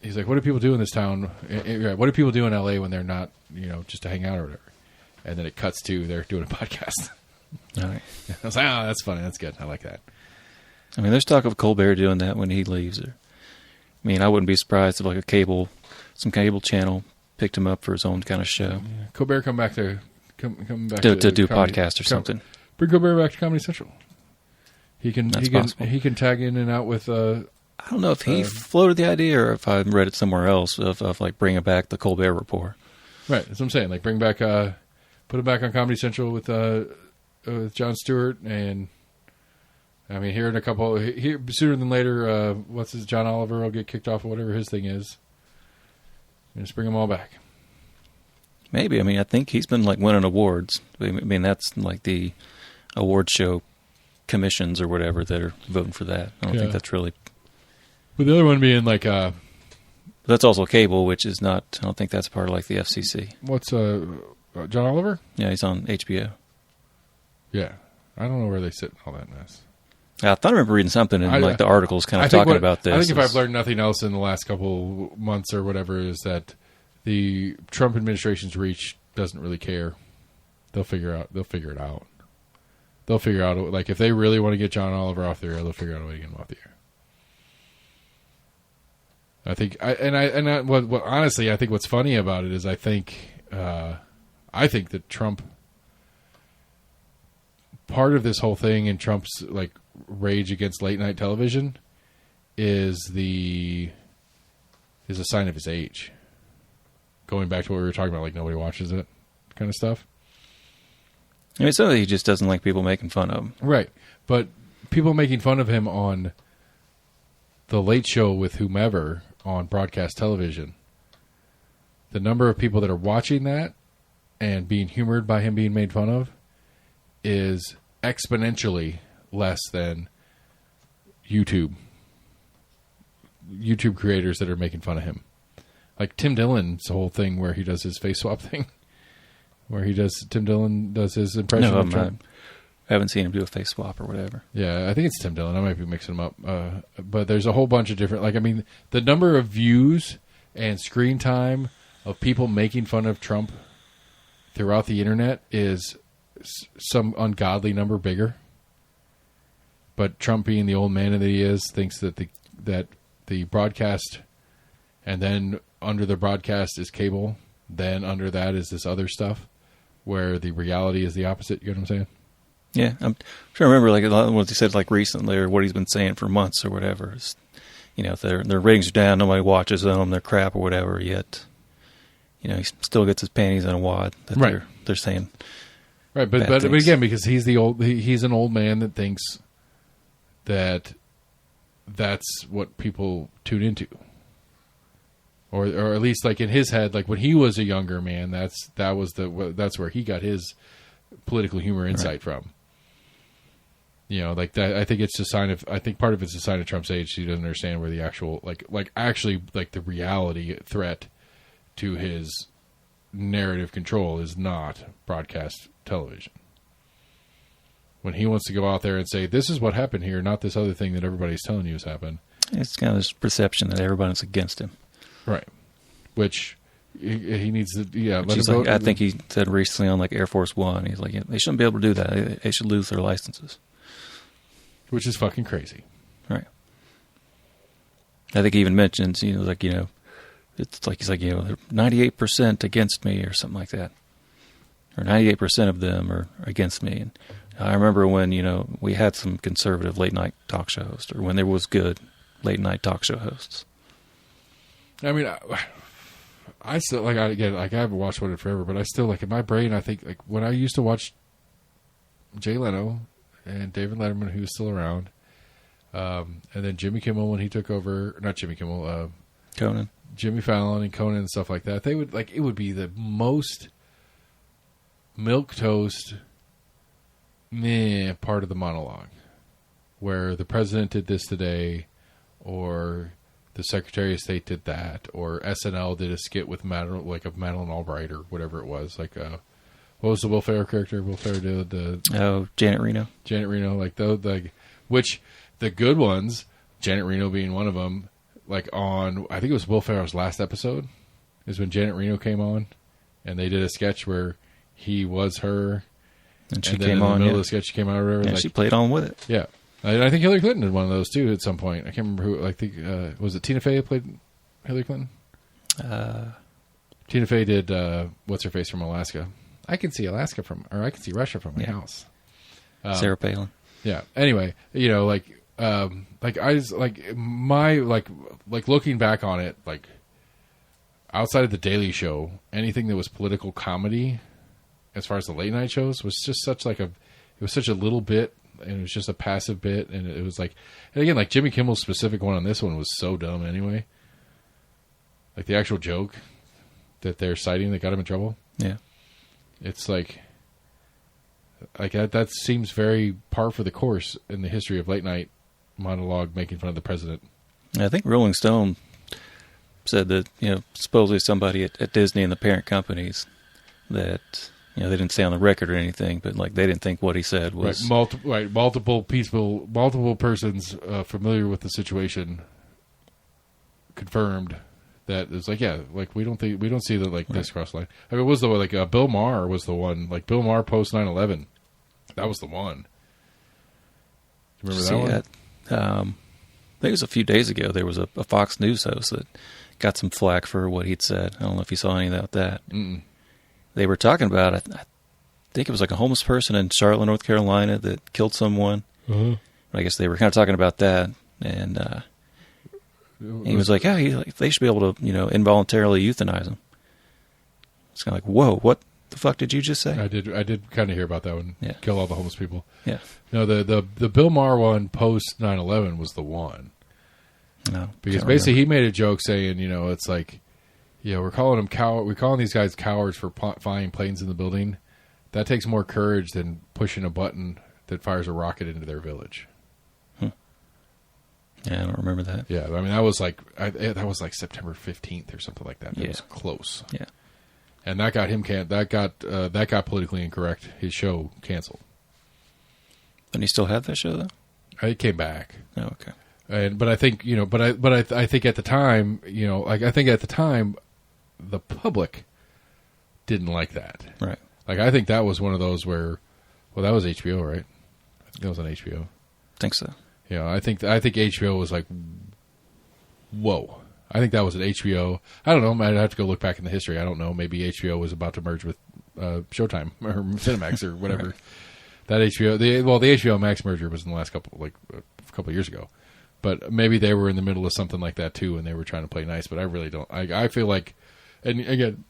he's like, "What do people do in this town? What do people do in LA when they're not, you know, just to hang out or whatever?" And then it cuts to they're doing a podcast. All right. I was like, "Oh, that's funny. That's good. I like that." I mean, there's talk of Colbert doing that when he leaves. I mean, I wouldn't be surprised if like some cable channel picked him up for his own kind of show. Yeah. Colbert come back to do a podcast or something. Bring Colbert back to Comedy Central. He can tag in and out with. I don't know if he floated the idea or if I read it somewhere else of like bringing back the Colbert Report. Right, that's what I'm saying. Like bring back, put him back on Comedy Central with Jon Stewart, and I mean here in a couple sooner than later. John Oliver will get kicked off or whatever his thing is. And just bring them all back. Maybe. I mean, I think he's been like winning awards. I mean, that's like the award show commissions or whatever that are voting for that. I don't think that's really. But the other one being like. That's also cable, which is not. I don't think that's part of like the FCC. What's John Oliver? Yeah, he's on HBO. Yeah, I don't know where they sit in all that mess. I thought I remember reading something in like the articles kind of talking about this. I think if I've learned nothing else in the last couple months or whatever is that the Trump administration's reach doesn't really care. They'll figure it out. They'll figure out, like, if they really want to get John Oliver off the air, they'll figure out a way to get him off the air. I think, honestly, I think what's funny about it is I think that Trump, part of this whole thing in Trump's like rage against late night television is the is a sign of his age. Going back to what we were talking about, like nobody watches it kind of stuff. I mean, it's not that he just doesn't like people making fun of him. Right. But people making fun of him on The Late Show with whomever on broadcast television, the number of people that are watching that and being humored by him being made fun of is exponentially less than YouTube creators that are making fun of him. Like Tim Dillon's whole thing where he does his face swap thing. Tim Dillon does his impression of Trump. I haven't seen him do a face swap or whatever. Yeah, I think it's Tim Dillon. I might be mixing them up. But there's a whole bunch of different... Like, I mean, the number of views and screen time of people making fun of Trump throughout the internet is some ungodly number bigger. But Trump, being the old man that he is, thinks that the broadcast, and then under the broadcast is cable, then under that is this other stuff, where the reality is the opposite. You know what I'm saying? Yeah, I'm trying to remember like a lot of what he said like recently, or what he's been saying for months or whatever. It's, you know, if their ratings are down, nobody watches them, they're crap or whatever. Yet, you know, he still gets his panties in a wad that right. they're saying. Right, but again, because he's he's an old man that thinks that that's what people tune into, or at least like in his head, like when he was a younger man, that's where he got his political humor insight from. You know, like that. I think it's a sign of. I think part of it's a sign of Trump's age. He doesn't understand where the actual, actually the reality threat to his narrative control is not broadcast television. When he wants to go out there and say, "This is what happened here," not this other thing that everybody's telling you has happened. It's kind of this perception that everybody's against him, right? Which he needs to. Yeah, I think he said recently on like Air Force One, he's like, yeah, they shouldn't be able to do that. They should lose their licenses. Which is fucking crazy. Right. I think he even mentions, you know, like, you know, it's like, he's like, you know, they're 98% against me or something like that. Or 98% of them are against me. And I remember when, you know, we had some conservative late night talk show hosts, or when there was good late night talk show hosts. I mean, I still, like, I haven't watched one in forever, but I still, like, in my brain, I think, like, when I used to watch Jay Leno and David Letterman, who was still around, and then Jimmy Kimmel when he took over, not Jimmy Kimmel, Conan, Jimmy Fallon and Conan and stuff like that. They would it would be the most milquetoast part of the monologue, where the president did this today, or the Secretary of State did that, or SNL did a skit with Madeleine Albright or whatever it was, like. What was the Will Ferrell character? Will Ferrell did Janet Reno. Janet Reno, which the good ones, Janet Reno being one of them. Like on, I think it was Will Ferrell's last episode, is when Janet Reno came on, and they did a sketch where he was her, and she and then came in the on. middle of the sketch, she came out or whatever. Yeah, she played on with it. Yeah, I think Hillary Clinton did one of those too at some point. I can't remember who. I think was it Tina Fey that played Hillary Clinton? Tina Fey did what's her face from Alaska. I can see Alaska I can see Russia from my house. Sarah Palin. Yeah. Anyway, you know, I was looking back on it, like outside of the Daily Show, anything that was political comedy, as far as the late night shows, was just such a little bit, and it was just a passive bit, and it was like, and again, like Jimmy Kimmel's specific one on this one was so dumb anyway. Like the actual joke that they're citing that got him in trouble. Yeah. It's like that seems very par for the course in the history of late night monologue making fun of the president. I think Rolling Stone said that, you know, supposedly somebody at Disney and the parent companies that, you know, they didn't say on the record or anything, but like they didn't think what he said was multiple persons familiar with the situation confirmed. That is like, yeah, like we don't see that like this cross line. I mean, it was the like Bill Maher was the one, like Bill Maher post 9/11. That was the one. Do you remember that one? I think it was a few days ago. There was a Fox News host that got some flack for what he'd said. I don't know if you saw any about that. Mm-mm. They were talking about, I think it was like a homeless person in Charlotte, North Carolina that killed someone. Uh-huh. I guess they were kind of talking about that, and And he was like, "Yeah, they should be able to, involuntarily euthanize him." It's kind of like, "Whoa, what the fuck did you just say?" I did kind of hear about that one. Yeah. Kill all the homeless people. Yeah. No, the Bill Maher one post 9/11 was the one. No, because basically he made a joke saying, it's like, we're calling these guys cowards for flying planes in the building. That takes more courage than pushing a button that fires a rocket into their village. Yeah, I don't remember that. Yeah, I mean that was like September 15th or something like that. It was close. Yeah, and that got him that got politically incorrect. His show canceled. And he still had that show though. It came back. Oh, okay. But I think I think at the time, I think at the time, the public didn't like that. Right. Like I think that was one of those where, that was HBO, right? I think that was on HBO. I think so. I think HBO was like, whoa. I think that was an HBO. I don't know. I'd have to go look back in the history. I don't know. Maybe HBO was about to merge with Showtime or Cinemax or whatever. Right. That HBO, the HBO Max merger was in the last couple of years ago. But maybe they were in the middle of something like that too, and they were trying to play nice. But I really don't. I feel like, and again,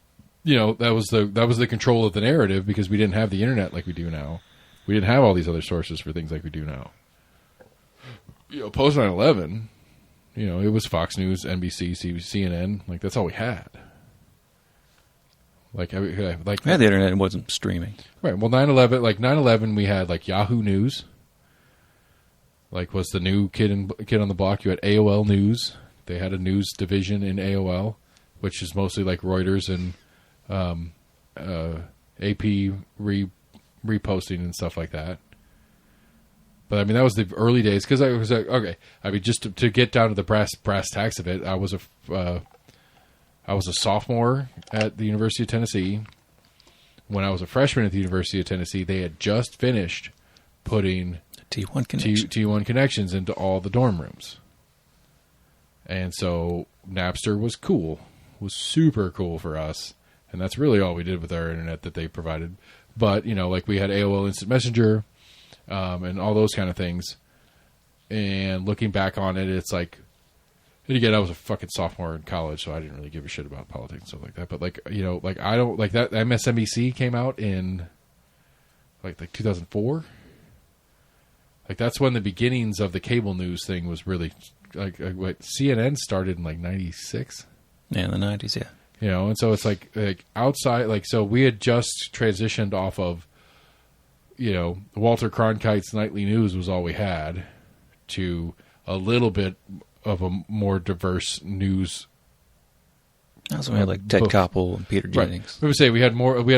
that was the control of the narrative because we didn't have the internet like we do now. We didn't have all these other sources for things like we do now. Post 9/11, it was Fox News, NBC, CNN. Like that's all we had. We had the internet and wasn't streaming. Right. Well, 9/11, we had like Yahoo News. Like was the new kid on the block. You had AOL News. They had a news division in AOL, which is mostly like Reuters and AP reposting and stuff like that. But I mean, that was the early days because I was like, okay. I mean, just to get down to the brass tacks of it, I was a sophomore at the University of Tennessee. When I was a freshman at the University of Tennessee, they had just finished putting T1 connections into all the dorm rooms. And so Napster was super cool for us. And that's really all we did with our internet that they provided. But, we had AOL Instant Messenger and all those kind of things. And looking back on it, it's like, and again, I was a fucking sophomore in college, so I didn't really give a shit about politics and stuff like that. But I don't like that. MSNBC came out in like 2004. Like that's when the beginnings of the cable news thing was really like CNN started in like 96. Yeah, in the 90s, yeah. And so it's like outside, so we had just transitioned off of, Walter Cronkite's nightly news was all we had to a little bit of a more diverse news. Also, we had like Ted Koppel and Peter Jennings. Right. I would say we had a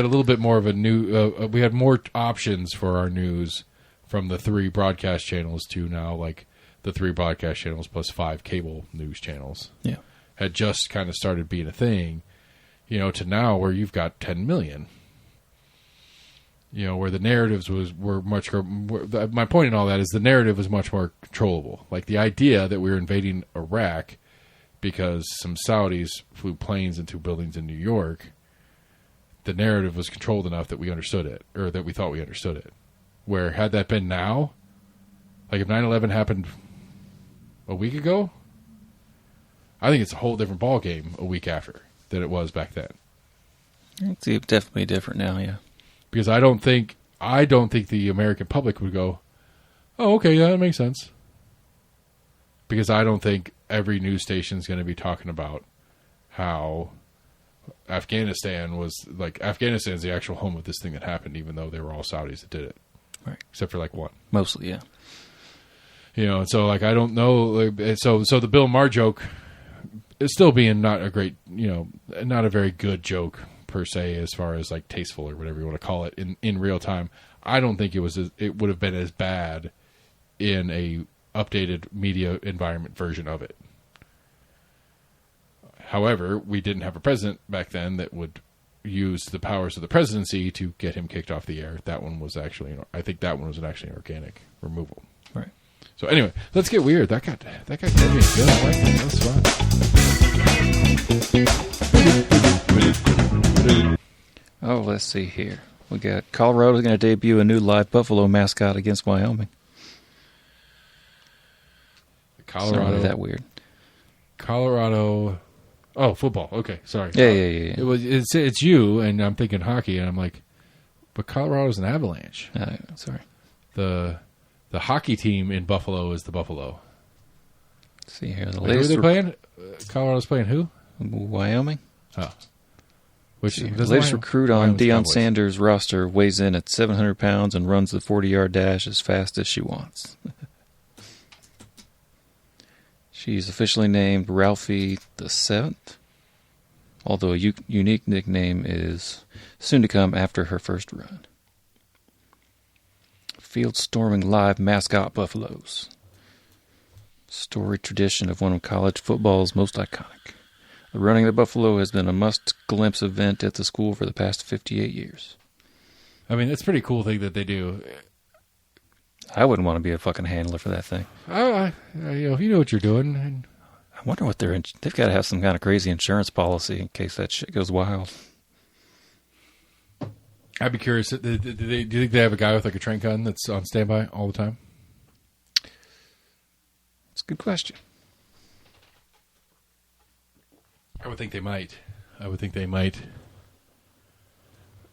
little bit more of a new. We had more options for our news from the 3 broadcast channels to now like the 3 broadcast channels plus 5 cable news channels. Yeah, had just kind of started being a thing. To now where you've got 10 million. Where the narratives were much. My point in all that is the narrative was much more controllable. Like the idea that we were invading Iraq because some Saudis flew planes into buildings in New York, the narrative was controlled enough that we understood it, or that we thought we understood it. Where had that been now, like if 9/11 happened a week ago, I think it's a whole different ball game a week after than it was back then. It's definitely different now, yeah. Because I don't think the American public would go, oh, okay, yeah, that makes sense. Because I don't think every news station is going to be talking about how Afghanistan was Afghanistan's the actual home of this thing that happened, even though they were all Saudis that did it, right? Except for one, mostly, yeah. And so I don't know. So the Bill Maher joke is still being not a great, not a very good joke per se, as far as like tasteful or whatever you want to call it in real time. I don't think it would have been as bad in a updated media environment version of it. However, we didn't have a president back then that would use the powers of the presidency to get him kicked off the air. That one was actually, I think that one was actually an organic removal. Right. So anyway, let's get weird. That got Kenny good. I like that. That was fun. Oh, let's see here. We got Colorado's going to debut a new live buffalo mascot against Wyoming. Colorado. Not really that weird. Colorado. Oh, football. Okay, sorry. Yeah. It's you, and I'm thinking hockey, and I'm like, but Colorado's an Avalanche. Sorry. The hockey team in Buffalo is the Buffalo. Let's see here. The Wait, who are latest they playing? Colorado's playing who? Wyoming. Oh. Which The latest recruit on Deion Sanders' roster weighs in at 700 pounds and runs the 40-yard dash as fast as she wants. She's officially named Ralphie the Seventh, although a unique nickname is soon to come after her first run. Field storming live mascot buffaloes. Storied tradition of one of college football's most iconic. The running of the buffalo has been a must-glimpse event at the school for the past 58 years. I mean, it's a pretty cool thing that they do. I wouldn't want to be a fucking handler for that thing. If you know what you're doing. And I wonder what they've got to have some kind of crazy insurance policy in case that shit goes wild. I'd be curious. Do you think they have a guy with like a train gun that's on standby all the time? It's a good question. I would think they might.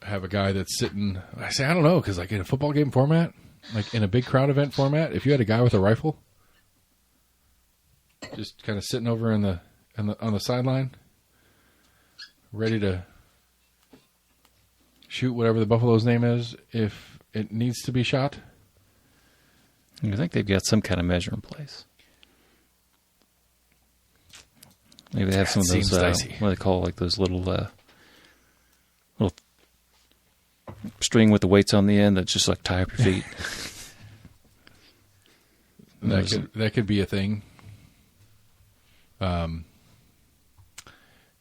Have a guy that's sitting. I don't know, because like in a football game format, like in a big crowd event format, if you had a guy with a rifle, just kind of sitting over on the sideline, ready to shoot whatever the buffalo's name is if it needs to be shot. I think they've got some kind of measure in place. Maybe they have some of those, what do they call, like those little string with the weights on the end that just like tie up your feet. That could be a thing. Yeah,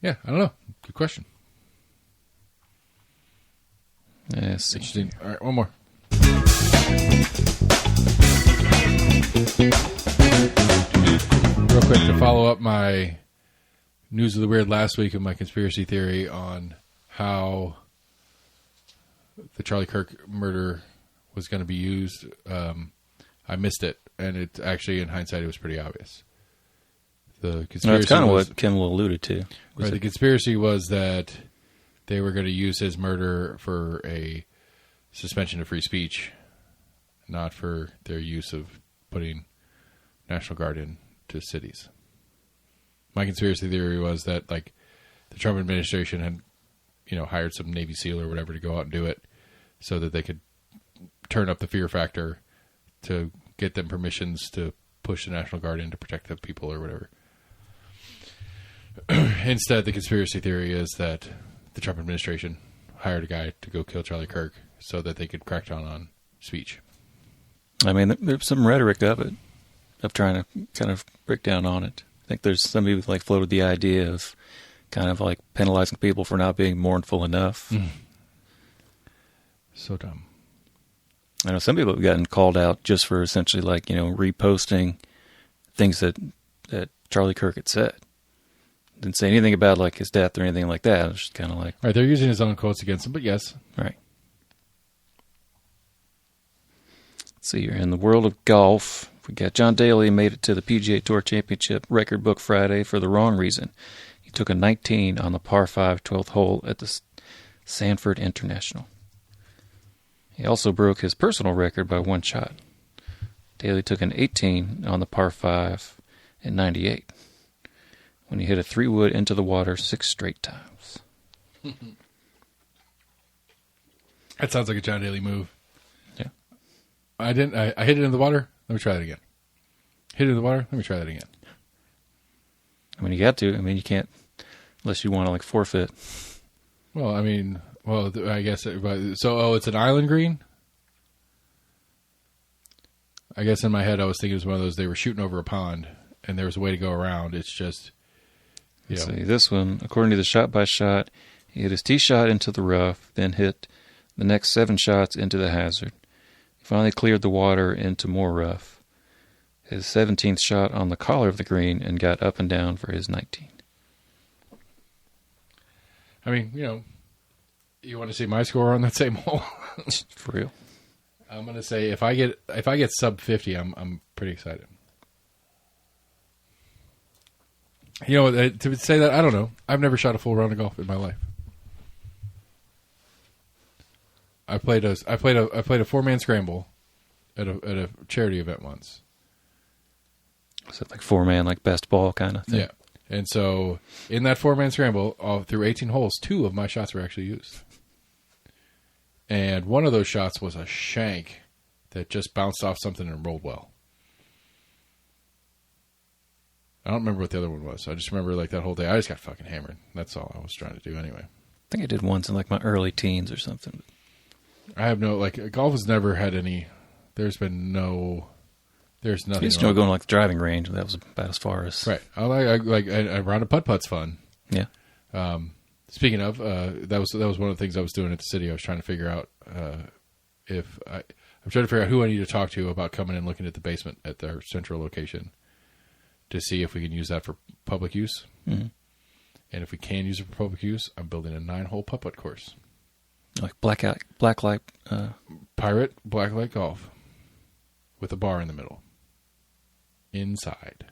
I don't know. Good question. Yes. Interesting. All right, one more. Real quick to follow up my News of the Weird last week and my conspiracy theory on how the Charlie Kirk murder was going to be used. I missed it, and it actually, in hindsight, it was pretty obvious. The conspiracy that's kind of what Kimmel alluded to. Right, the conspiracy was that they were going to use his murder for a suspension of free speech, not for their use of putting National Guard into cities. My conspiracy theory was that, like, the Trump administration had, hired some Navy SEAL or whatever to go out and do it so that they could turn up the fear factor to get them permissions to push the National Guard in to protect the people or whatever. Instead, the conspiracy theory is that the Trump administration hired a guy to go kill Charlie Kirk so that they could crack down on speech. I mean, there's some rhetoric of it, of trying to kind of break down on it. I think there's some people like floated the idea of kind of like penalizing people for not being mournful enough. So dumb. I know some people have gotten called out just for essentially like, reposting things that Charlie Kirk had said. Didn't say anything about like his death or anything like that. It was just kind of like... Right, they're using his own quotes against him, but yes. Right. Let's see here. In the world of golf, we got John Daly made it to the PGA Tour Championship record book Friday for the wrong reason. He took a 19 on the par 5 12th hole at the Sanford International. He also broke his personal record by one shot. Daly took an 18 on the par 5 in 98 when he hit a 3-wood into the water 6 straight times. That sounds like a John Daly move. Yeah. I hit it in the water. Let me try that again. Hit it in the water. Let me try that again. I mean, you got to. I mean, you can't unless you want to like forfeit. Well, I guess. It's an island green? I guess in my head I was thinking it was one of those they were shooting over a pond and there was a way to go around. It's just, See, this one, according to the shot by shot, he hit his tee shot into the rough, then hit the next 7 shots into the hazard. He finally cleared the water into more rough. His 17th shot on the collar of the green and got up and down for his 19. I mean, you want to see my score on that same hole? For real. I'm going to say if I get sub 50, I'm pretty excited. You know, to say that, I don't know. I've never shot a full round of golf in my life. I played a 4-man scramble at a charity event once. Is it like 4-man, like best ball kind of thing? Yeah. And so in that 4-man scramble, through 18 holes, 2 of my shots were actually used. And one of those shots was a shank that just bounced off something and rolled well. I don't remember what the other one was. I just remember like that whole day, I just got fucking hammered. That's all I was trying to do anyway. I think I did once in like my early teens or something. I have no, like, golf has never had any, there's nothing. I used to go to like the driving range, and that was about as far as. Right. I round of putt-putt's fun. Yeah. Speaking of, that was one of the things I was doing at the city. I was trying to figure out I'm trying to figure out who I need to talk to about coming and looking at the basement at their central location to see if we can use that for public use. Mm-hmm. And if we can use it for public use, I'm building a 9-hole putt-putt course. Like blacklight. Pirate blacklight golf with a bar in the middle. Inside.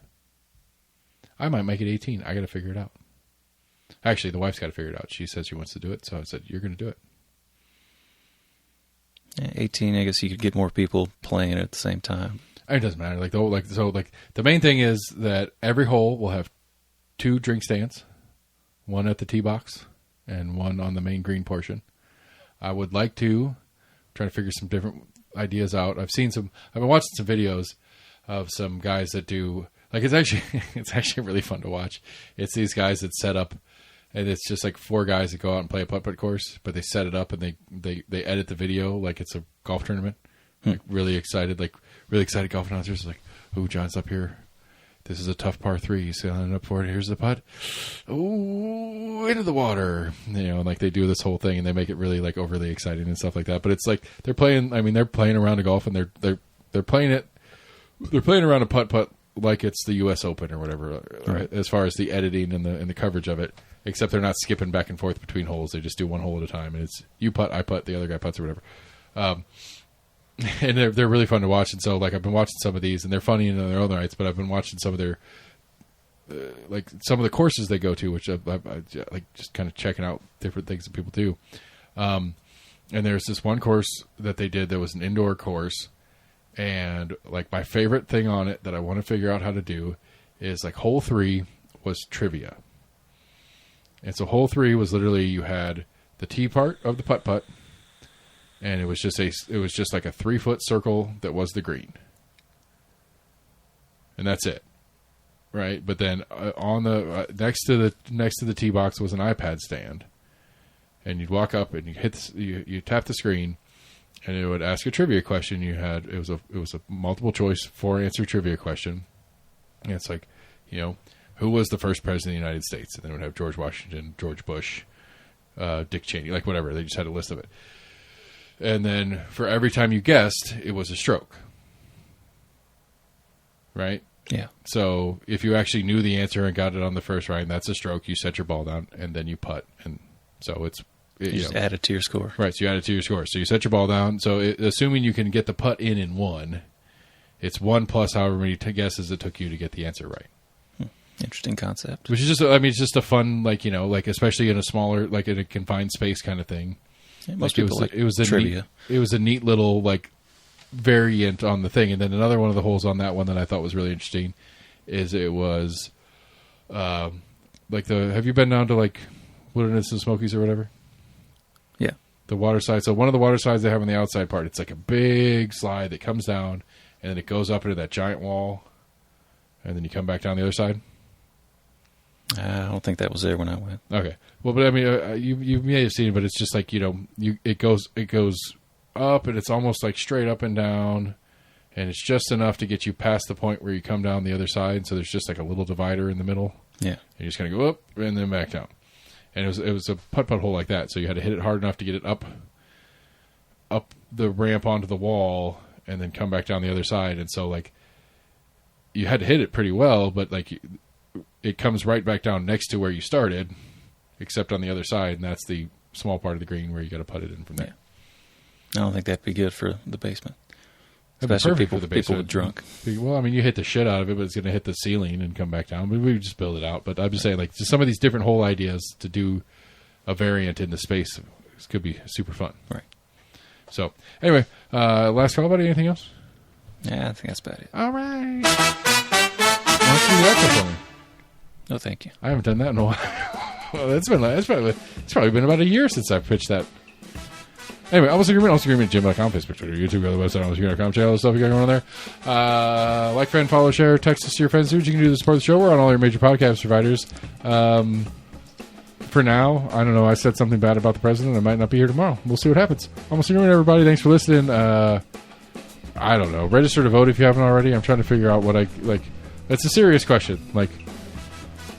I might make it 18. I got to figure it out. Actually, the wife's got to figure it out. She says she wants to do it, so I said, you're going to do it. Yeah, 18, I guess you could get more people playing at the same time. It doesn't matter. The main thing is that every hole will have 2 drink stands, one at the tee box and one on the main green portion. I would like to try to figure some different ideas out. I've been watching some videos of some guys that do, like, it's actually really fun to watch. It's these guys that set up, and it's just like 4 guys that go out and play a putt-putt course, but they set it up and they edit the video like it's a golf tournament. Like really excited golf announcers like, "Oh, John's up here. This is a tough par 3. He's sailing up for it. Here's the putt. Oh, into the water." You know, like they do this whole thing and they make it really like overly exciting and stuff like that. But it's like they're playing around a golf and they're playing around a putt-putt like it's the U.S. Open or whatever, right? As far as the editing and the coverage of it. Except they're not skipping back and forth between holes. They just do one hole at a time, and it's you putt, I putt, the other guy putts or whatever. And they're really fun to watch. And so, like, I've been watching some of these, and they're funny in their own rights. But I've been watching some of their, some of the courses they go to, which I like, just kind of checking out different things that people do. And there's this one course that they did that was an indoor course, and like my favorite thing on it that I want to figure out how to do is like hole 3 was trivia. And so hole 3 was literally you had the tee part of the putt-putt, and it was just like a 3-foot circle that was the green, and that's it, right? But then on the next to the tee box was an iPad stand, and you'd walk up and you tap the screen, and it would ask a trivia question. It was a multiple choice 4-answer trivia question, and it's like, you know, who was the first president of the United States? And then it would have George Washington, George Bush, Dick Cheney, like whatever. They just had a list of it. And then for every time you guessed, it was a stroke. Right? Yeah. So if you actually knew the answer and got it on the first round, that's a stroke. You set your ball down, and then you putt. And so you just add it to your score. Right, so you add it to your score. So you set your ball down. So assuming you can get the putt in one, it's 1 plus however many guesses it took you to get the answer right. Interesting concept. Which is just, it's just a fun, like, you know, like especially in a smaller, like in a confined space kind of thing. Yeah, most people it was a trivia. It was a neat little like variant on the thing. And then another one of the holes on that one that I thought was really interesting is it was like have you been down to like Wilderness and Smokies or whatever? Yeah. The water slide. So one of the water slides they have on the outside part, it's like a big slide that comes down and then it goes up into that giant wall and then you come back down the other side. I don't think that was there when I went. Okay. Well, but I mean, you may have seen it, but it's just like, you know, it goes up and it's almost like straight up and down, and it's just enough to get you past the point where you come down the other side. So there's just like a little divider in the middle. Yeah. And you just kind of go up and then back down. And it was a putt-putt hole like that. So you had to hit it hard enough to get it up the ramp onto the wall and then come back down the other side. And so like you had to hit it pretty well, but like it comes right back down next to where you started, except on the other side, and that's the small part of the green where you got to putt it in from there. Yeah. I don't think that'd be good for the basement. especially perfect people for the people basement. with drunk. Well, I mean, you hit the shit out of it, but it's going to hit the ceiling and come back down. But we would just build it out. But I'm just saying, like, just some of these different hole ideas to do a variant in the space could be super fun. Right. So, anyway, last call, buddy. Anything else? Yeah, I think that's about it. All right. Why don't you do that for me? No, thank you. I haven't done that in a while. Well, it's probably been about a year since I've pitched that. Anyway, almost agreement, Jim.com, Facebook, Twitter, YouTube, other website, almostagreement.com, channel, stuff you got going on there. Like, friend, follow, share, text us to your friends. Do what you can do to support the show. We're on all your major podcast providers. For now, I don't know. I said something bad about the president. I might not be here tomorrow. We'll see what happens. Almost agreement, everybody. Thanks for listening. I don't know. Register to vote if you haven't already. I'm trying to figure out what I like. That's a serious question. Like,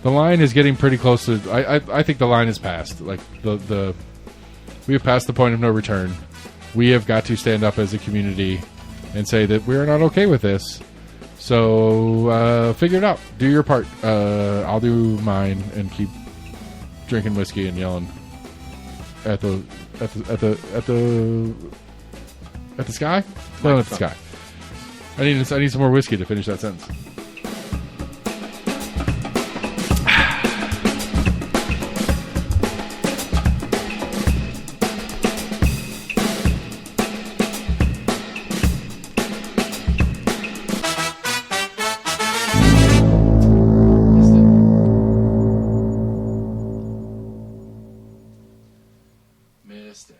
the line is getting pretty close to. I think the line is passed. Like we have passed the point of no return. We have got to stand up as a community and say that we're not okay with this. So figure it out. Do your part. I'll do mine and keep drinking whiskey and yelling at the sky. No, at the sky. I need some more whiskey to finish that sentence. Missed it.